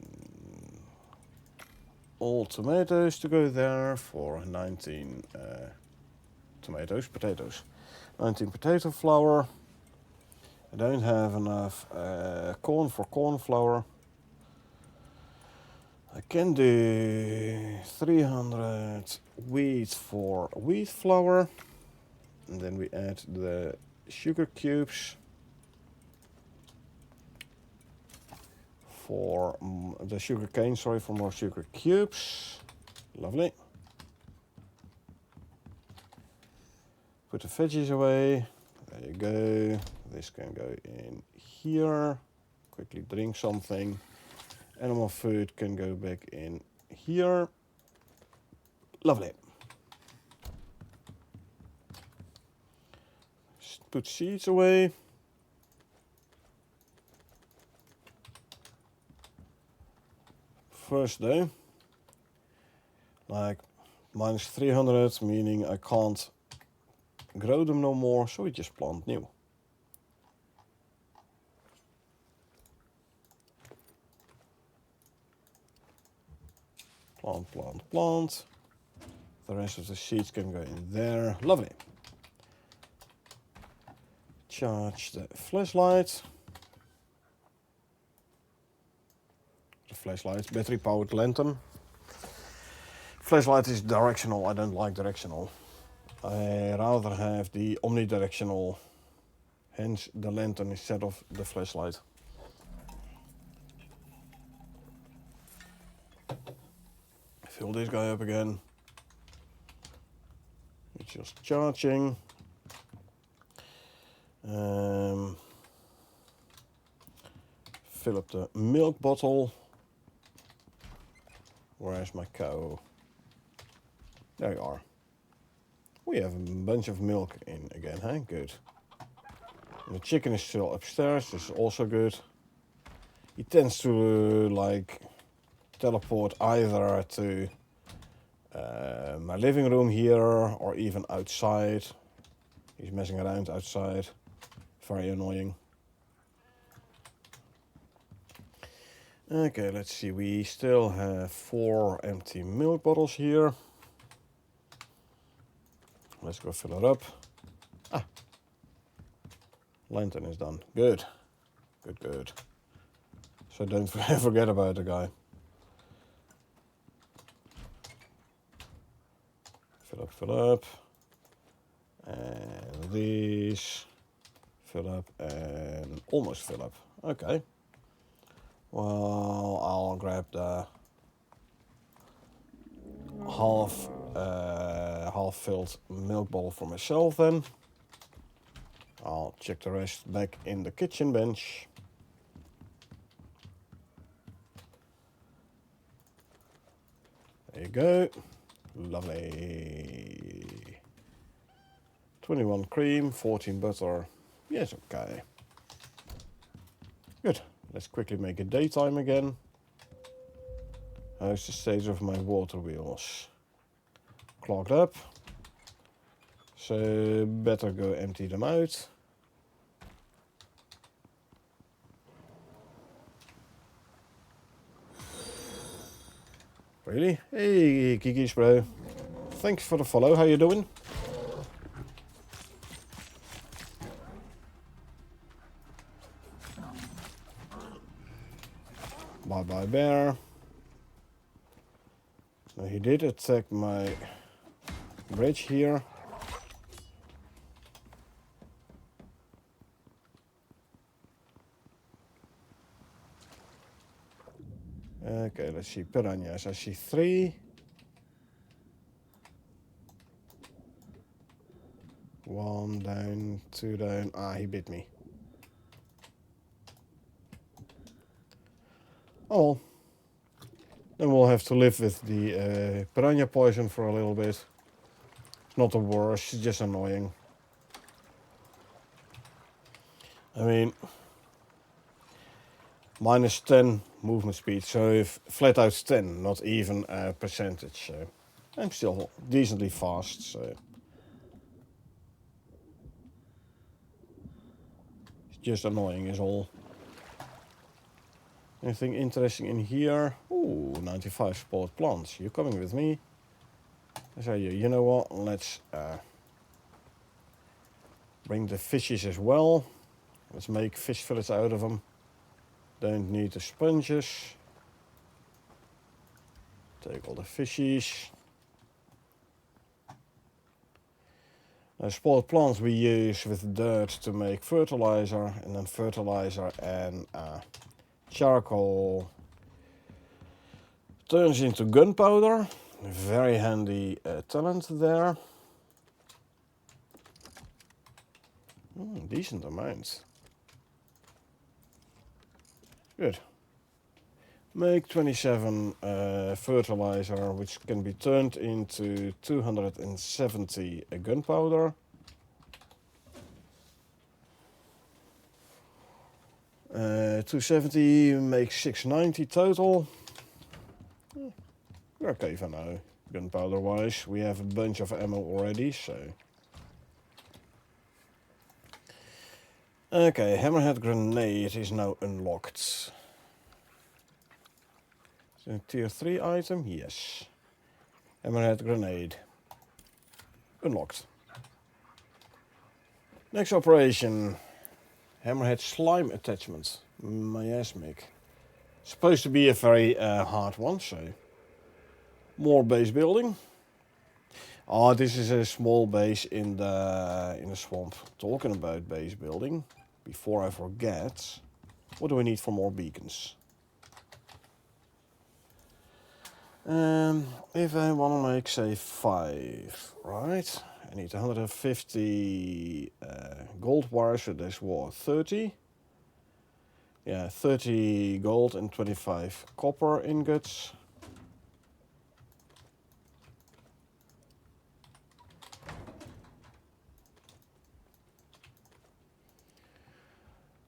all tomatoes to go there for 19 potatoes. 19 potato flour. I don't have enough corn for corn flour. I can do 300 wheat for wheat flour. And then we add the sugar cubes for the sugar cane, sorry, for more sugar cubes. Lovely. Put the veggies away. There you go. This can go in here. Quickly drink something. Animal food can go back in here. Lovely. Put seeds away. First day, like minus 300, meaning I can't grow them no more, so we just plant new. Plant, plant, plant. The rest of the seeds can go in there. Lovely. Charge the flashlight. The flashlight, battery powered lantern. Flashlight is directional, I don't like directional. I rather have the omnidirectional, hence the lantern instead of the flashlight. Fill this guy up again. It's just charging. Fill up the milk bottle. Where's my cow? There you are. We have a bunch of milk in again, huh? Good. And the chicken is still upstairs, this is also good. He tends to like teleport either to my living room here or even outside. He's messing around outside. Very annoying. Okay, let's see. We still have 4 empty milk bottles here. Let's go fill it up. Ah, lantern is done. Good. Good, good. So don't forget about the guy. Fill up. And these. Fill up and almost fill up. Okay. Well, I'll grab the half filled milk bottle for myself then. I'll check the rest back in the kitchen bench. There you go. Lovely. 21 cream, 14 butter. Yes, okay. Good. Let's quickly make it daytime again. How's the state of my water wheels? Clogged up. So better go empty them out. Really? Hey, Kiki's bro. Thanks for the follow. How you doing? Bye bye bear. Now he did attack my bridge here. Okay, let's see. Piranhas. I see 3. 1 down, 2 down. Ah, he bit me. Oh well. Then we'll have to live with the piranha poison for a little bit. It's not the worst, it's just annoying. I mean, minus 10 movement speed, so if flat out 10, not even a percentage. So I'm still decently fast, so it's just annoying is all. Anything interesting in here? Ooh, 95 spotted plants. You coming with me? So you know what? Let's bring the fishes as well. Let's make fish fillets out of them. Don't need the sponges. Take all the fishies. Now, spotted plants we use with dirt to make fertilizer, and then fertilizer and charcoal turns into gunpowder. Very handy talent there. Decent amount. Good. Make 27 fertilizer, which can be turned into 270 gunpowder. Uh, 270 makes 690 total. We're okay for now, gunpowder wise. We have a bunch of ammo already, so. Okay, hammerhead grenade is now unlocked. So tier 3 item, yes. Hammerhead grenade. Unlocked. Next operation. Hammerhead slime attachment. Miasmic. Supposed to be a very hard one, so. More base building. Oh, this is a small base in the swamp. Talking about base building. Before I forget. What do we need for more beacons? If I want to make, say, 5, right? I need 150 gold wires, so that's what, 30? Yeah, 30 gold and 25 copper ingots.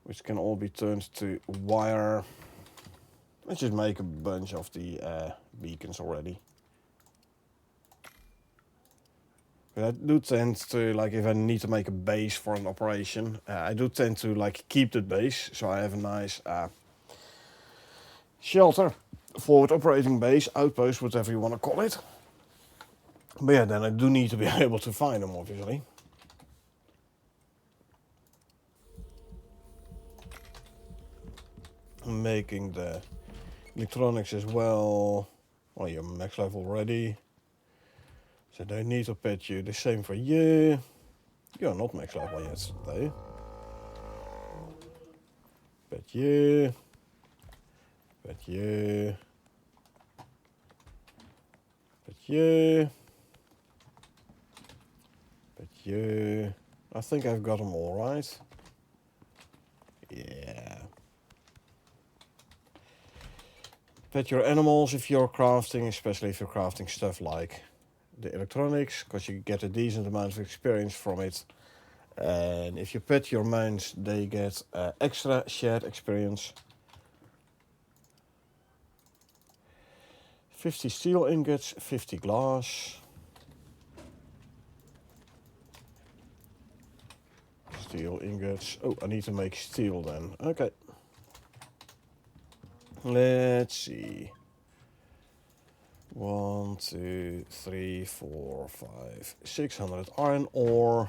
Which can all be turned to wire. Let's just make a bunch of the beacons already. But I do tend to, like, if I need to make a base for an operation, I do tend to, like, keep the base. So I have a nice shelter, forward operating base, outpost, whatever you want to call it. But yeah, then I do need to be able to find them, obviously. I'm making the electronics as well. Well, you're max level already. So they need to pet you. The same for you. You're not max level yet, though. Pet you. Pet you. Pet you. Pet you. I think I've got them all right. Yeah. Pet your animals if you're crafting, especially if you're crafting stuff like the electronics, because you get a decent amount of experience from it. And if you pet your mines, they get extra shared experience. 50 steel ingots, 50 glass. Steel ingots. Oh, I need to make steel then. Okay. Let's see. 1, 2, 3, 4, 5, 600 iron ore.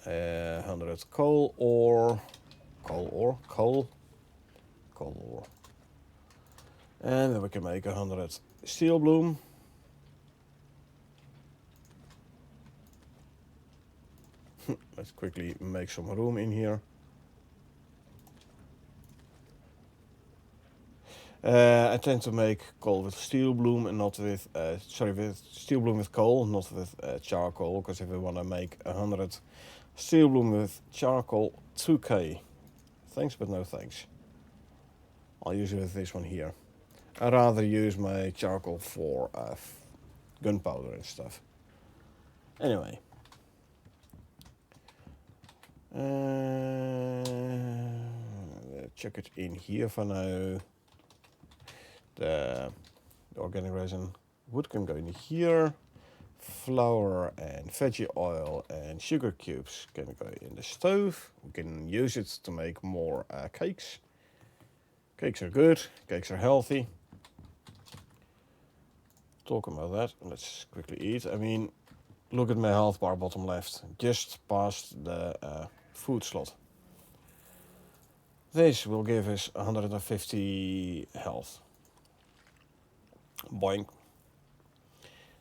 100 coal ore. Coal ore. And then we can make 100 steel bloom. Let's quickly make some room in here. I tend to make coal with steel bloom and not with, with steel bloom with coal, not with charcoal, because if we want to make 100 steel bloom with charcoal, 2k. Thanks, but no thanks. I'll use it with this one here. I'd rather use my charcoal for gunpowder and stuff. Anyway. Chuck it in here for now. The organic resin wood can go in here. Flour and veggie oil and sugar cubes can go in the stove. We can use it to make more cakes. Cakes are good, cakes are healthy. Talking about that, let's quickly eat. I mean, look at my health bar bottom left, just past the food slot. This will give us 150 health. Boink.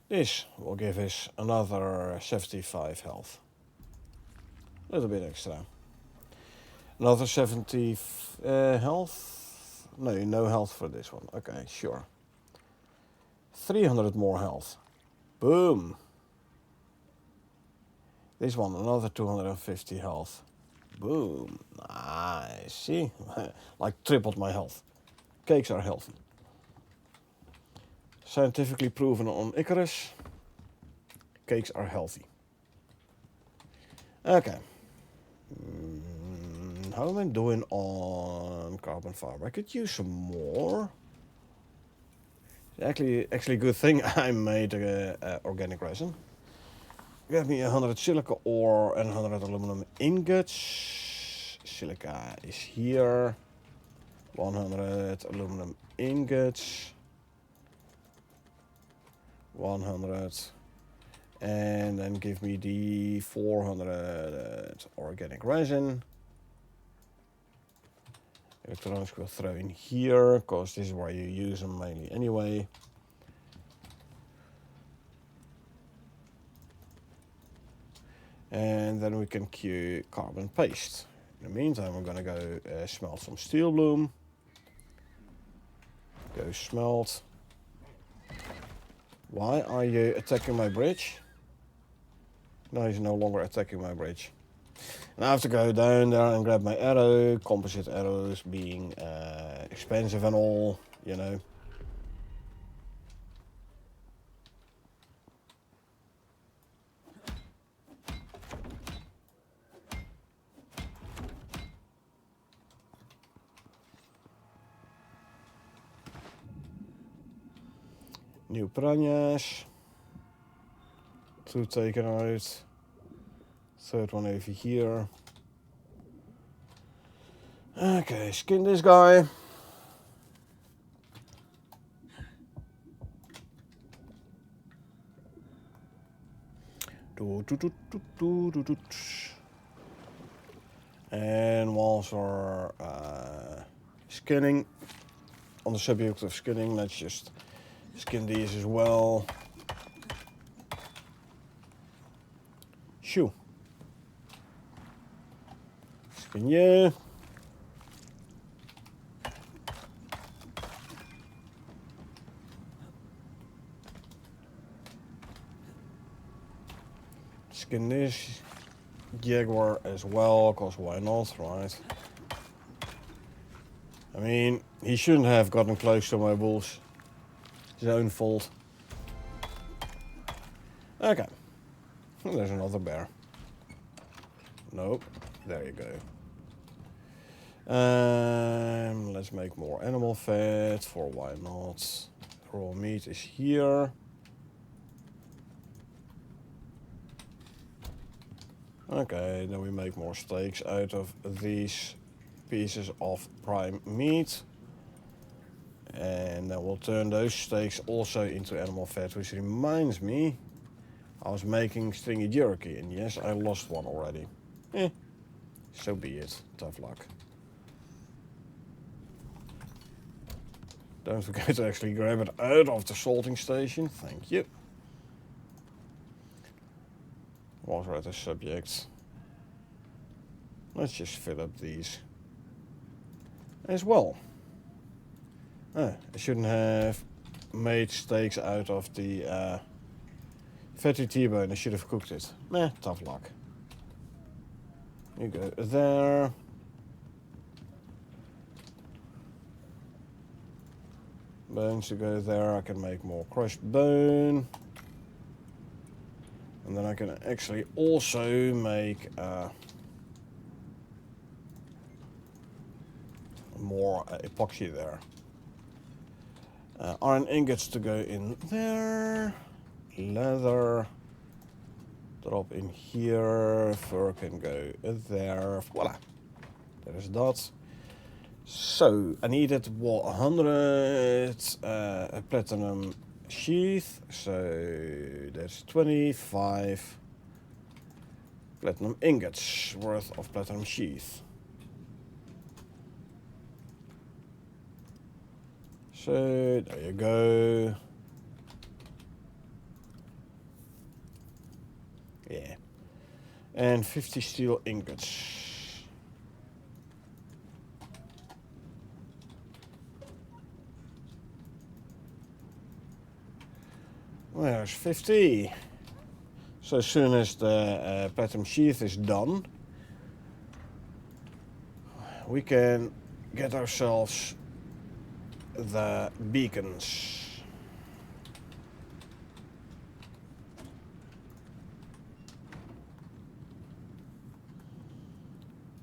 This will give us another 75 health. A little bit extra. Another 70 health. No health for this one. Okay, sure. 300 more health. Boom. This one, another 250 health. Boom. Nice. See? Like tripled my health. Cakes are healthy. Scientifically proven on Icarus. Cakes are healthy. Okay. How am I doing on carbon fiber? I could use some more. Actually a good thing I made organic resin. Get me 100 silica ore and 100 aluminum ingots. Silica is here. 100 aluminum ingots. 100. And then give me the 400 organic resin. Electronics will throw in here, because this is where you use them mainly anyway. And then we can queue carbon paste. In the meantime, we're gonna go smelt some steel bloom. Go smelt. Why are you attacking my bridge? No, he's no longer attacking my bridge. And I have to go down there and grab my arrow. Composite arrows being expensive and all, you know. New piranhas. 2 taken out. Third one over here. Okay, skin this guy. And whilst we're skinning, on the subject of skinning, let's just skin these as well. Shoo. Skin you. Skin this jaguar as well, cause why not, right? I mean, he shouldn't have gotten close to my wolves. His own fault. Okay. There's another bear. Nope. There you go. Let's make more animal fat, for why not? Raw meat is here. Okay, then we make more steaks out of these pieces of prime meat. And then we'll turn those steaks also into animal fat, which reminds me, I was making stringy jerky, and yes, I lost one already. So be it. Tough luck. Don't forget to actually grab it out of the salting station. Thank you. Whilst we're at the subject, let's just fill up these as well. I shouldn't have made steaks out of the fatty T-bone. I should have cooked it. Meh, tough luck. You go there. Bones to go there. I can make more crushed bone. And then I can actually also make more epoxy there. Iron ingots to go in there. Leather. Drop in here. Fur can go there. Voila. There's that. So I needed what, 100 platinum sheath. So that's 25 platinum ingots worth of platinum sheath. So there you go. Yeah. And 50 steel ingots. There's 50. So as soon as the platinum sheath is done, we can get ourselves the beacons.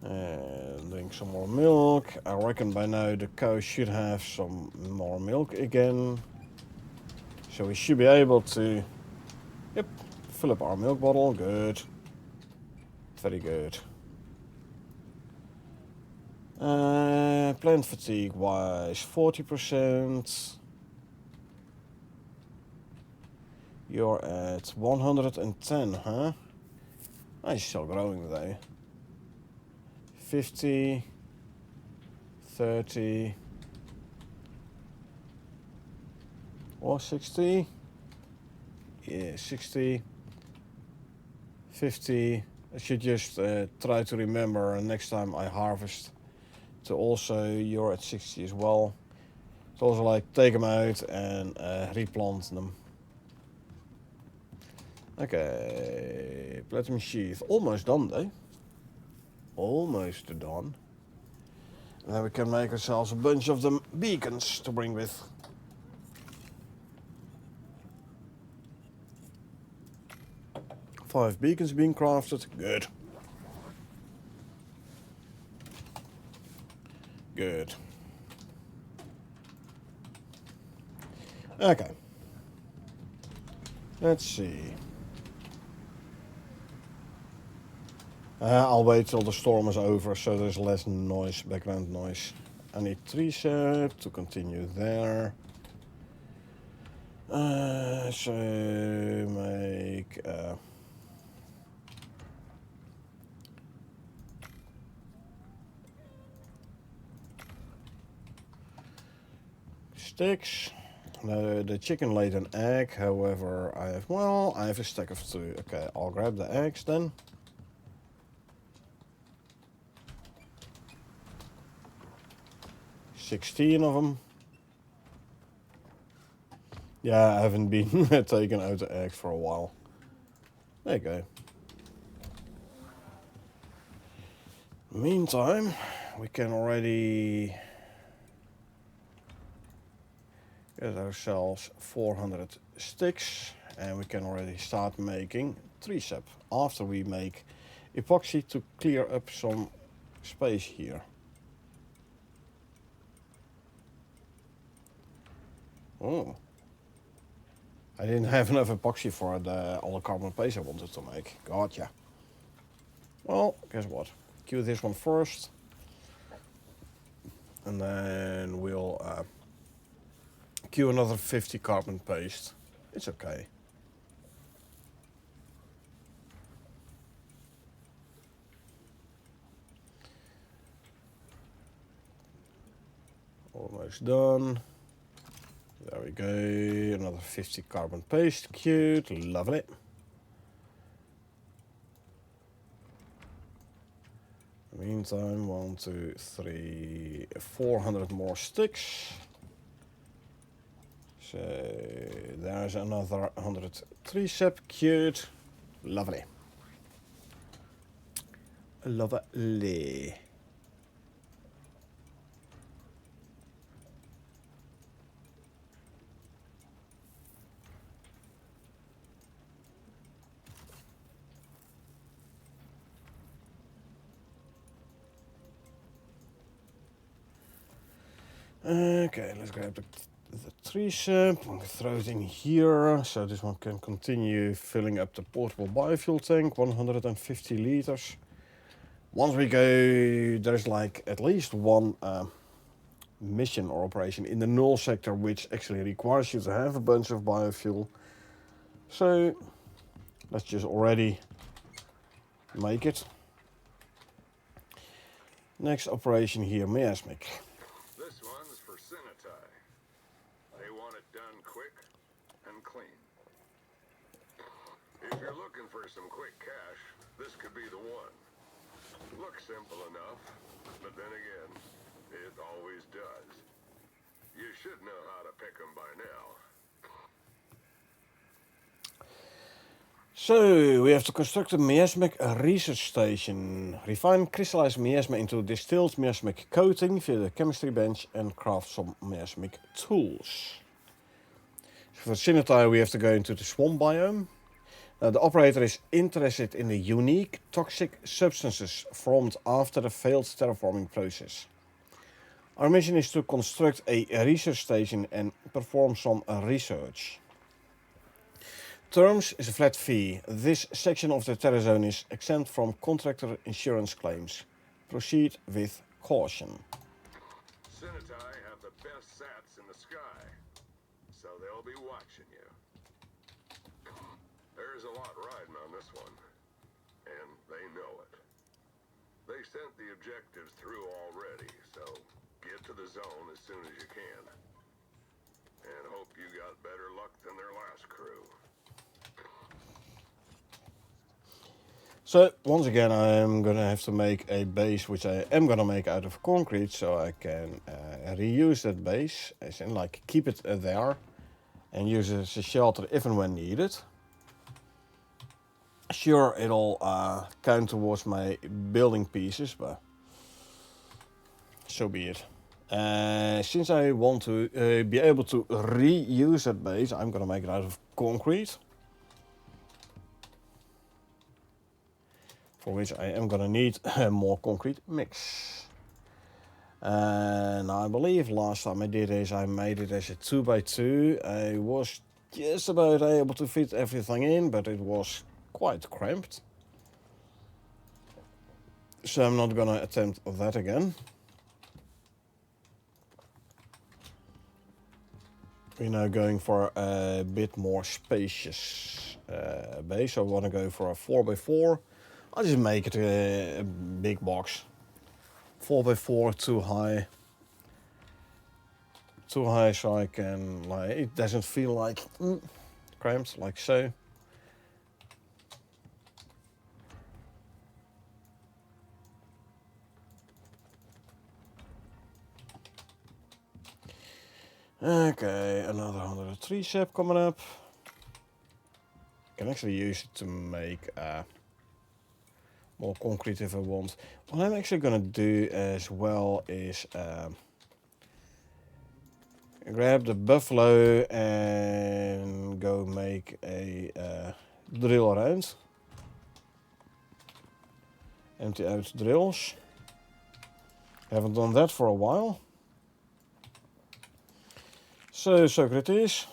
And drink some more milk. I reckon by now the cow should have some more milk again. So we should be able to, yep, fill up our milk bottle. Good. Very good. Plant fatigue wise, 40%. You're at 110, huh? Oh, he's still growing though. 50, 30, or 60. Yeah, 60, 50. I should just try to remember next time I harvest to also, you're at 60 as well. It's also like take them out and replant them. Okay, platinum sheath. Almost done though. Almost done. And then we can make ourselves a bunch of them beacons to bring with. Five beacons being crafted. Good. Good. Okay. Let's see. I'll wait till the storm is over so there's less noise, background noise. I need tricep to continue there. So make sticks. The chicken laid an egg, however I have a stack of 2. Okay, I'll grab the eggs then. $16 of them. Yeah, I haven't been taking out the eggs for a while. There you go. Meantime, we can already get ourselves 400 sticks and we can already start making tricep after we make epoxy to clear up some space here. Oh, I didn't have enough epoxy for all the carbon paste I wanted to make. Gotcha. Well, guess what? Cue this one first. And then we'll cue another 50 carbon paste. It's okay. Almost done. There we go. Another 50 carbon paste queued. Lovely. Meantime, 1, 2, 3, 400 more sticks. So there's another 103 sep queued. Lovely. Lovely. Okay, let's grab the 3 sep. We'll throw it in here so this one can continue filling up the portable biofuel tank, 150 liters. Once we go, there's like at least one mission or operation in the null sector which actually requires you to have a bunch of biofuel. So let's just already make it. Next operation here, miasmic. This one's for Sinitai. They want it done quick and clean. If you're looking for some quick cash, this could be the one. Looks simple enough, but then again, it always does. You should know how to pick them by now. So we have to construct a miasmic research station. Refine crystallized miasma into distilled miasmic coating via the chemistry bench and craft some miasmic tools. For Sinitai we have to go into the swamp biome. The operator is interested in the unique toxic substances formed after the failed terraforming process. Our mission is to construct a research station and perform some research. Terms is a flat fee. This section of the Terra Zone is exempt from contractor insurance claims. Proceed with caution. Sinitai have the best sats in the sky, so they'll be watching you. There's a lot riding on this one, and they know it. They sent the objectives through already, so get to the zone as soon as you can. And hope you got better luck than their last crew. So once again I'm gonna have to make a base which I am gonna make out of concrete so I can reuse that base, as in like keep it there and use it as a shelter if and when needed. Sure, it'll count towards my building pieces, but so be it. Since I want to be able to reuse that base, I'm gonna make it out of concrete. For which I am gonna need more concrete mix. And I believe last time I did this, I made it as a 2x2. I was just about able to fit everything in, but it was quite cramped. So I'm not gonna attempt that again. We're now going for a bit more spacious base. So I want to go for a 4x4. I'll just make it a big box. 4x4 too high. Too high so I can, like, it doesn't feel like cramped, like so. Okay, another 103 sep coming up. Can actually use it to make more concrete if I want. What I'm actually gonna do as well is grab the buffalo and go make a drill around. Empty out drills. Haven't done that for a while. So Socrates,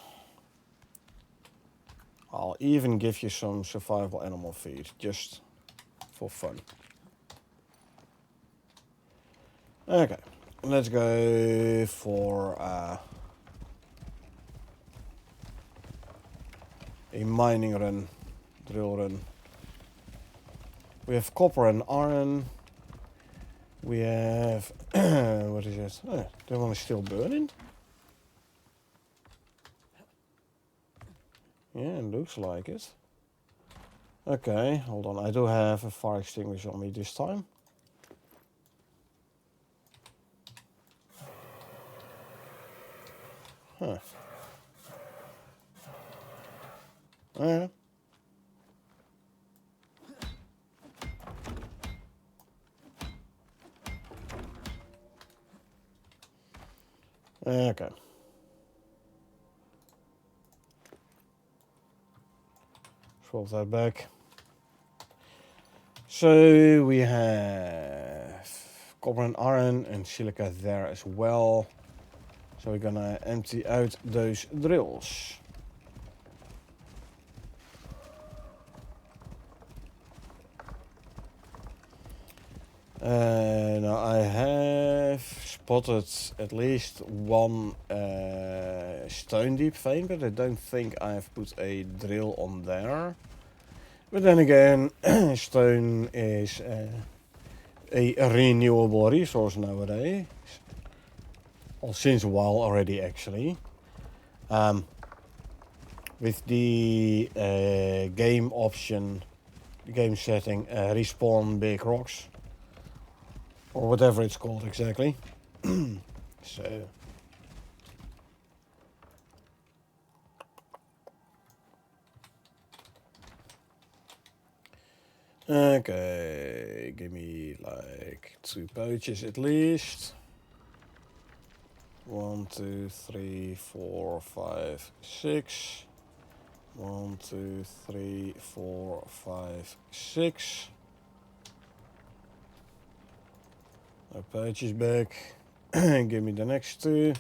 I'll even give you some survival animal feed, just for fun. Okay, let's go for a mining run, drill run. We have copper and iron. We have, what is it? Oh, that one is still burning. Yeah, it looks like it. Okay, hold on. I do have a fire extinguisher on me this time. Huh. Yeah. Okay. Swap that back. So we have copper and iron and silica there as well. So we're gonna empty out those drills. Now I have spotted at least one stone deep vein, but I don't think I've put a drill on there. But then again, stone is a renewable resource nowadays. Well, since a while already, actually. With the game option, the game setting, respawn big rocks. Or whatever it's called exactly. So. Okay, give me like 2 pouches at least. 1, 2, 3, 4, 5, 6. 1, 2, 3, 4, 5, 6. No pouches back. Give me the next 2.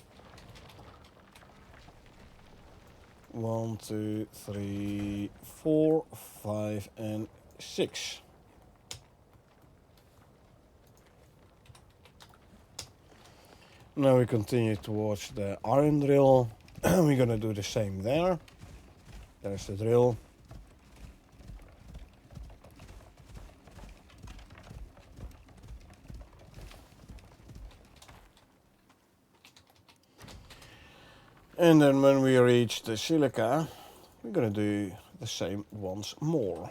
1, 2, 3, 4, 5, and 6. Now we continue towards the iron drill. We're gonna do the same there. There's the drill. And then when we reach the silica, we're gonna do the same once more.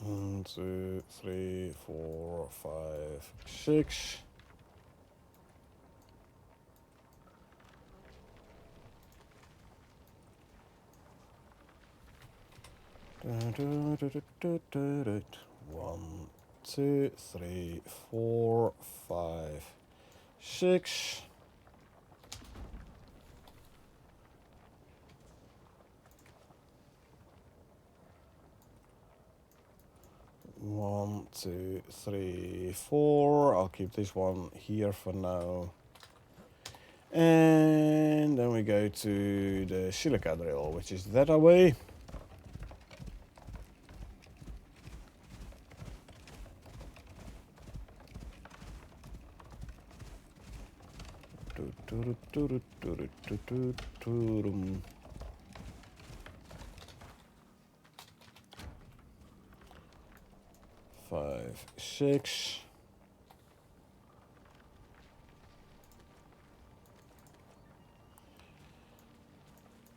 1, 2, 3, 4, 5, 6. One, 2, 3, 4, 5, 6. One, 2, 3, 4. I'll keep this one here for now. And then we go to the silica drill, which is that away. Five, 6.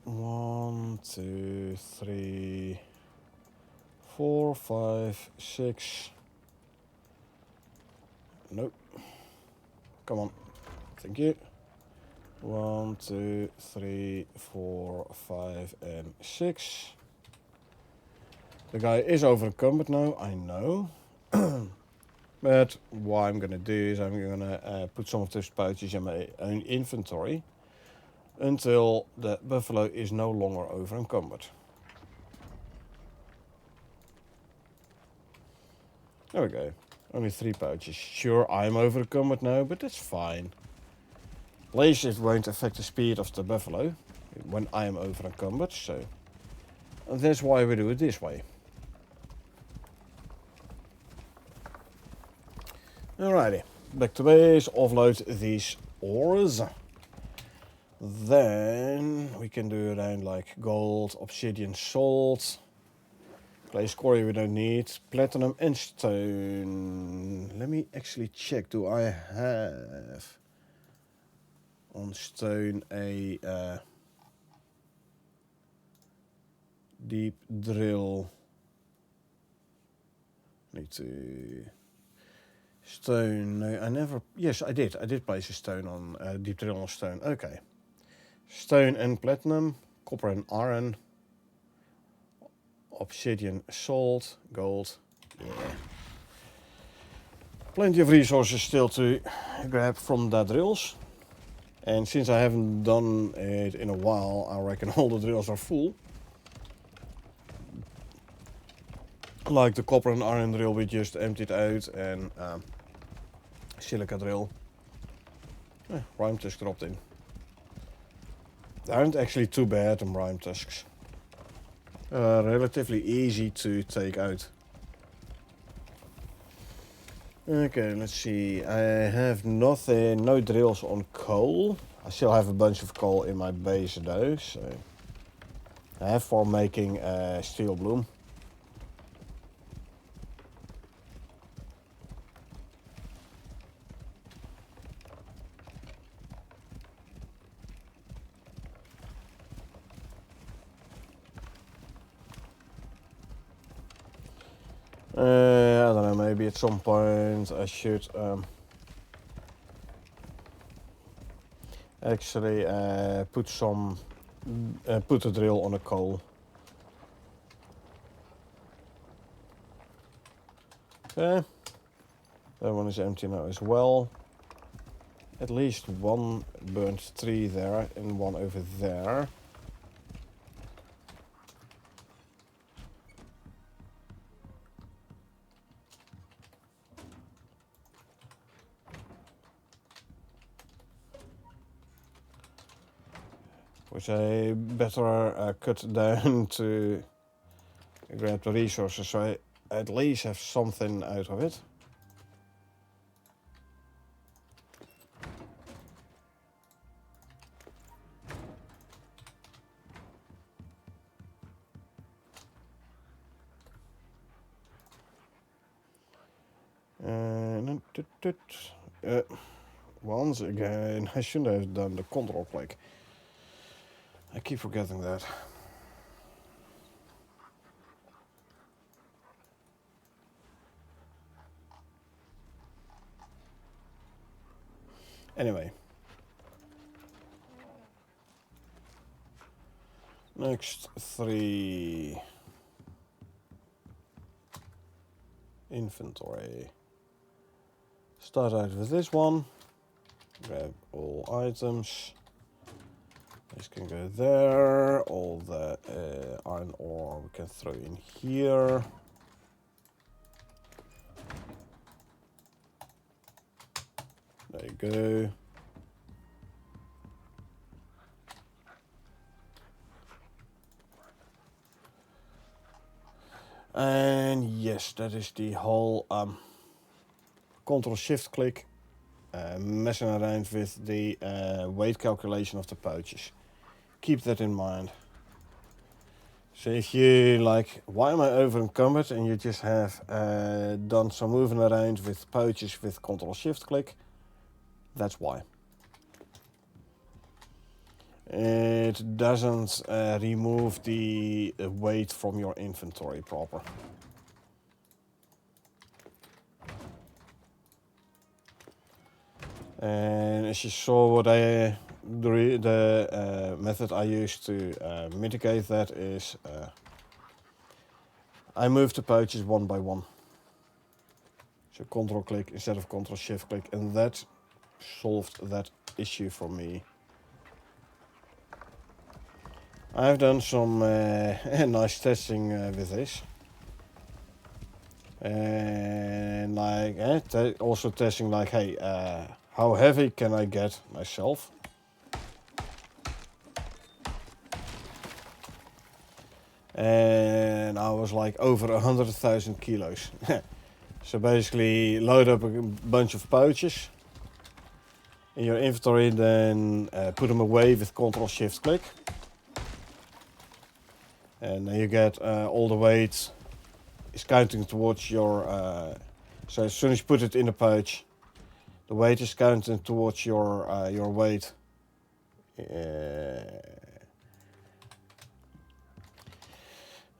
One, 2, 3, 4, 5, 6. Nope. Come on. Thank you. 1, 2, 3, 4, 5, and 6. The guy is over encumbered now, I know. But what I'm gonna do is I'm gonna put some of those pouches in my own inventory until the buffalo is no longer over encumbered. There we go. Only 3 pouches. Sure, I'm over encumbered now, but that's fine. At least it won't affect the speed of the buffalo when I am over encumbered, so that's why we do it this way. Alrighty, back to base, offload these ores. Then we can do around like gold, obsidian, salt. Clay scoria we don't need. Platinum and stone. Let me actually check. Do I have on stone a deep drill? Need to Stone. No, I never. Yes, I did. I did place a stone on deep drill on stone. Okay. Stone and platinum, copper and iron, obsidian, salt, gold. Yeah. Plenty of resources still to grab from the drills. And since I haven't done it in a while, I reckon all the drills are full. Like the copper and iron drill we just emptied out, and silica drill. Rime tusk dropped in. They aren't actually too bad, the rime tusks. Relatively easy to take out. Okay, let's see. I have nothing, no drills on coal. I still have a bunch of coal in my base though, so I have for making steel bloom. I don't know, maybe at some point I should actually put a drill on a coal. Okay, that one is empty now as well. At least one burnt tree there and one over there. Which I better cut down to grab the resources, so I at least have something out of it. Once again, I shouldn't have done the control click. I keep forgetting that. Anyway. Next 3. Inventory. Start out with this one. Grab all items. This can go there. All the iron ore we can throw in here. There you go. And yes, that is the whole Control Shift click messing around with the weight calculation of the pouches. Keep that in mind. So if you like, why am I over encumbered, and you just have done some moving around with pouches with Control Shift click, that's why. It doesn't remove the weight from your inventory proper. And as you saw, what the method I use to mitigate that is I move the pouches one by one. So control click instead of control shift click, and that solved that issue for me. I've done some nice testing with this. And like also testing like, hey, how heavy can I get myself? And I was like over 100,000 kilos. So basically load up a bunch of pouches in your inventory, then put them away with Control Shift click. And then you get all the weight is counting towards your, so as soon as you put it in the pouch, the weight is counting towards your weight.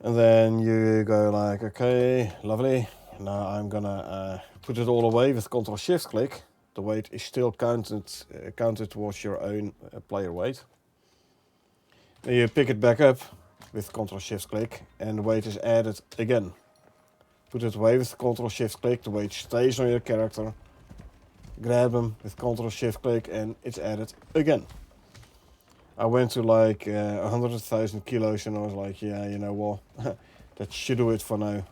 And then you go like, okay, lovely, now I'm gonna put it all away with Ctrl Shift click. The weight is still counted towards your own player weight. Then you pick it back up with Ctrl Shift click and the weight is added again. Put it away with Ctrl Shift click, the weight stays on your character. Grab them with Ctrl Shift click and it's added again. I went to like 100,000 kilos and I was like, yeah, you know what, that should do it for now.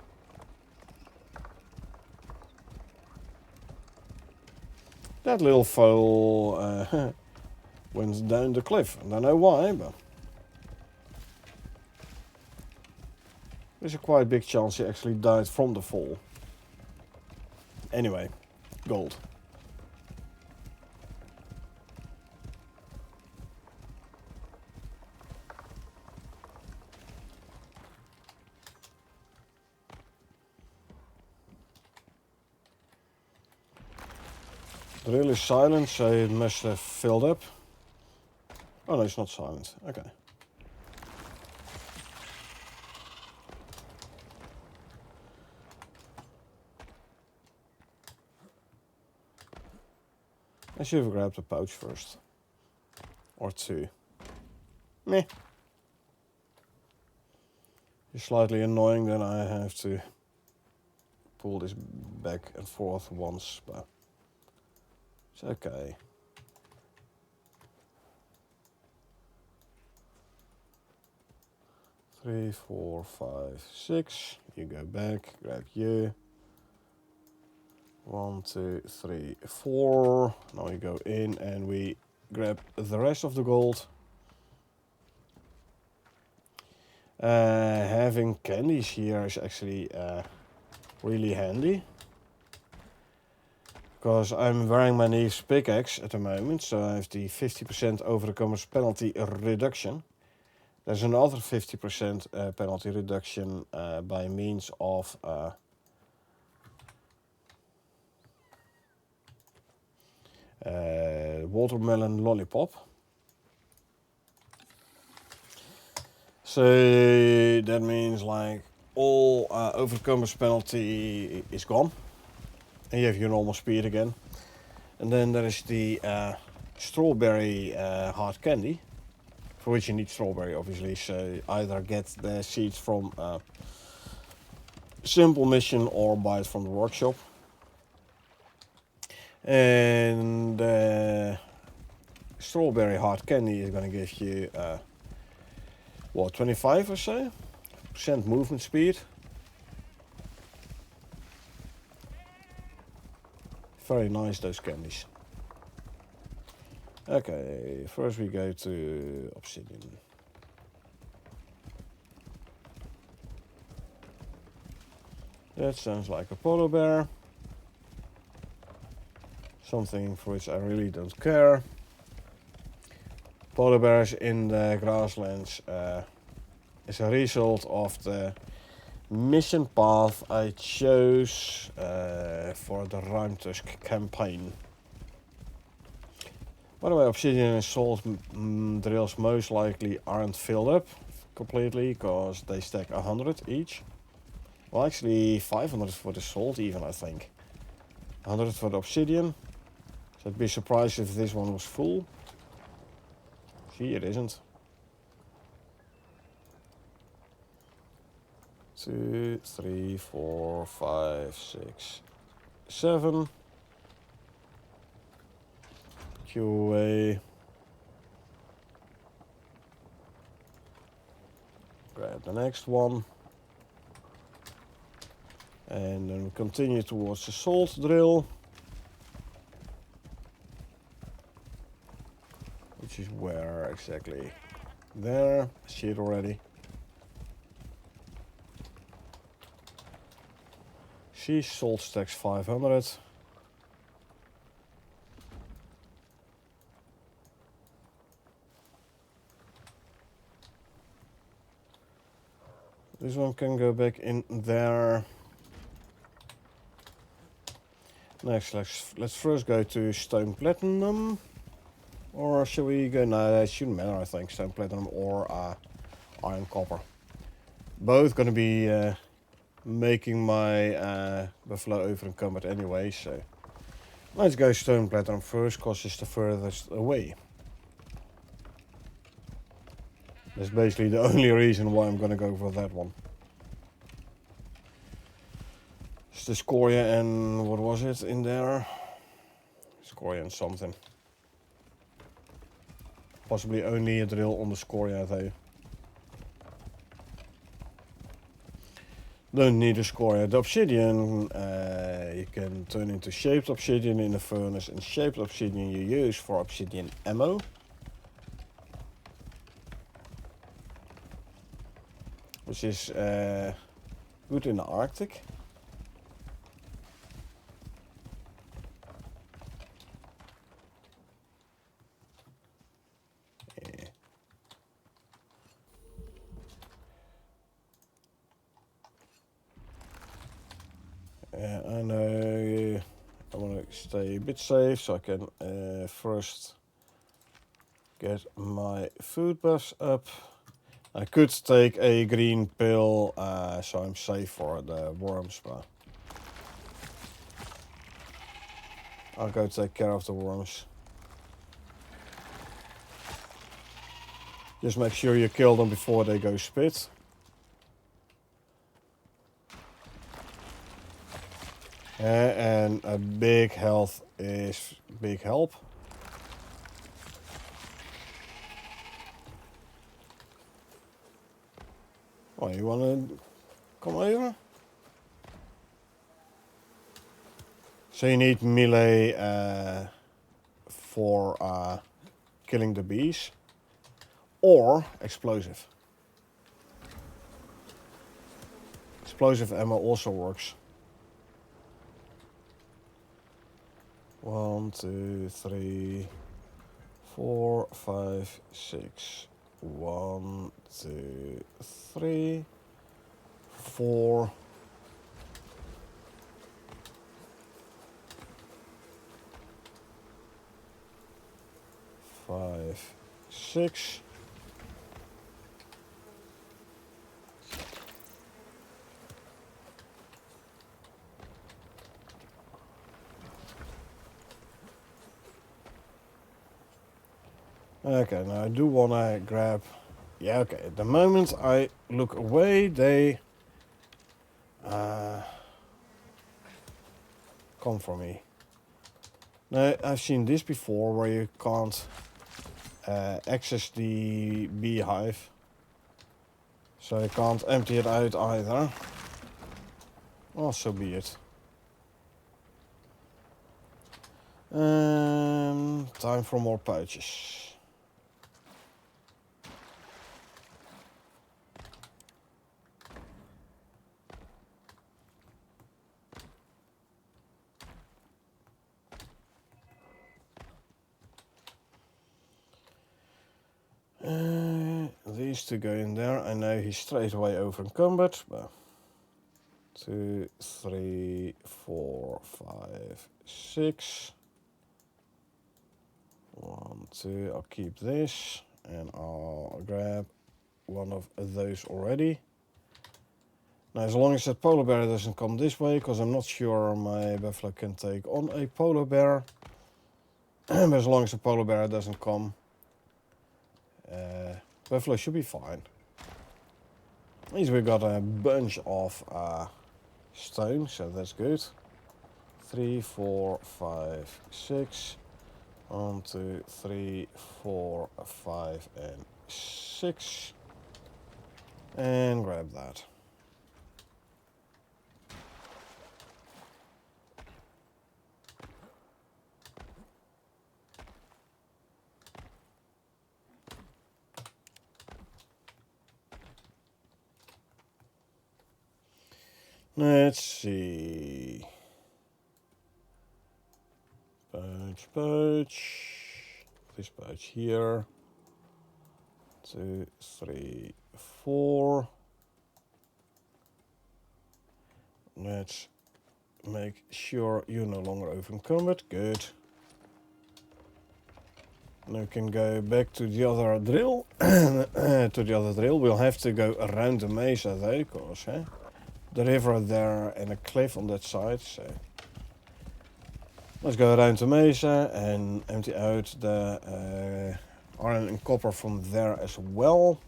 That little foal went down the cliff. I don't know why, but there's a quite big chance he actually died from the fall. Anyway, gold. The drill is silent, so it must have filled up. Oh no, it's not silent. Okay. I should have grabbed a pouch first. Or two. Meh. It's slightly annoying that I have to pull this back and forth once, but it's okay. Three, 4, 5, 6. You go back, grab you. 1, 2, 3, 4. Now we go in and we grab the rest of the gold. Having candies here is actually really handy. Because I'm wearing my Neve's pickaxe at the moment, so I have the 50% overcomers penalty reduction. There's another 50% penalty reduction by means of watermelon lollipop. So that means like all overcomers penalty is gone. And you have your normal speed again. And then there is the strawberry hard candy. For which you need strawberry obviously. So either get the seeds from simple mission or buy it from the workshop. And strawberry hard candy is going to give you what, 25 or so % movement speed. Very nice, those candies. Okay, first we go to obsidian. That sounds like a polar bear. Something for which I really don't care. Polar bears in the grasslands is a result of the mission path I chose for the Ruimtusk campaign. By the way, obsidian and salt drills most likely aren't filled up completely because they stack 100 each. Well, actually 500 for the salt even, I think. 100 for the obsidian. So I'd be surprised if this one was full. See, it isn't. 2, 3, 4, 5, 6, 7. Q away. Grab the next one. And then we continue towards the salt drill. Which is where exactly? There. I see it already. See, salt stacks 500. This one can go back in there. Next, let's first go to stone platinum. Or shall we go? No, it shouldn't matter, I think. Stone platinum or iron copper. Both gonna be making my buffalo over encumbered anyway, so let's go stone platform first, cause it's the furthest away. That's basically the only reason why I'm gonna go for that one. It's the scoria and what was it in there? Scoria and something. Possibly only a drill on the scoria though. Don't need a scoria. The obsidian you can turn into shaped obsidian in the furnace, and shaped obsidian you use for obsidian ammo. Which is good in the Arctic. I know I want to stay a bit safe, so I can first get my food buffs up. I could take a green pill, so I'm safe for the worms, but I'll go take care of the worms. Just make sure you kill them before they go spit. And a big health is big help. Oh, you wanna come over? So you need melee for killing the bees, or explosive. Explosive ammo also works. 1, 2, 3, 4, 5, 6. 1, 2, 3, 4. Five, 6. Okay, now I do want to grab... Yeah, okay, at the moment I look away, they come for me. Now, I've seen this before, where you can't access the beehive. So you can't empty it out either. Well, so be it. Time for more pouches. These two go in there. I know he's straight away over encumbered, but 2, 3, 4, 5, 6. 1, 2. I'll keep this, and I'll grab one of those already. Now, as long as that polar bear doesn't come this way, because I'm not sure my buffalo can take on a polar bear. But as long as the polar bear doesn't come, buffalo should be fine. At least we got a bunch of stone, so that's good. 3, 4, 5, 6. 1, 2, 3, 4, 5, and 6. And grab that. Let's see. Pouch. This pouch here. 2, 3, 4. Let's make sure you're no longer over encumbered. Good. Now we can go back to the other drill. We'll have to go around the mesa though, because the river there and a cliff on that side. So let's go around the mesa and empty out the iron and copper from there as well.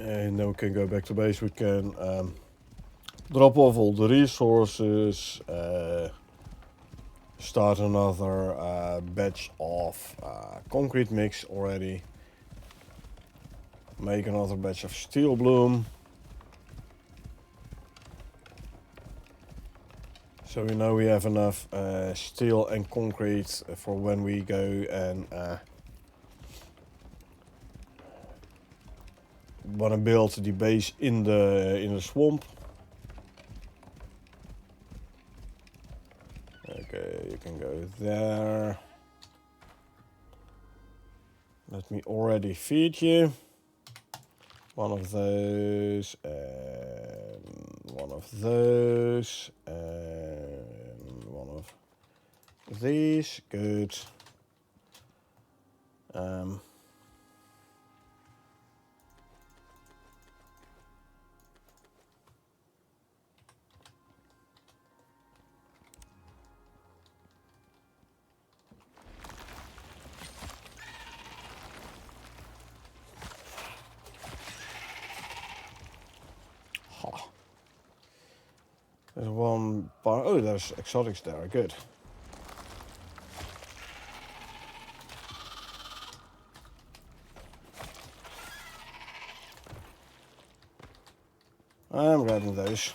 And then we can go back to base. We can drop off all the resources, start another batch of concrete mix already, make another batch of steel bloom. So we know we have enough steel and concrete for when we go and want to build the base in the swamp. Okay, you can go there. Let me already feed you. One of those, and one of those, and one of these. Good. There's one bar. Oh, there's exotics there. Good. I'm grabbing those.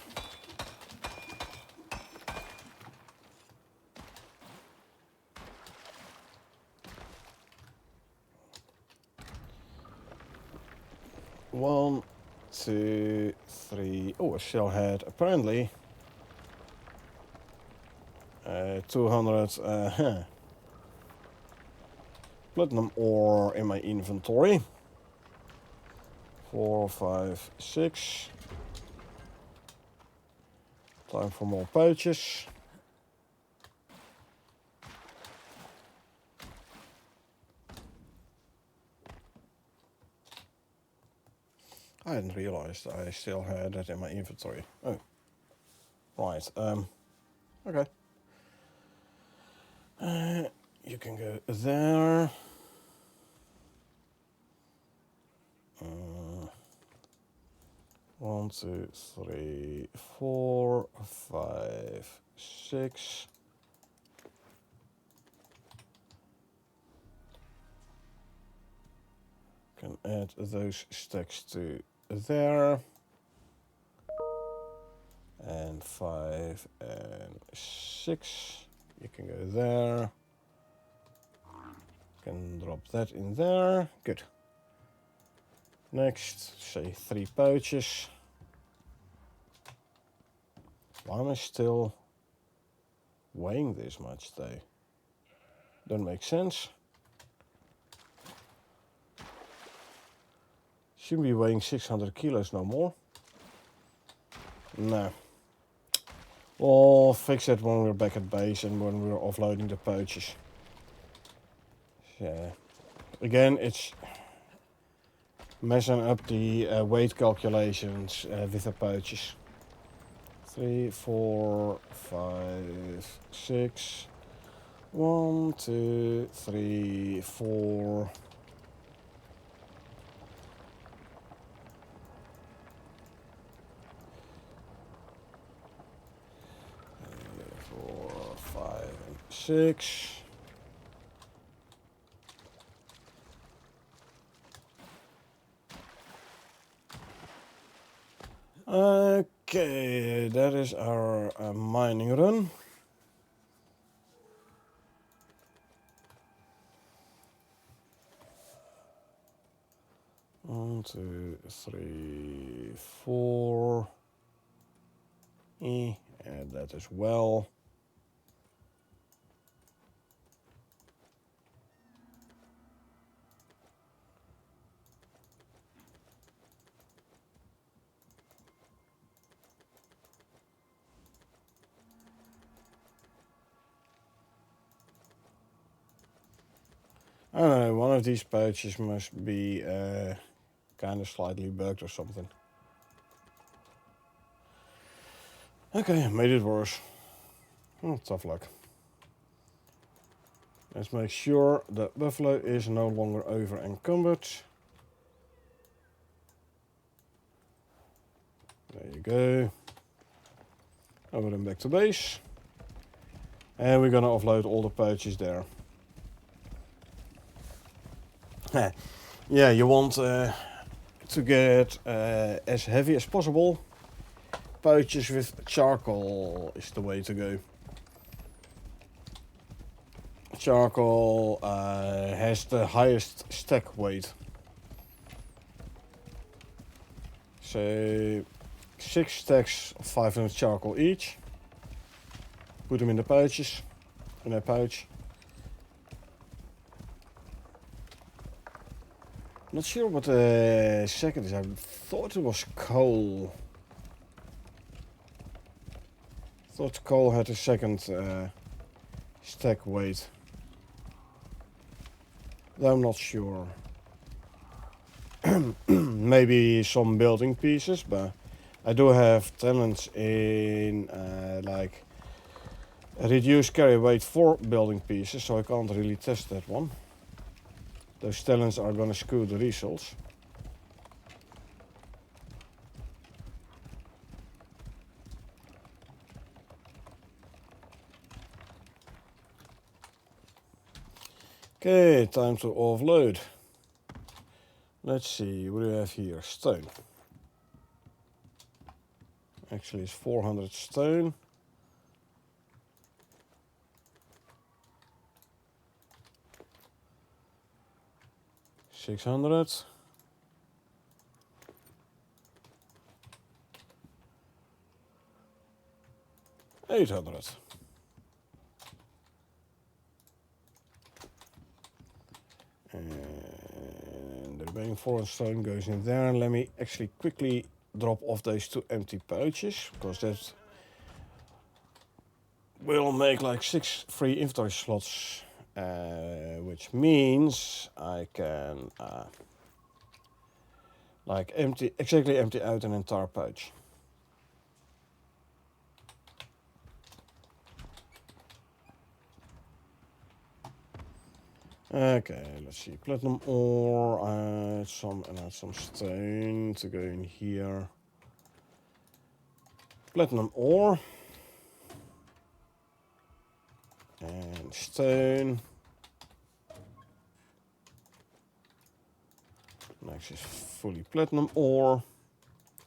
One, two, three. Oh, a shell head. Apparently, 200 platinum ore in my inventory. 4, 5, 6. Time for more pouches. I hadn't realized I still had that in my inventory. Oh, right. Okay. You can go there. 1, 2, 3, 4, 5, 6. Can add those stacks to there. And 5 and 6. You can go there. Can drop that in there. Good. Next, say 3 pouches. Why am I still weighing this much though? Don't make sense. Shouldn't be weighing 600 kilos no more. No. We'll fix it when we're back at base and when we're offloading the pouches. Yeah. Again, it's messing up the weight calculations with the pouches. 3, 4, 5, 6. 1, 2, 3, 4. Four, 5, and 6. Okay, that is our mining run. One, two, three, 4. Add that as well. I don't know, one of these pouches must be kind of slightly bugged or something. Okay, made it worse. Oh, tough luck. Let's make sure the buffalo is no longer over encumbered. There you go. Over them back to base. And we're gonna offload all the pouches there. Yeah, you want to get as heavy as possible. Pouches with charcoal is the way to go. Charcoal has the highest stack weight. So 6 stacks of 500 charcoal each. Put them in the pouches, in a pouch. Not sure what the second is. I thought it was coal. Thought coal had a second stack weight. Though I'm not sure. Maybe some building pieces, but I do have talents in like reduced carry weight for building pieces, so I can't really test that one. Those talents are gonna screw the results. Okay, time to offload. Let's see, what do we have here? Stone. Actually, it's 400 stone. $600. $800. And the remaining 400 stone goes in there. And let me actually quickly drop off those 2 empty pouches, because that will make like 6 free inventory slots, which means I can like exactly empty out an entire pouch. Okay, let's see. Platinum ore, add some stone to go in here. Platinum ore. And stone. Next is fully platinum ore.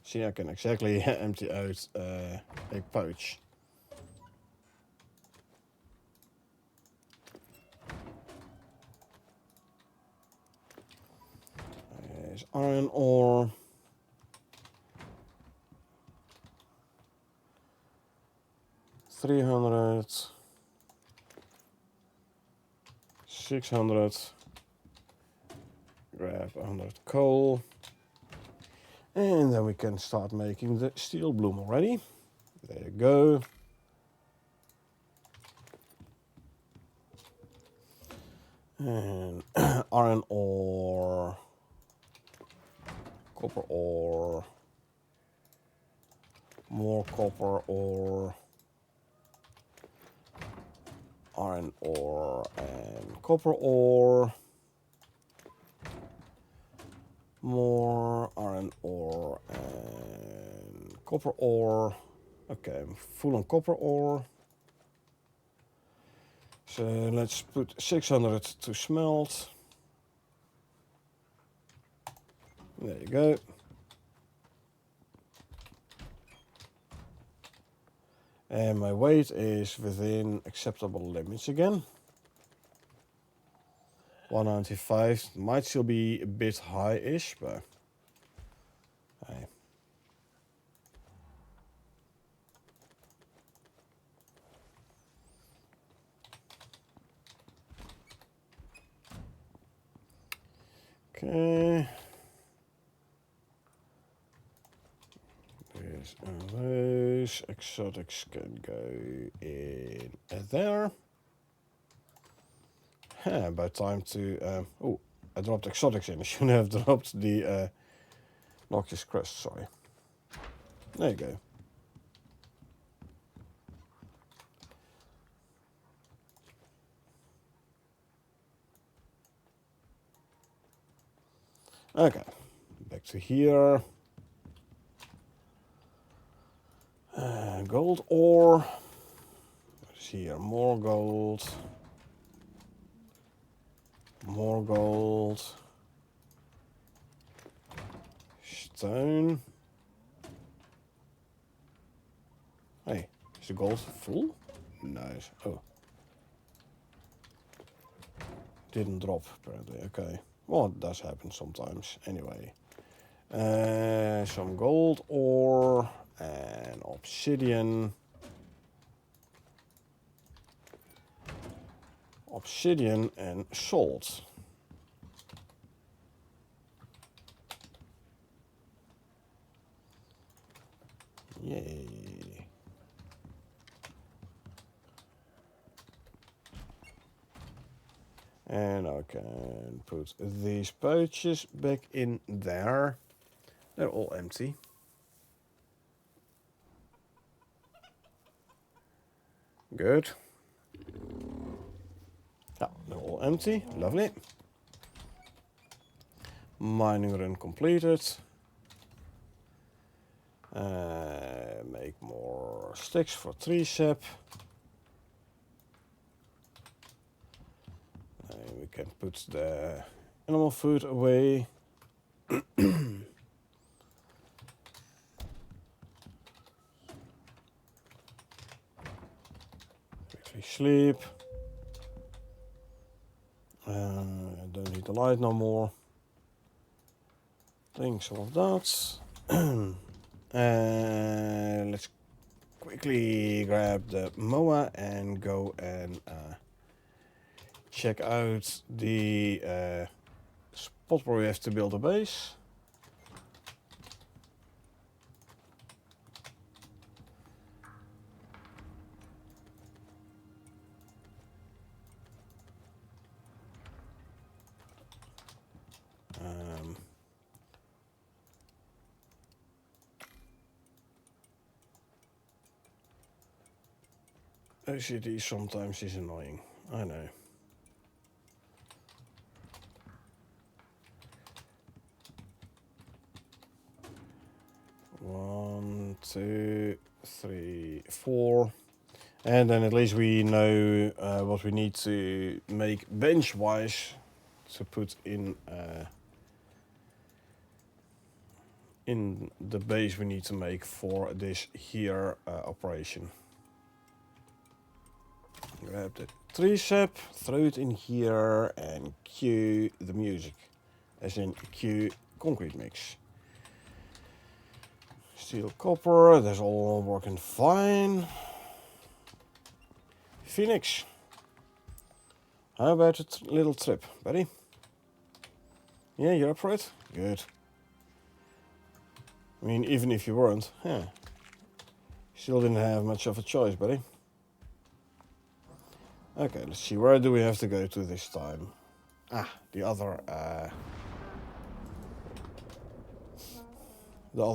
See, I can exactly empty out a pouch. There's iron ore. $300. $600. Grab 100 coal. And then we can start making the steel bloom already. There you go. And iron ore, copper ore, more copper ore, iron ore and copper ore, more iron ore and copper ore. Okay, I'm full on copper ore. So let's put 600 to smelt. There you go. And my weight is within acceptable limits again. 195 might still be a bit high-ish, but hey. Okay. There's those exotics can go in there. about time to... oh, I dropped exotics in. I shouldn't have dropped the noxious crest, sorry. There you go. Okay, back to here. Gold ore. What's here? More gold. More gold. Stone. Hey, is the gold full? Nice. Oh. Didn't drop, apparently. Okay. Well, it does happen sometimes. Anyway. Some gold ore and obsidian. Obsidian and salt. Yay. And I can put these pouches back in there. They're all empty. Good. Yeah, they're all empty. Lovely. Mining run completed. Make more sticks for tree sap. And we can put the animal food away. Quickly sleep. I don't need the light no more. Drink some of that. Let's quickly grab the moa and go and check out the spot where we have to build a base. OCD sometimes is annoying, I know. One, two, three, four. And then at least we know what we need to make bench-wise to put in the base we need to make for this here operation. Grab the tree sap, throw it in here and cue the music. As in cue concrete mix. Steel copper, that's all working fine. Phoenix, how about a little trip, buddy? Yeah, you're up for it? Good. I mean, even if you weren't, still didn't have much of a choice, buddy. Okay, let's see, where do we have to go to this time? Ah, the other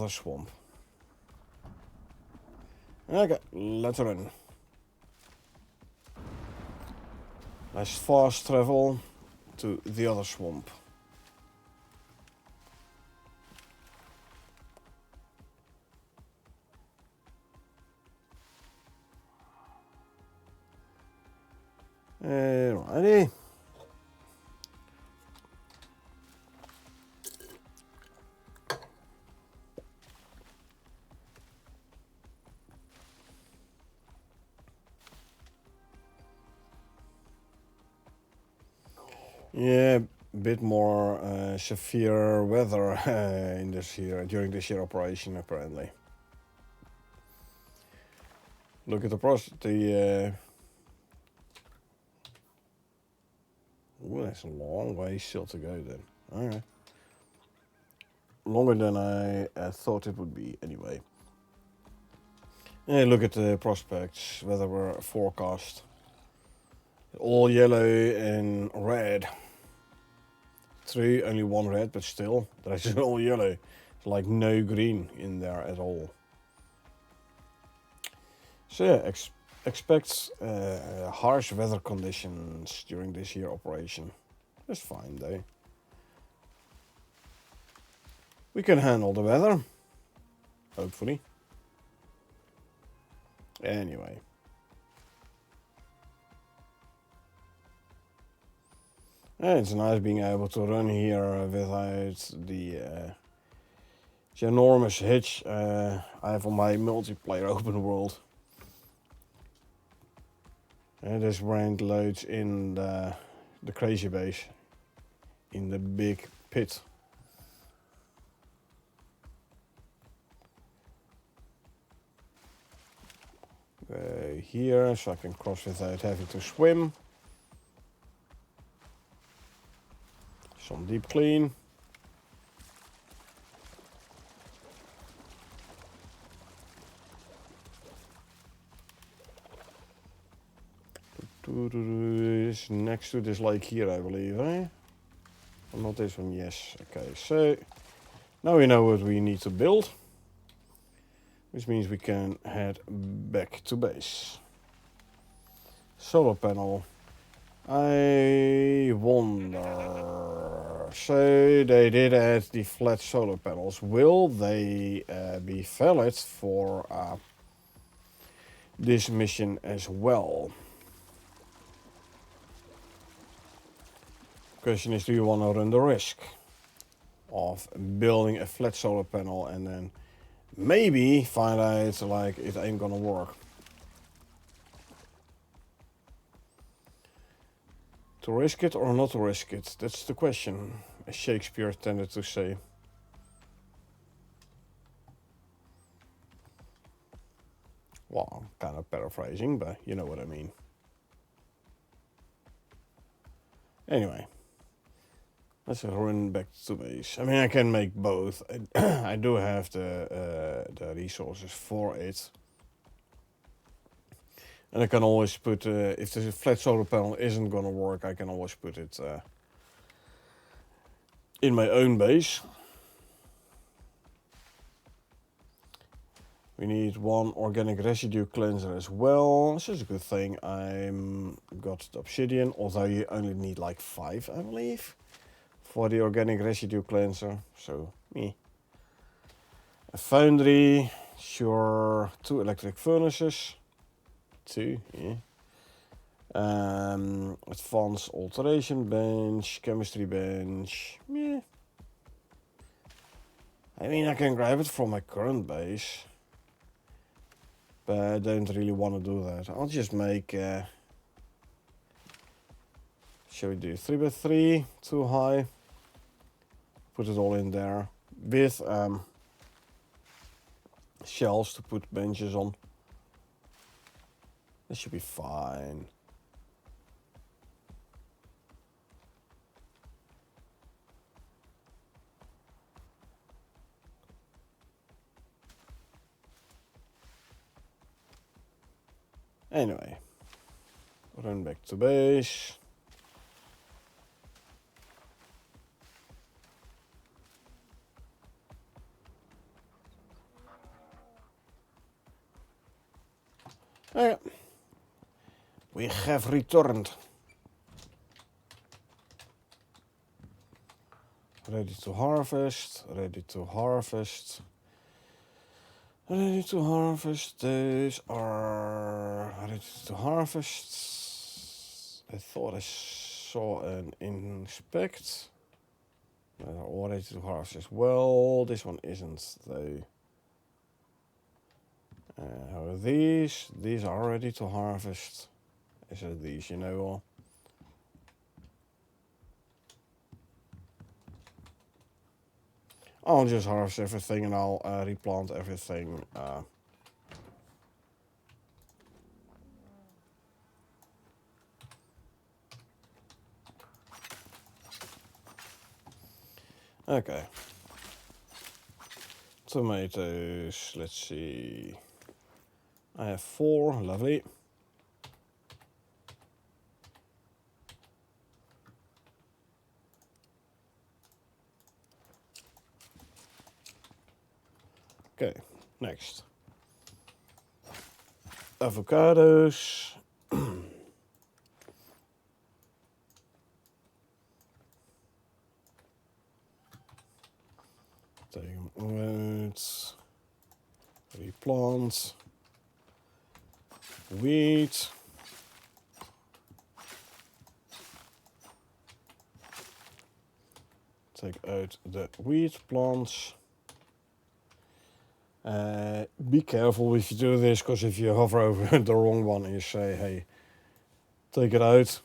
swamp. Okay, let's run. Let's fast travel to the other swamp. Alrighty. Yeah, a bit more severe weather in this year during this year operation apparently. Look at the ooh, that's a long way still to go then. Alright. Longer than I thought it would be anyway. Yeah, look at the prospects, weather forecast. All yellow and red. True, only one red, but still, the rest is all yellow. It's like no green in there at all. So yeah, expect harsh weather conditions during this here operation. That's fine though. We can handle the weather. Hopefully. Anyway. Yeah, it's nice being able to run here without the ginormous hitch I have on my multiplayer open world. This rank loads in the crazy base. In the big pit. Here, so I can cross without having to swim. Some deep clean. It's next to this lake here, I believe, eh? Or not this one, yes. Okay, so now we know what we need to build. Which means we can head back to base. Solar panel. I wonder. So they did add the flat solar panels. Will they be valid for this mission as well? Question is, do you want to run the risk of building a flat solar panel and then maybe find out like it ain't gonna work? To risk it or not to risk it? That's the question, as Shakespeare tended to say. Well, I'm kind of paraphrasing, but you know what I mean. Anyway, let's run back to base. I mean, I can make both. I do have the resources for it. And I can always put, if the flat solar panel isn't gonna work, I can always put it in my own base. We need one organic residue cleanser as well. This is a good thing. I'm got the obsidian, although you only need like 5, I believe, for the organic residue cleanser. So, me. A foundry, sure. 2 electric furnaces. 2, yeah. Advanced alteration bench, chemistry bench. Yeah. I mean, I can grab it from my current base. But I don't really want to do that. I'll just make, shall we do 3x3, too high. Put it all in there. With shelves to put benches on. That should be fine. Anyway, run back to base. Okay. We have returned. Ready to harvest, ready to harvest. Ready to harvest, these are ready to harvest. I thought I saw an inspect. They're all ready to harvest as well. This one isn't though. How are these? These are ready to harvest. Is it these, you know all? I'll just harvest everything and I'll replant everything. Okay. Tomatoes, let's see. I have 4, lovely. Okay, next. Avocados. Take them out. Replant. Wheat. Take out the wheat plants. Be careful if you do this, because if you hover over the wrong one and you say, hey, take it out,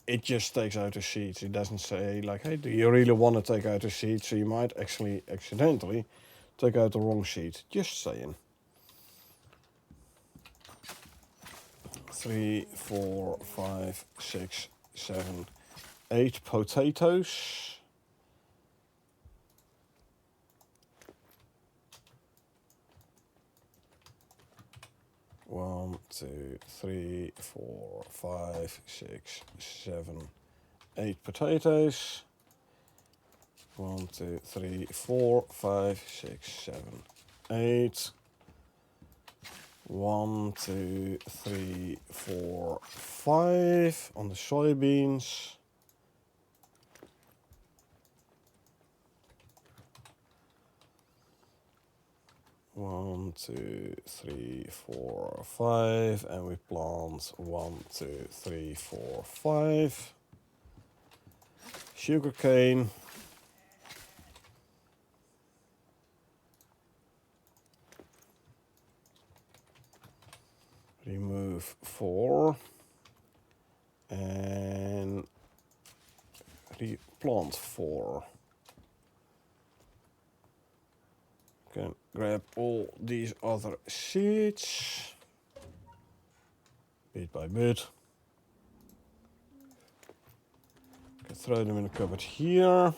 it just takes out the seeds. It doesn't say like, hey, do you really want to take out the seeds? So you might actually accidentally take out the wrong seed. Just saying. 3, 4, 5, 6, 7, 8 potatoes. 1, 2, 3, 4, 5, 6, 7, 8 potatoes. 1, 2, 3, 4, 5, 6, 7, 8. 1, 2, 3, 4, 5 on the soybeans. One, 2, 3, 4, 5, and we plant 1, 2, 3, 4, 5. Sugarcane. Remove 4 and replant 4. Can grab all these other seeds bit by bit. Can throw them in the cupboard here.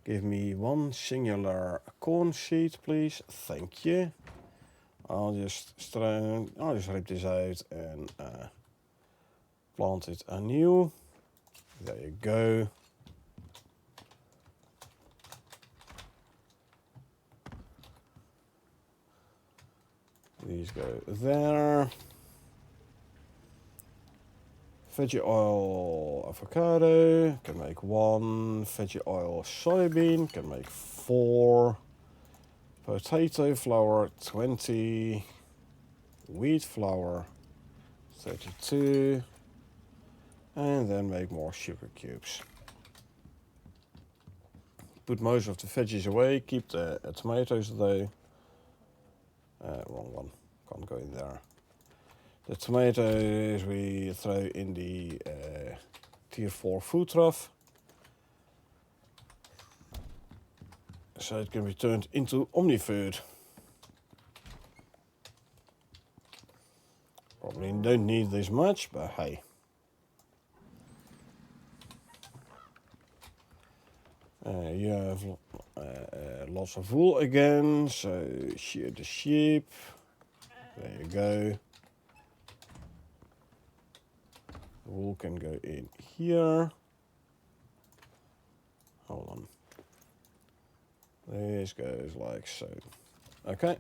Give me one singular corn seed, please. Thank you. I'll just rip this out and plant it anew. There you go. These go there. Veggie oil avocado, can make 1. Veggie oil soybean, can make 4. Potato flour, 20. Wheat flour, 32. And then make more sugar cubes. Put most of the veggies away, keep the tomatoes though. Wrong one, can't go in there. The tomatoes we throw in the tier 4 food trough. So it can be turned into omni-food. Probably don't need this much, but hey. You have lots of wool again, so shear the sheep. There you go. The wool can go in here. Hold on. This goes like so. Okay.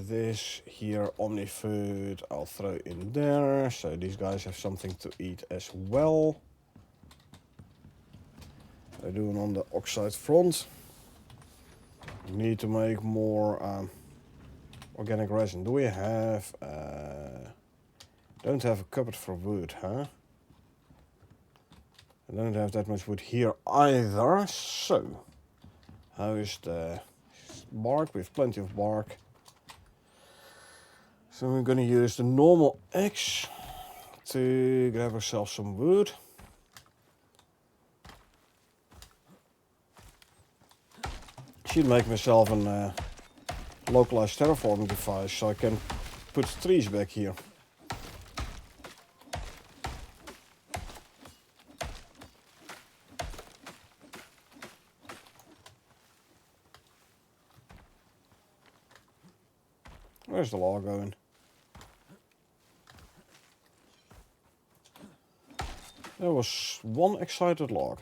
This here omni-food I'll throw in there, so these guys have something to eat as well. I do it on the oxide front. Need to make more organic resin. Do we have... don't have a cupboard for wood, huh? I don't have that much wood here either, so... How is the bark? We have plenty of bark. So we're gonna use the normal axe to grab ourselves some wood. Should make myself a localized terraforming device so I can put trees back here. Where's the log going? There was one excited log.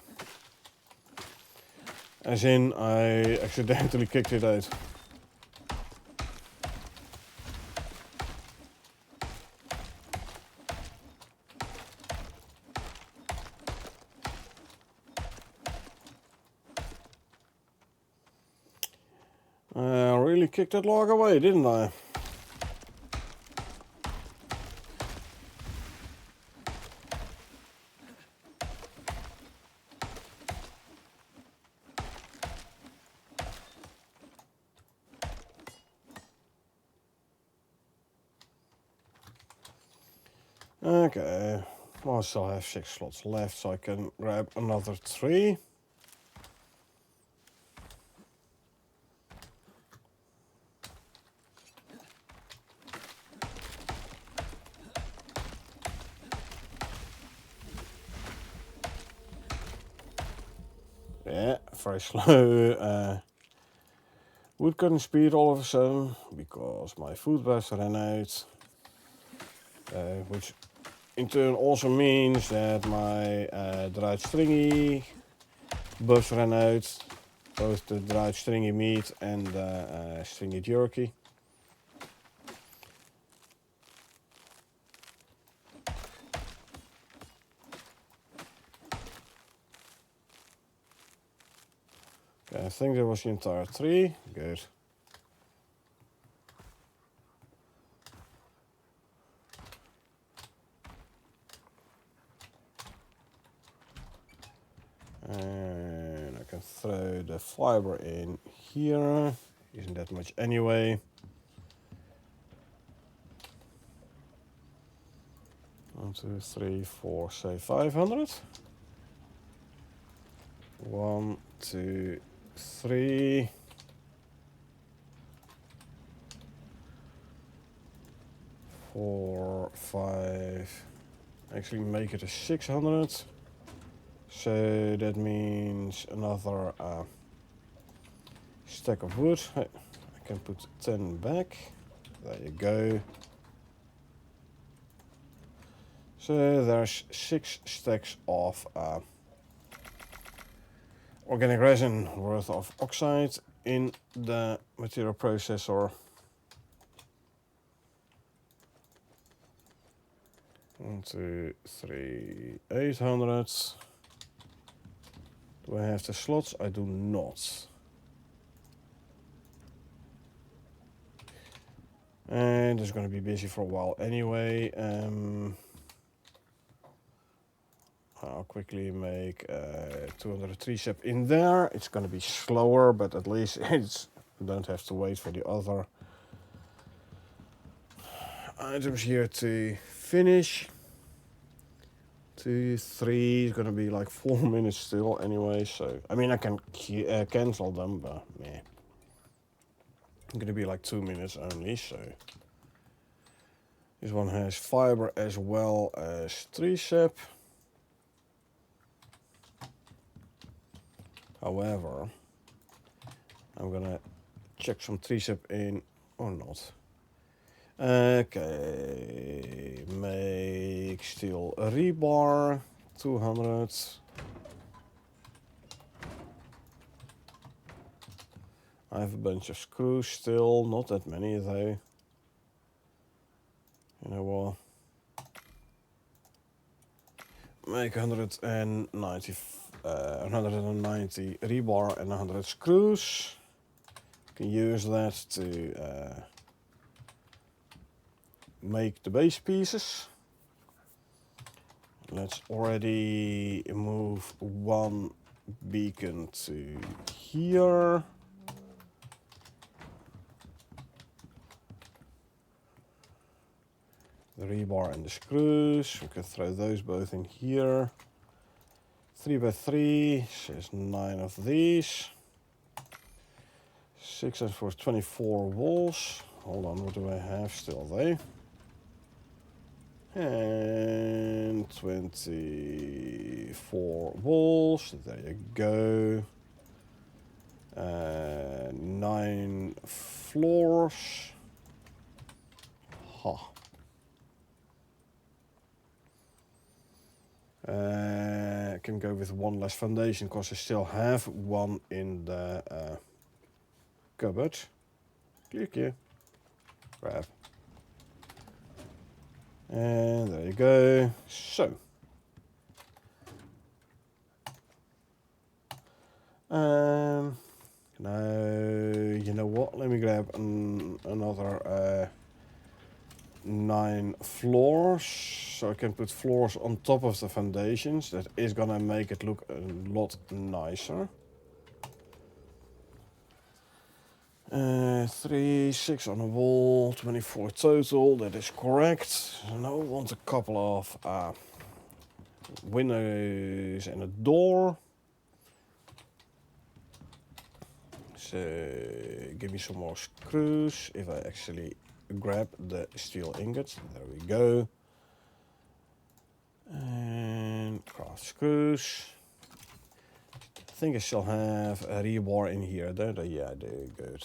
As in, I accidentally kicked it out. I really kicked that log away, didn't I? Okay, well, I still have 6 slots left, so I can grab another 3. Yeah, very slow. Woodcutting speed all of a sudden because my food buffs ran out, which in turn also means that my dried stringy buffs ran out, both the dried stringy meat and the stringy jerky. Okay, I think that was the entire 3. Good. And I can throw the fiber in here. Isn't that much anyway. 1, 2, 3, 4, say 500. 1, 2, 3. 4, 5. Actually make it a 600. So that means another stack of wood. I can put 10 back. There you go. So there's 6 stacks of organic resin worth of oxide in the material processor. 1, 2, 3, 800. Do I have the slots? I do not. And it's going to be busy for a while anyway. I'll quickly make 203 step in there. It's going to be slower, but at least it's I don't have to wait for the other items here to finish. 2, 3 is going to be like 4 minutes still anyway. So I mean I can cancel them, but meh. It's going to be like 2 minutes only. So this one has fiber as well as tricep. However, I'm gonna check some tricep in or not. Okay, make steel rebar, 200. I have a bunch of screws still, not that many though. You know what? Make 190 rebar and 100 screws. Can use that to make the base pieces. Let's already move 1 beacon to here. The rebar and the screws, we can throw those both in here. 3 by 3, so there's 9 of these. 6 and 4, 24 walls. Hold on, what do I have still there? And 24 walls, there you go. 9 floors. Okay, can go with one less foundation because I still have one in the cupboard. Click here. Grab. And there you go. So. Now, you know what? Let me grab another 9 floors. So I can put floors on top of the foundations. That is gonna make it look a lot nicer. 3, 6 on the wall, 24 total, that is correct. Now I want a couple of windows and a door. So give me some more screws. If I actually grab the steel ingot, there we go. And craft screws. I think I still have a rebar in here, don't I? Yeah, I do, good.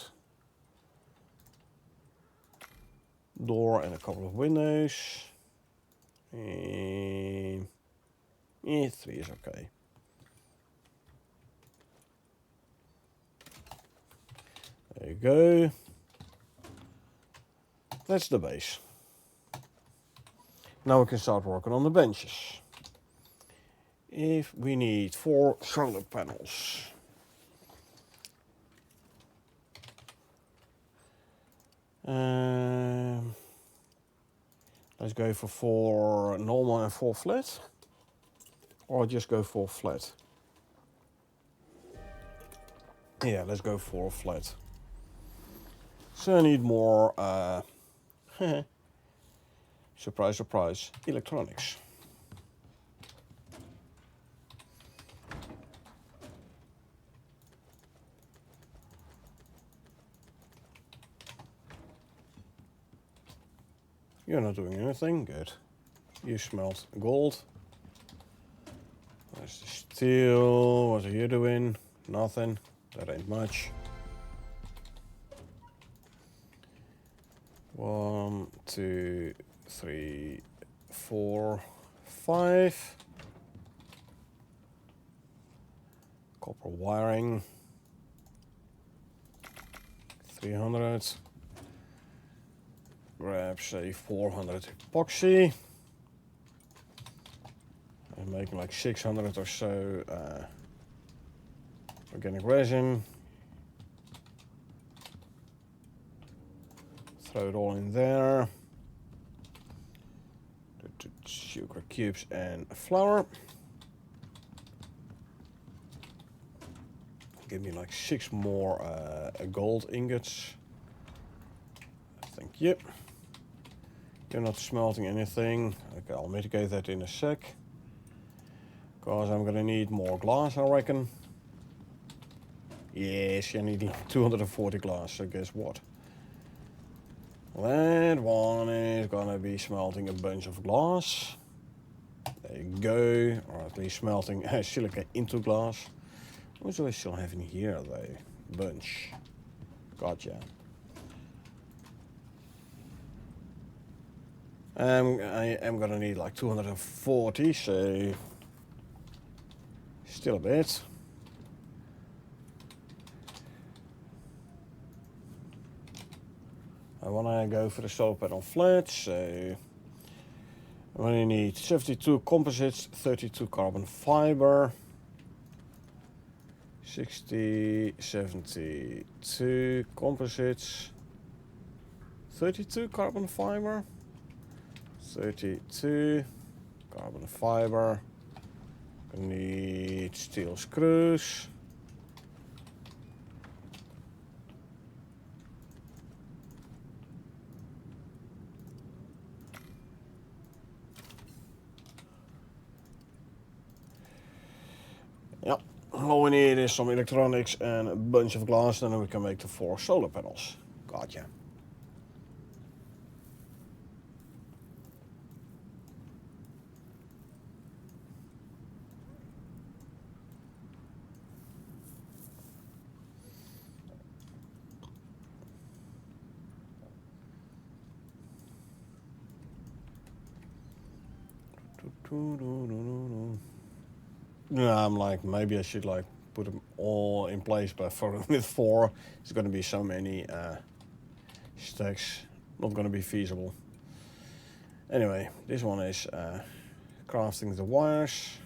Door and a couple of windows. And 3 is okay. There you go. That's the base. Now we can start working on the benches. If we need 4 solar panels. Let's go for 4 normal and 4 flat. Or just go for flat. Yeah, let's go for flat. So I need more, surprise, surprise, electronics. You're not doing anything, good. You smelt gold. There's the steel, what are you doing? Nothing, that ain't much. 1, 2, 3, 4, 5. Copper wiring. 300. Grab, say, 400 epoxy. I'm making like 600 or so organic resin. Throw it all in there. Sugar cubes and flour. Give me like 6 more gold ingots. Thank you. You're not smelting anything. Okay, I'll mitigate that in a sec. Because I'm gonna need more glass, I reckon. Yes, you need 240 glass, so guess what? That one is gonna be smelting a bunch of glass. There you go, or at least smelting silica into glass. What do I still have in here though? Bunch. Gotcha. I am gonna need like 240, so still a bit. I wanna go for the solar panel flat, so I only need 72 composites, 32 carbon fiber, 60, 72 composites, 32 carbon fiber, 32 carbon fiber. I need steel screws. Yep, all we need is some electronics and a bunch of glass, and then we can make the 4 solar panels. Gotcha. Yeah, I'm like, maybe I should like put them all in place, but for with 4, it's gonna be so many stacks, not gonna be feasible. Anyway, this one is crafting the wires.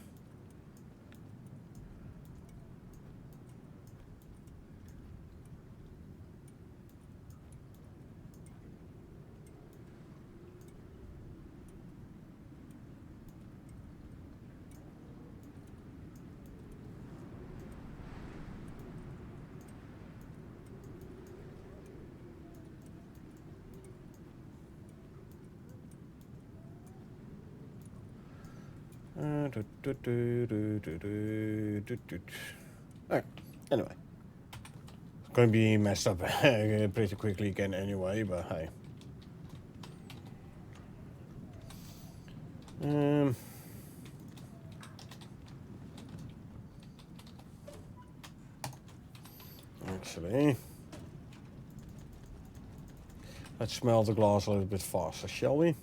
Okay, anyway, it's going to be messed up pretty quickly again anyway, but hey. Actually, let's smelt the glass a little bit faster, shall we?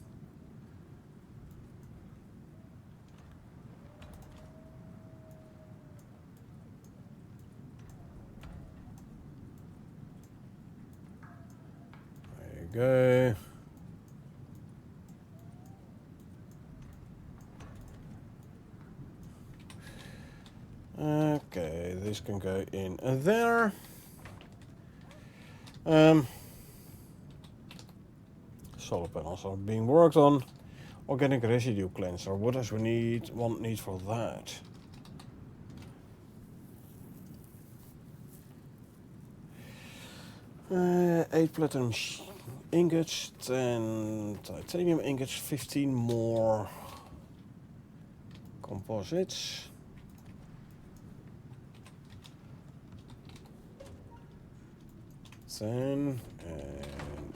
There you go. Okay, this can go in there. Solar panels are being worked on. Organic residue cleanser. What does we need for that? Eight platinum ingots, 10 titanium ingots, 15 more composites. And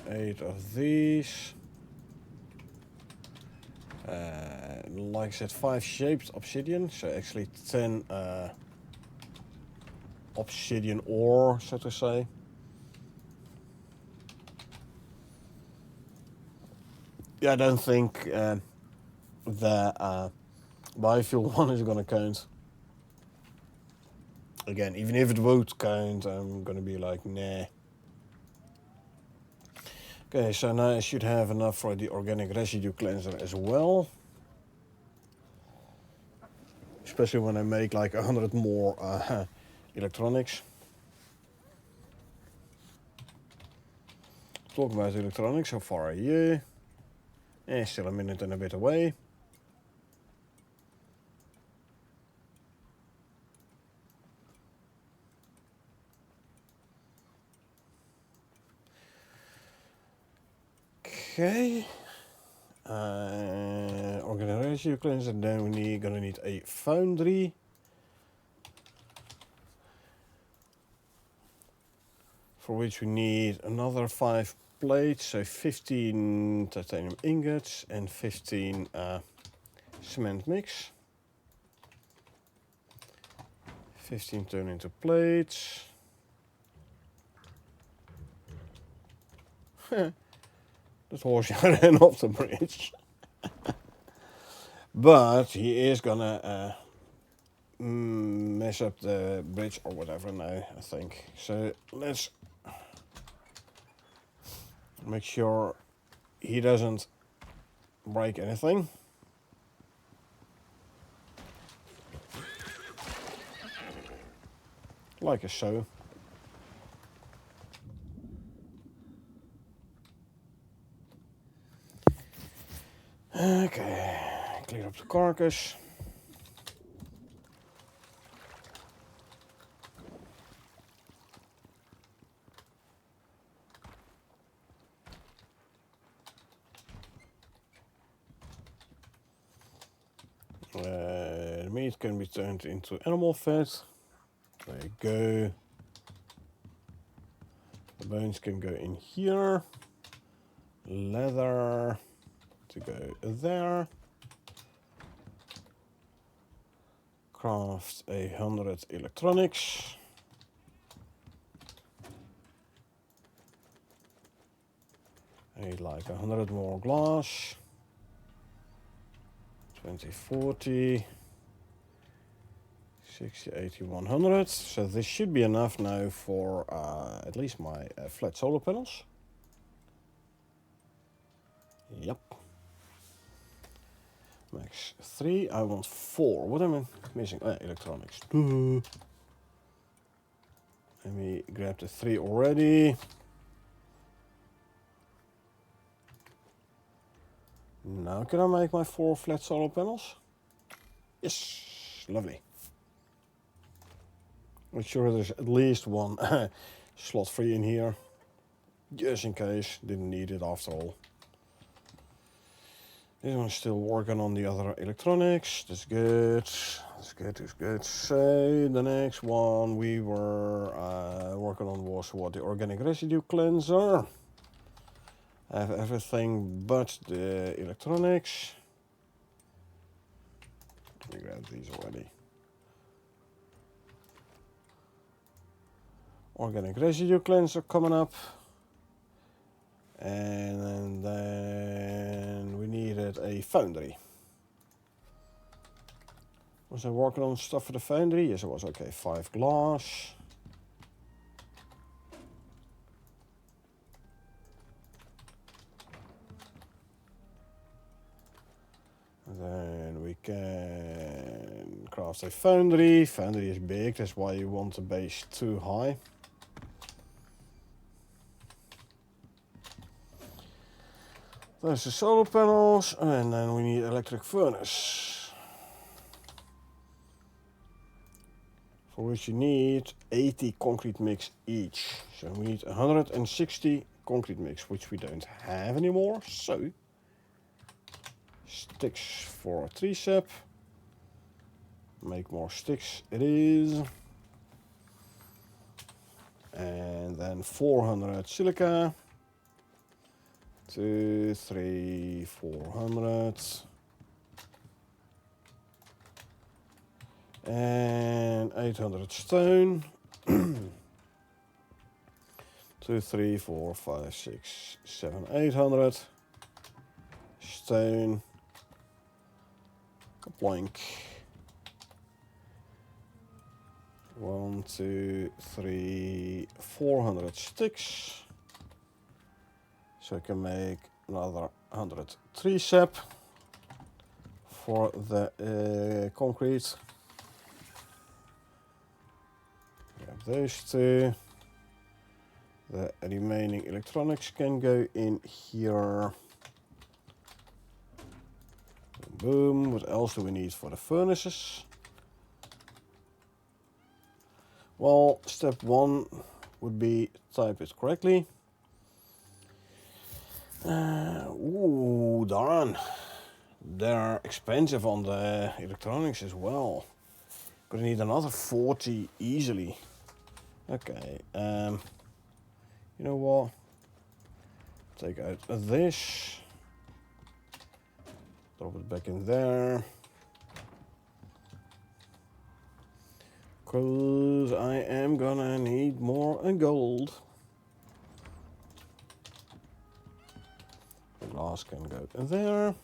8 of these. Like I said, 5 shaped obsidian, so actually 10 obsidian ore, so to say. Yeah, I don't think the biofuel one is gonna count. Again, even if it would count, I'm gonna be like, nah. Okay, so now I should have enough for the organic residue cleanser as well. Especially when I make like 100 more electronics. Talk about electronics, how far are you? Still a minute and a bit away. Okay. Organic residue cleanser, then gonna need a foundry. For which we need another 5 plates, so 15 titanium ingots and 15 cement mix. 15 turn into plates. That horse ran off the bridge. But he is gonna mess up the bridge or whatever now, I think. So let's make sure he doesn't break anything. Like so. Okay, clear up the carcass. The meat can be turned into animal fat. There you go. The bones can go in here. Leather to go there. Craft 100 electronics. I need like 100 more glass. 2040. 60, 80, 100. So this should be enough now for at least my flat solar panels. Yep. Max 3. I want 4. What am I missing? Electronics. Let me grab the 3 already. Now can I make my 4 flat solar panels? Yes, lovely. Make sure there's at least one slot free in here, just in case. Didn't need it after all. This one's still working on the other electronics. That's good. That's good. That's good. So the next one we were working on was what, the organic residue cleanser. I have everything but the electronics. Let me grab these already. Organic residue cleanser coming up. And then we needed a foundry. Was I working on stuff for the foundry? Yes, I was. Okay, 5 glass. Then we can craft a foundry. Foundry is big, that's why you want the base too high. There's the solar panels, and then we need electric furnace, for which you need 80 concrete mix each. So we need 160 concrete mix, which we don't have anymore. So sticks for a 3-sep. Make more sticks it is. And then 400 silica. 2, 3, 400. And 800 stone. 2, 3, 4, 5, 6, 7, 800 stone. Blank. 1, 2, 3, 400 sticks. So I can make another 100 3-sep for the concrete. Grab those 2. The remaining electronics can go in here. Boom. What else do we need for the furnaces? Well, step 1 would be type it correctly. Ooh, darn. They're expensive on the electronics as well. Gonna need another 40 easily. Okay, you know what? Take out this. Drop it back in there. Cause I am gonna need more gold. The glass can go in there.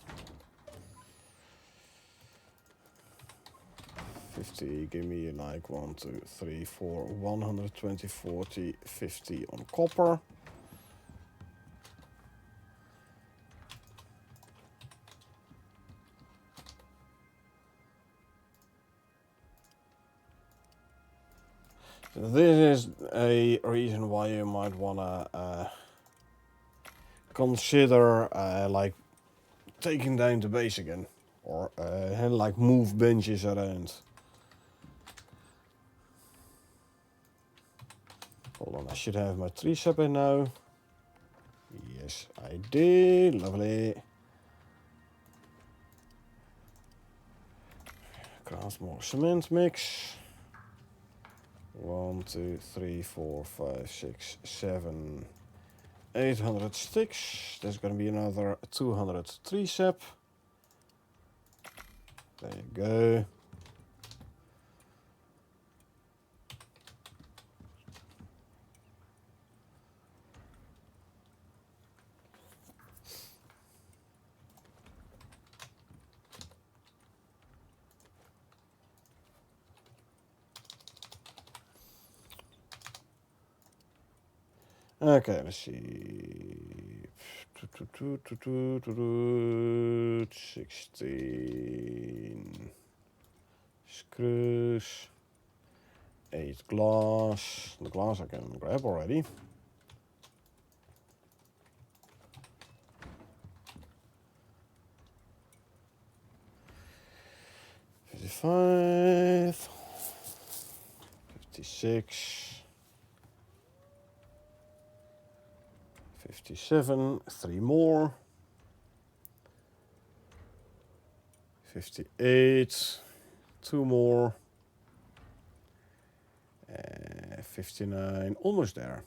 50, give me like 1, 2, 3, 4, 120, 40, 50 on copper. This is a reason why you might wanna consider like taking down the base again, or like move benches around. Hold on, I should have my 3-sep in now. Yes, I did. Lovely. Craft more cement mix. 1, 2, 3, 4, 5, 6, 7, 800 sticks. There's going to be another 200 3-sep. There you go. Okay, let's see. 16 screws, 8 glass. The glass I can grab already. $55, $56, $57, 3 more. $58, 2 more. 59, almost there.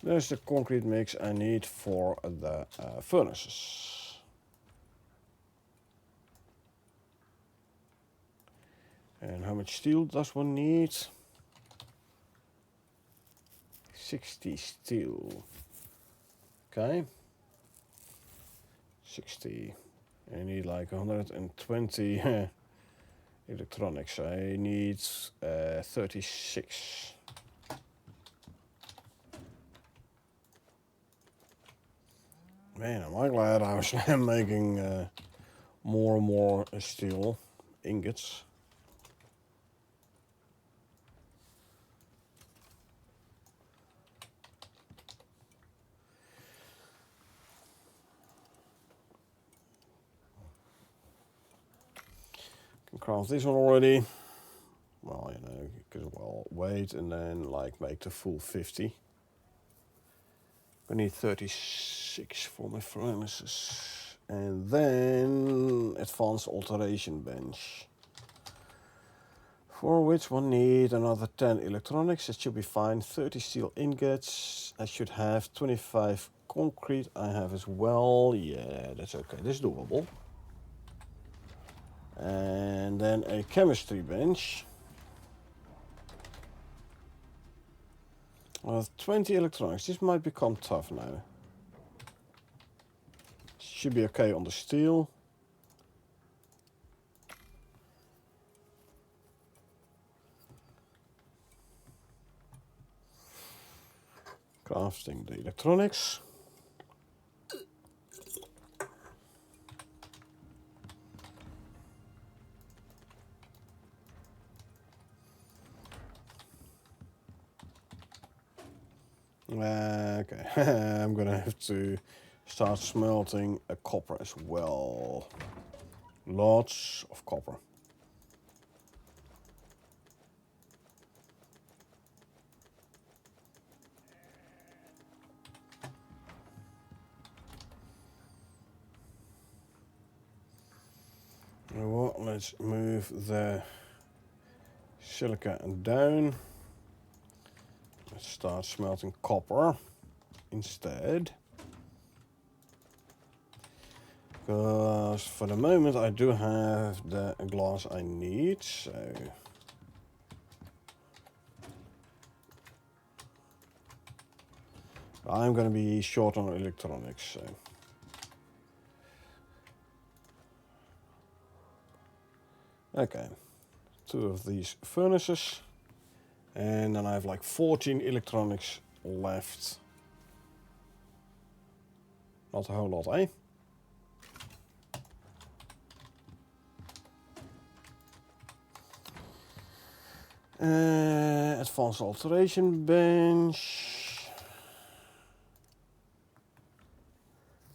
There's the concrete mix I need for the furnaces. And how much steel does one need? 60 steel. Okay. 60. I need like 120 electronics. I need 36. Man, am I glad I was making more and more steel ingots. Can craft this one already. Well, you know, you could well wait and then like make the full 50. I need 36 for my furnaces. And then advanced alteration bench. For which one need another 10 electronics. That should be fine. 30 steel ingots. I should have 25 concrete. I have as well. Yeah, that's okay. This is doable. And then a chemistry bench. 20 electronics. This might become tough now. Should be okay on the steel. Crafting the electronics. Okay, I'm gonna have to start smelting a copper as well. Lots of copper. You know what, let's move the silica down. Let's start smelting copper instead. Because for the moment I do have the glass I need, so I'm gonna be short on electronics, so okay. 2 of these furnaces. And then I have like 14 electronics left. Not a whole lot, eh? Advanced alteration bench.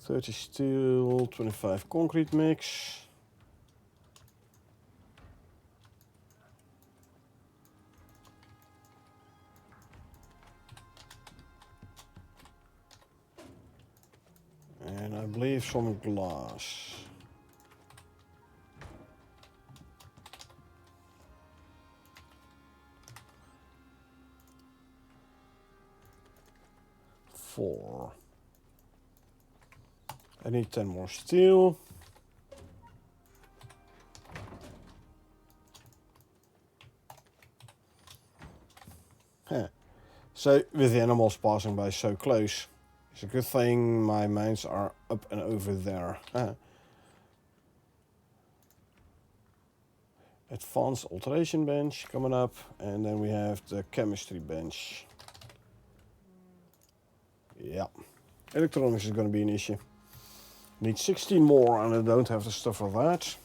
30 steel, 25 concrete mix. And I believe some glass. Four. I need 10 more steel. Huh. So, with the animals passing by so close, it's a good thing my mines are up and over there. advanced alteration bench coming up, and then we have the chemistry bench. Yeah, electronics is going to be an issue. Need 16 more, and I don't have the stuff for that.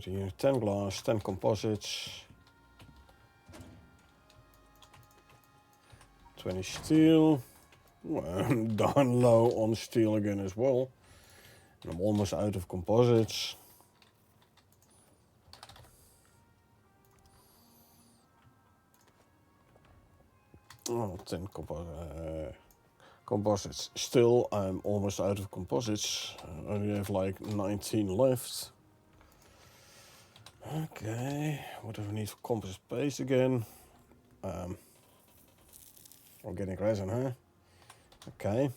Unit, 10 glass, 10 composites, 20 steel. Well, I'm down low on steel again as well. And I'm almost out of composites. Oh, 10 composites. Still, I'm almost out of composites. I only have like 19 left. Okay, what do we need for composite paste again? Organic resin, huh? Okay.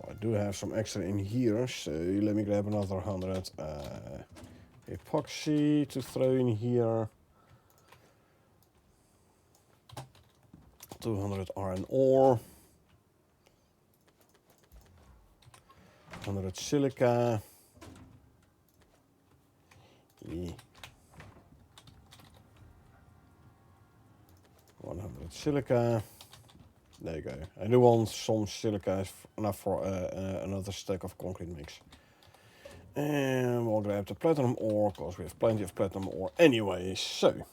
I do have some extra in here, so let me grab another 100 epoxy to throw in here. 200 iron ore. 100 silica. Yeah. 100 silica. There you go. I do want some silica enough for another stack of concrete mix. And we'll grab the platinum ore, because we have plenty of platinum ore anyway. So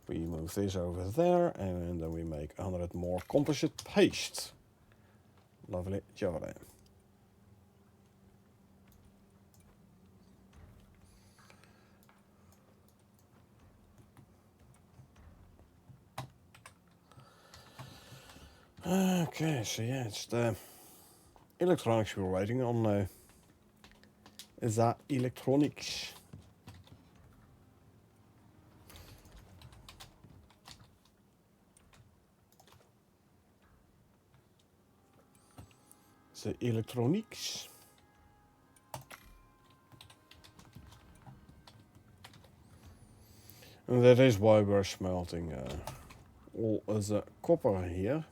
we move this over there, and then we make 100 more composite paste. Lovely job there. Okay, so yeah, it's the electronics we're waiting on now. Is that electronics? The electronics. And that is why we're smelting all the copper here.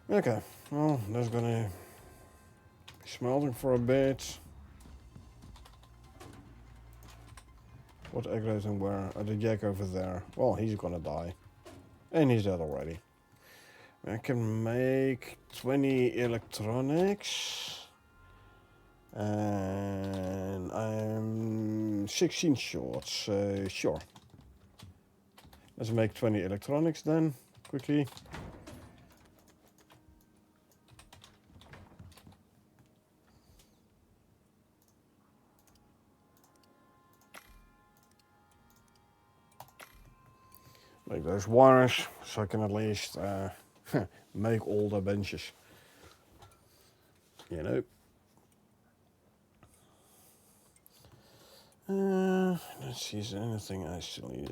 Okay, well, that's gonna be smelting for a bit. What aggregating where? The jack over there. Well, he's gonna die. And he's dead already. I can make 20 electronics. And I'm 16 short, so sure. Let's make 20 electronics then, quickly. Make those wires, so I can at least make all the benches. You know. Let's see, is there anything I still need?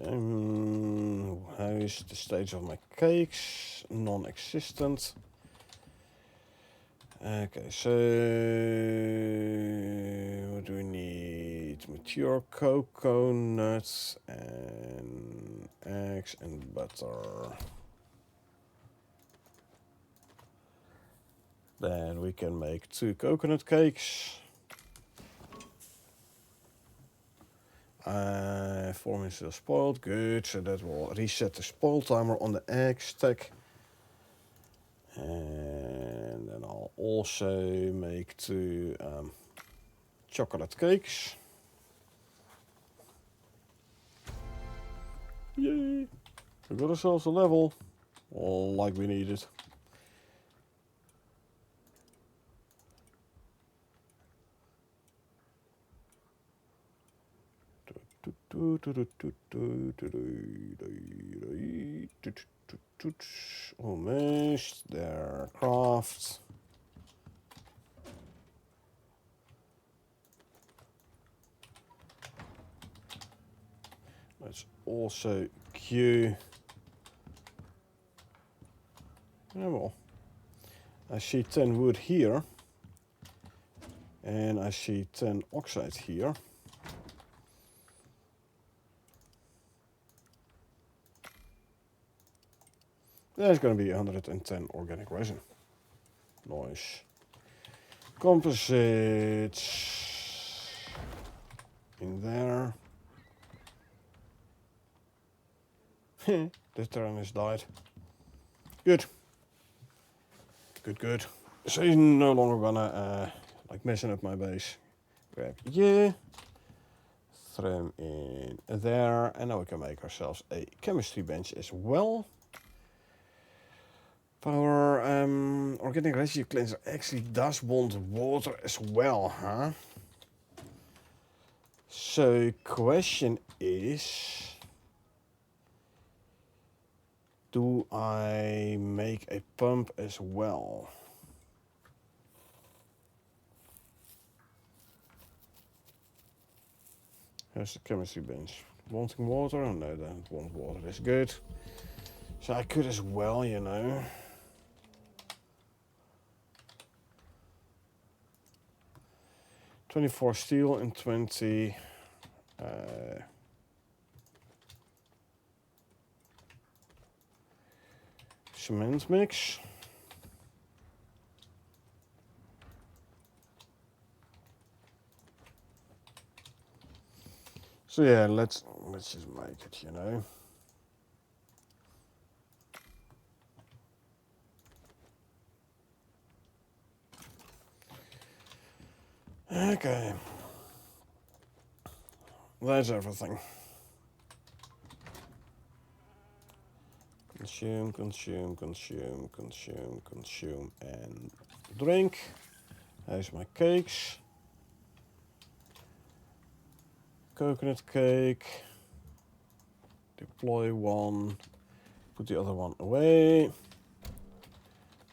How is the stage of my cakes? Non-existent. Okay, so what do we need? Mature cocoa nuts and eggs and butter. Then we can make 2 coconut cakes. Forming still spoiled, good, so that will reset the spoil timer on the egg stack. And then I'll also make 2 chocolate cakes. Yay! We got ourselves a level, like we needed. Almost there. Craft. Let's also queue. Yeah, well, I see 10 wood here. And I see 10 oxide here. There's going to be 110 organic resin. Nice. Composites in there. This turn has died. Good. Good. So he's no longer gonna like messing up my base. Grab you. Throw him in there. And now we can make ourselves a chemistry bench as well. Power organic residue cleanser actually does want water as well, huh? So question is, do I make a pump as well? Here's the chemistry bench. Wanting water? Oh, no, don't want water. That's good. So I could as well, you know. $24 steel and 20 cement mix. So yeah, let's just make it, you know. Okay. That's everything. Consume, and drink. Here's my cakes. Coconut cake. Deploy one. Put the other one away.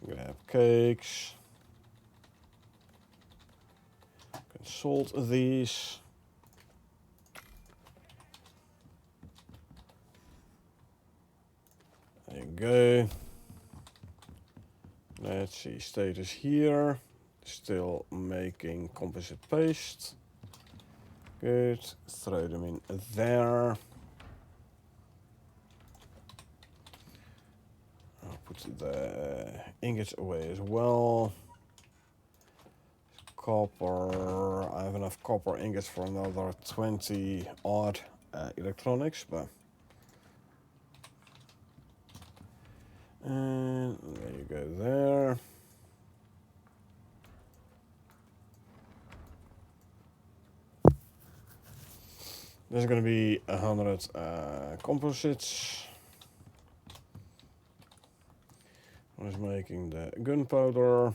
Grab cakes. Can salt these. There you go. Let's see, status here. Still making composite paste. Good. Throw them in there. I'll put the ingots away as well. Copper. I have enough copper ingots for another 20 odd electronics, but. And there you go there. There's going to be 100 composites. I was making the gunpowder,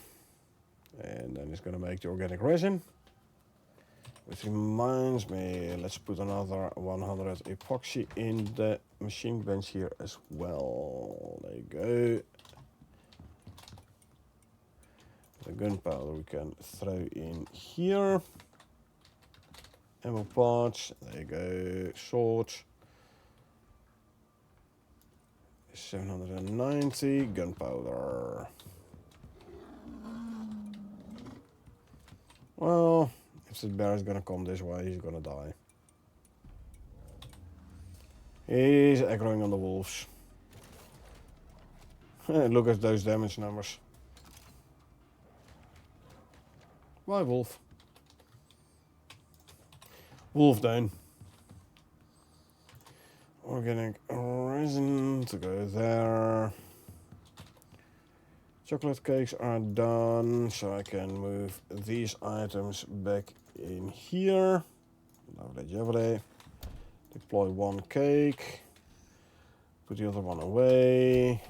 and then it's going to make the organic resin. Which reminds me, let's put another 100 epoxy in the machine bench here as well. There you go. The gunpowder we can throw in here. Ammo parts, there you go. Swords. 790 gunpowder. Well, if the bear is gonna come this way, he's gonna die. He's aggroing on the wolves. Look at those damage numbers. Why wolf? Wolf down. Organic resin to go there. Chocolate cakes are done, so I can move these items back in here. Lovely jubbly. Deploy one cake. Put the other one away.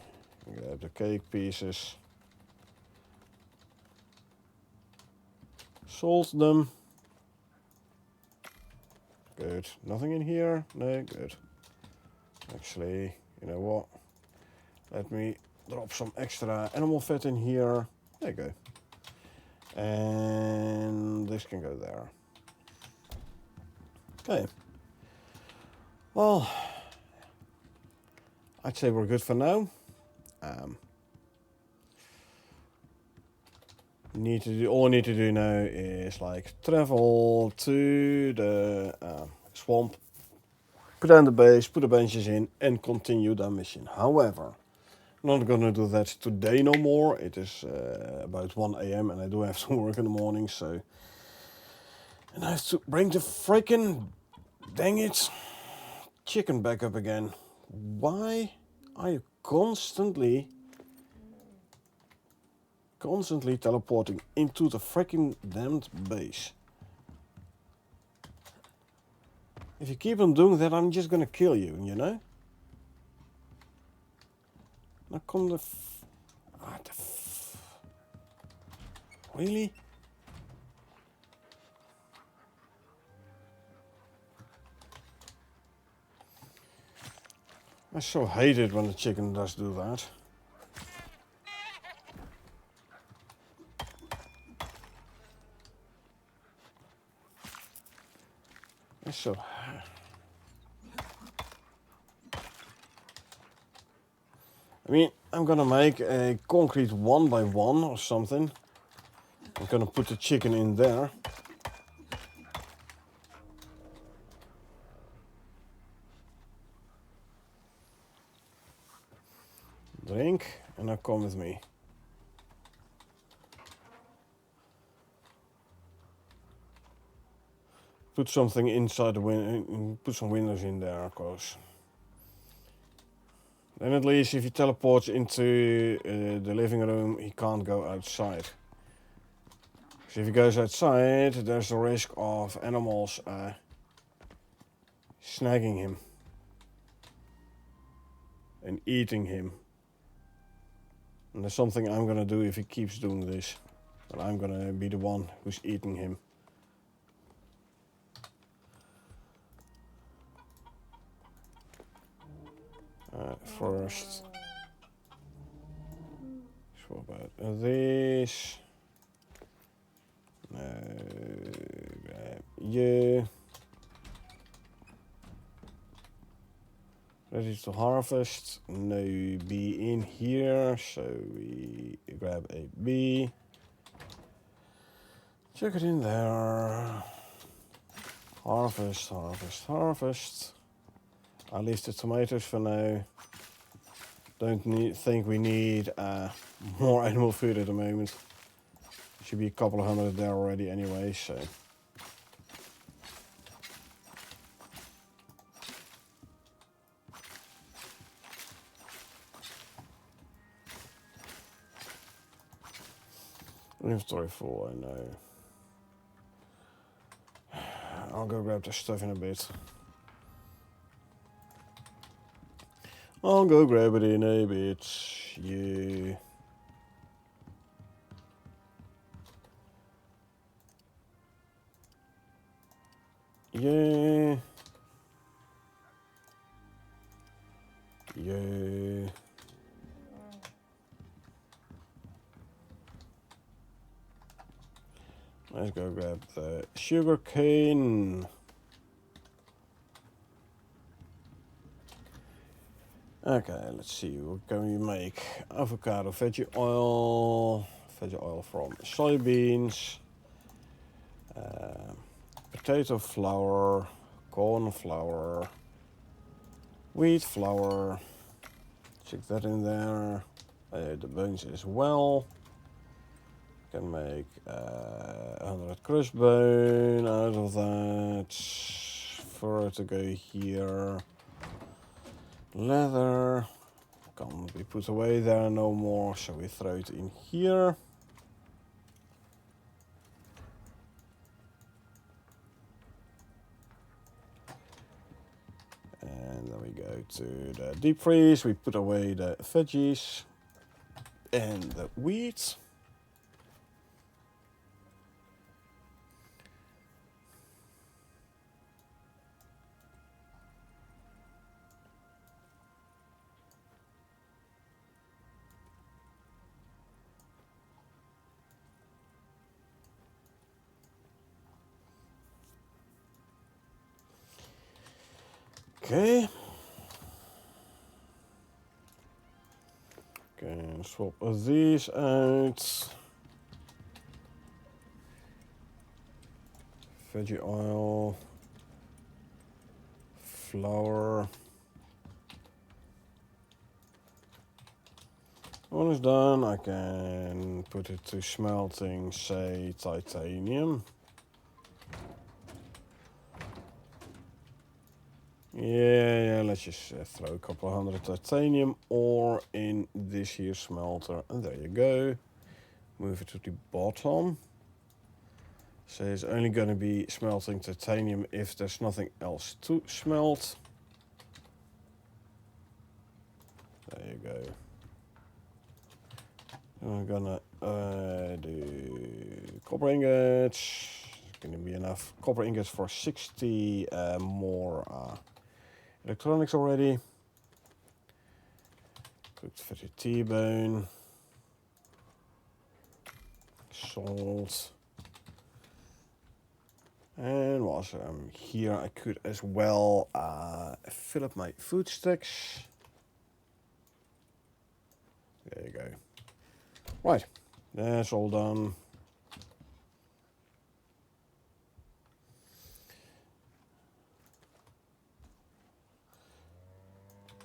Grab the cake pieces. Salt them. Good. Nothing in here? No, good. Actually, you know what? Let me drop some extra animal fat in here. There you go. And this can go there. Okay. Well, I'd say we're good for now. All I need to do now is like travel to the swamp, put down the base, put the benches in, and continue that mission. However, I'm not gonna do that today no more. It is about 1 a.m. and I do have to work in the morning, so. And I have to bring the freaking, dang it, chicken back up again. Why are you constantly teleporting into the freaking damned base? If you keep on doing that, I'm just gonna kill you, you know? Now come the Really? I so hate it when the chicken does do that. It's so... I mean, I'm gonna make a concrete 1x1 or something. I'm gonna put the chicken in there. Drink, and now come with me. Put something inside the window, put some windows in there, of course. Then at least if he teleports into the living room, he can't go outside. So if he goes outside, there's the risk of animals snagging him and eating him. And that's something I'm gonna do if he keeps doing this. But I'm gonna be the one who's eating him. First, swap out this. Grab you. Ready to harvest. No bee in here, so we grab a bee. Chuck it in there. Harvest, harvest, harvest. I'll leave the tomatoes for now. Think we need more animal food at the moment. Should be a couple of hundred there already anyway, so. Inventory full, I know. I'll go grab the stuff in a bit. I'll go grab it in a bit. Yeah. Yeah. Yeah. Let's go grab the sugar cane. Okay, let's see. What can we make? Avocado, veggie oil from soybeans, potato flour, corn flour, wheat flour. Stick that in there. The bones as well. Can make 100 crust bone out of that. Fur to go here. Leather can't be put away there no more, so we throw it in here. And then we go to the deep freeze. We put away the veggies and the wheat. Okay. Can swap these out. veggie oil, flour. When it's done, I can put it to smelting, say, titanium. Yeah, let's just throw a couple of hundred titanium ore in this here smelter. And there you go. Move it to the bottom. So it's only going to be smelting titanium if there's nothing else to smelt. There you go. I'm gonna do copper ingots. It's gonna be enough copper ingots for 60 more electronics already. Cooked fatty T-bone. Salt. And whilst I'm here, I could as well fill up my food sticks. There you go. Right, that's all done.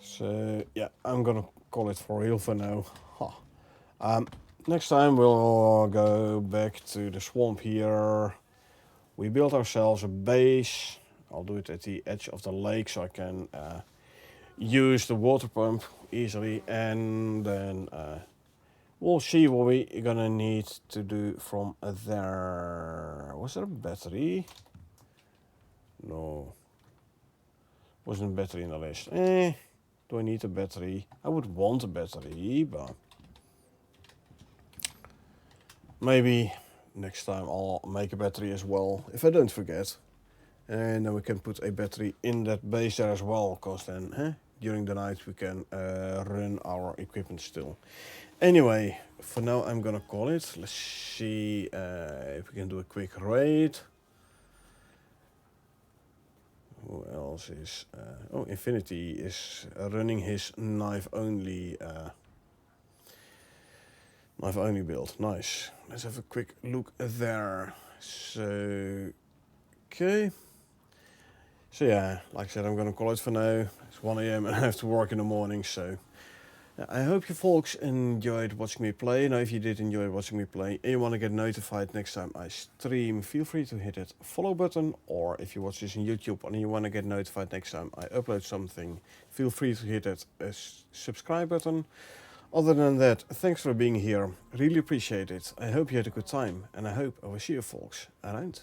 So yeah, I'm gonna call it for real for now. Huh. Next time we'll go back to the swamp here. We built ourselves a base. I'll do it at the edge of the lake so I can use the water pump easily, and then we'll see what we're gonna need to do from there. Was there a battery? No. Wasn't a battery in the list. Do I need a battery? I would want a battery, but maybe next time I'll make a battery as well, if I don't forget. And then we can put a battery in that base there as well, because then during the night we can run our equipment still. Anyway, for now I'm gonna call it. Let's see if we can do a quick raid. Who else is... oh, Infinity is running his knife only build. Nice. Let's have a quick look there. So, okay. So yeah, like I said, I'm gonna call it for now. It's 1 AM and I have to work in the morning, so... I hope you folks enjoyed watching me play. Now if you did enjoy watching me play and you want to get notified next time I stream, feel free to hit that follow button. Or if you watch this on YouTube and you want to get notified next time I upload something, feel free to hit that subscribe button. Other than that, thanks for being here. Really appreciate it. I hope you had a good time and I hope I will see you folks around.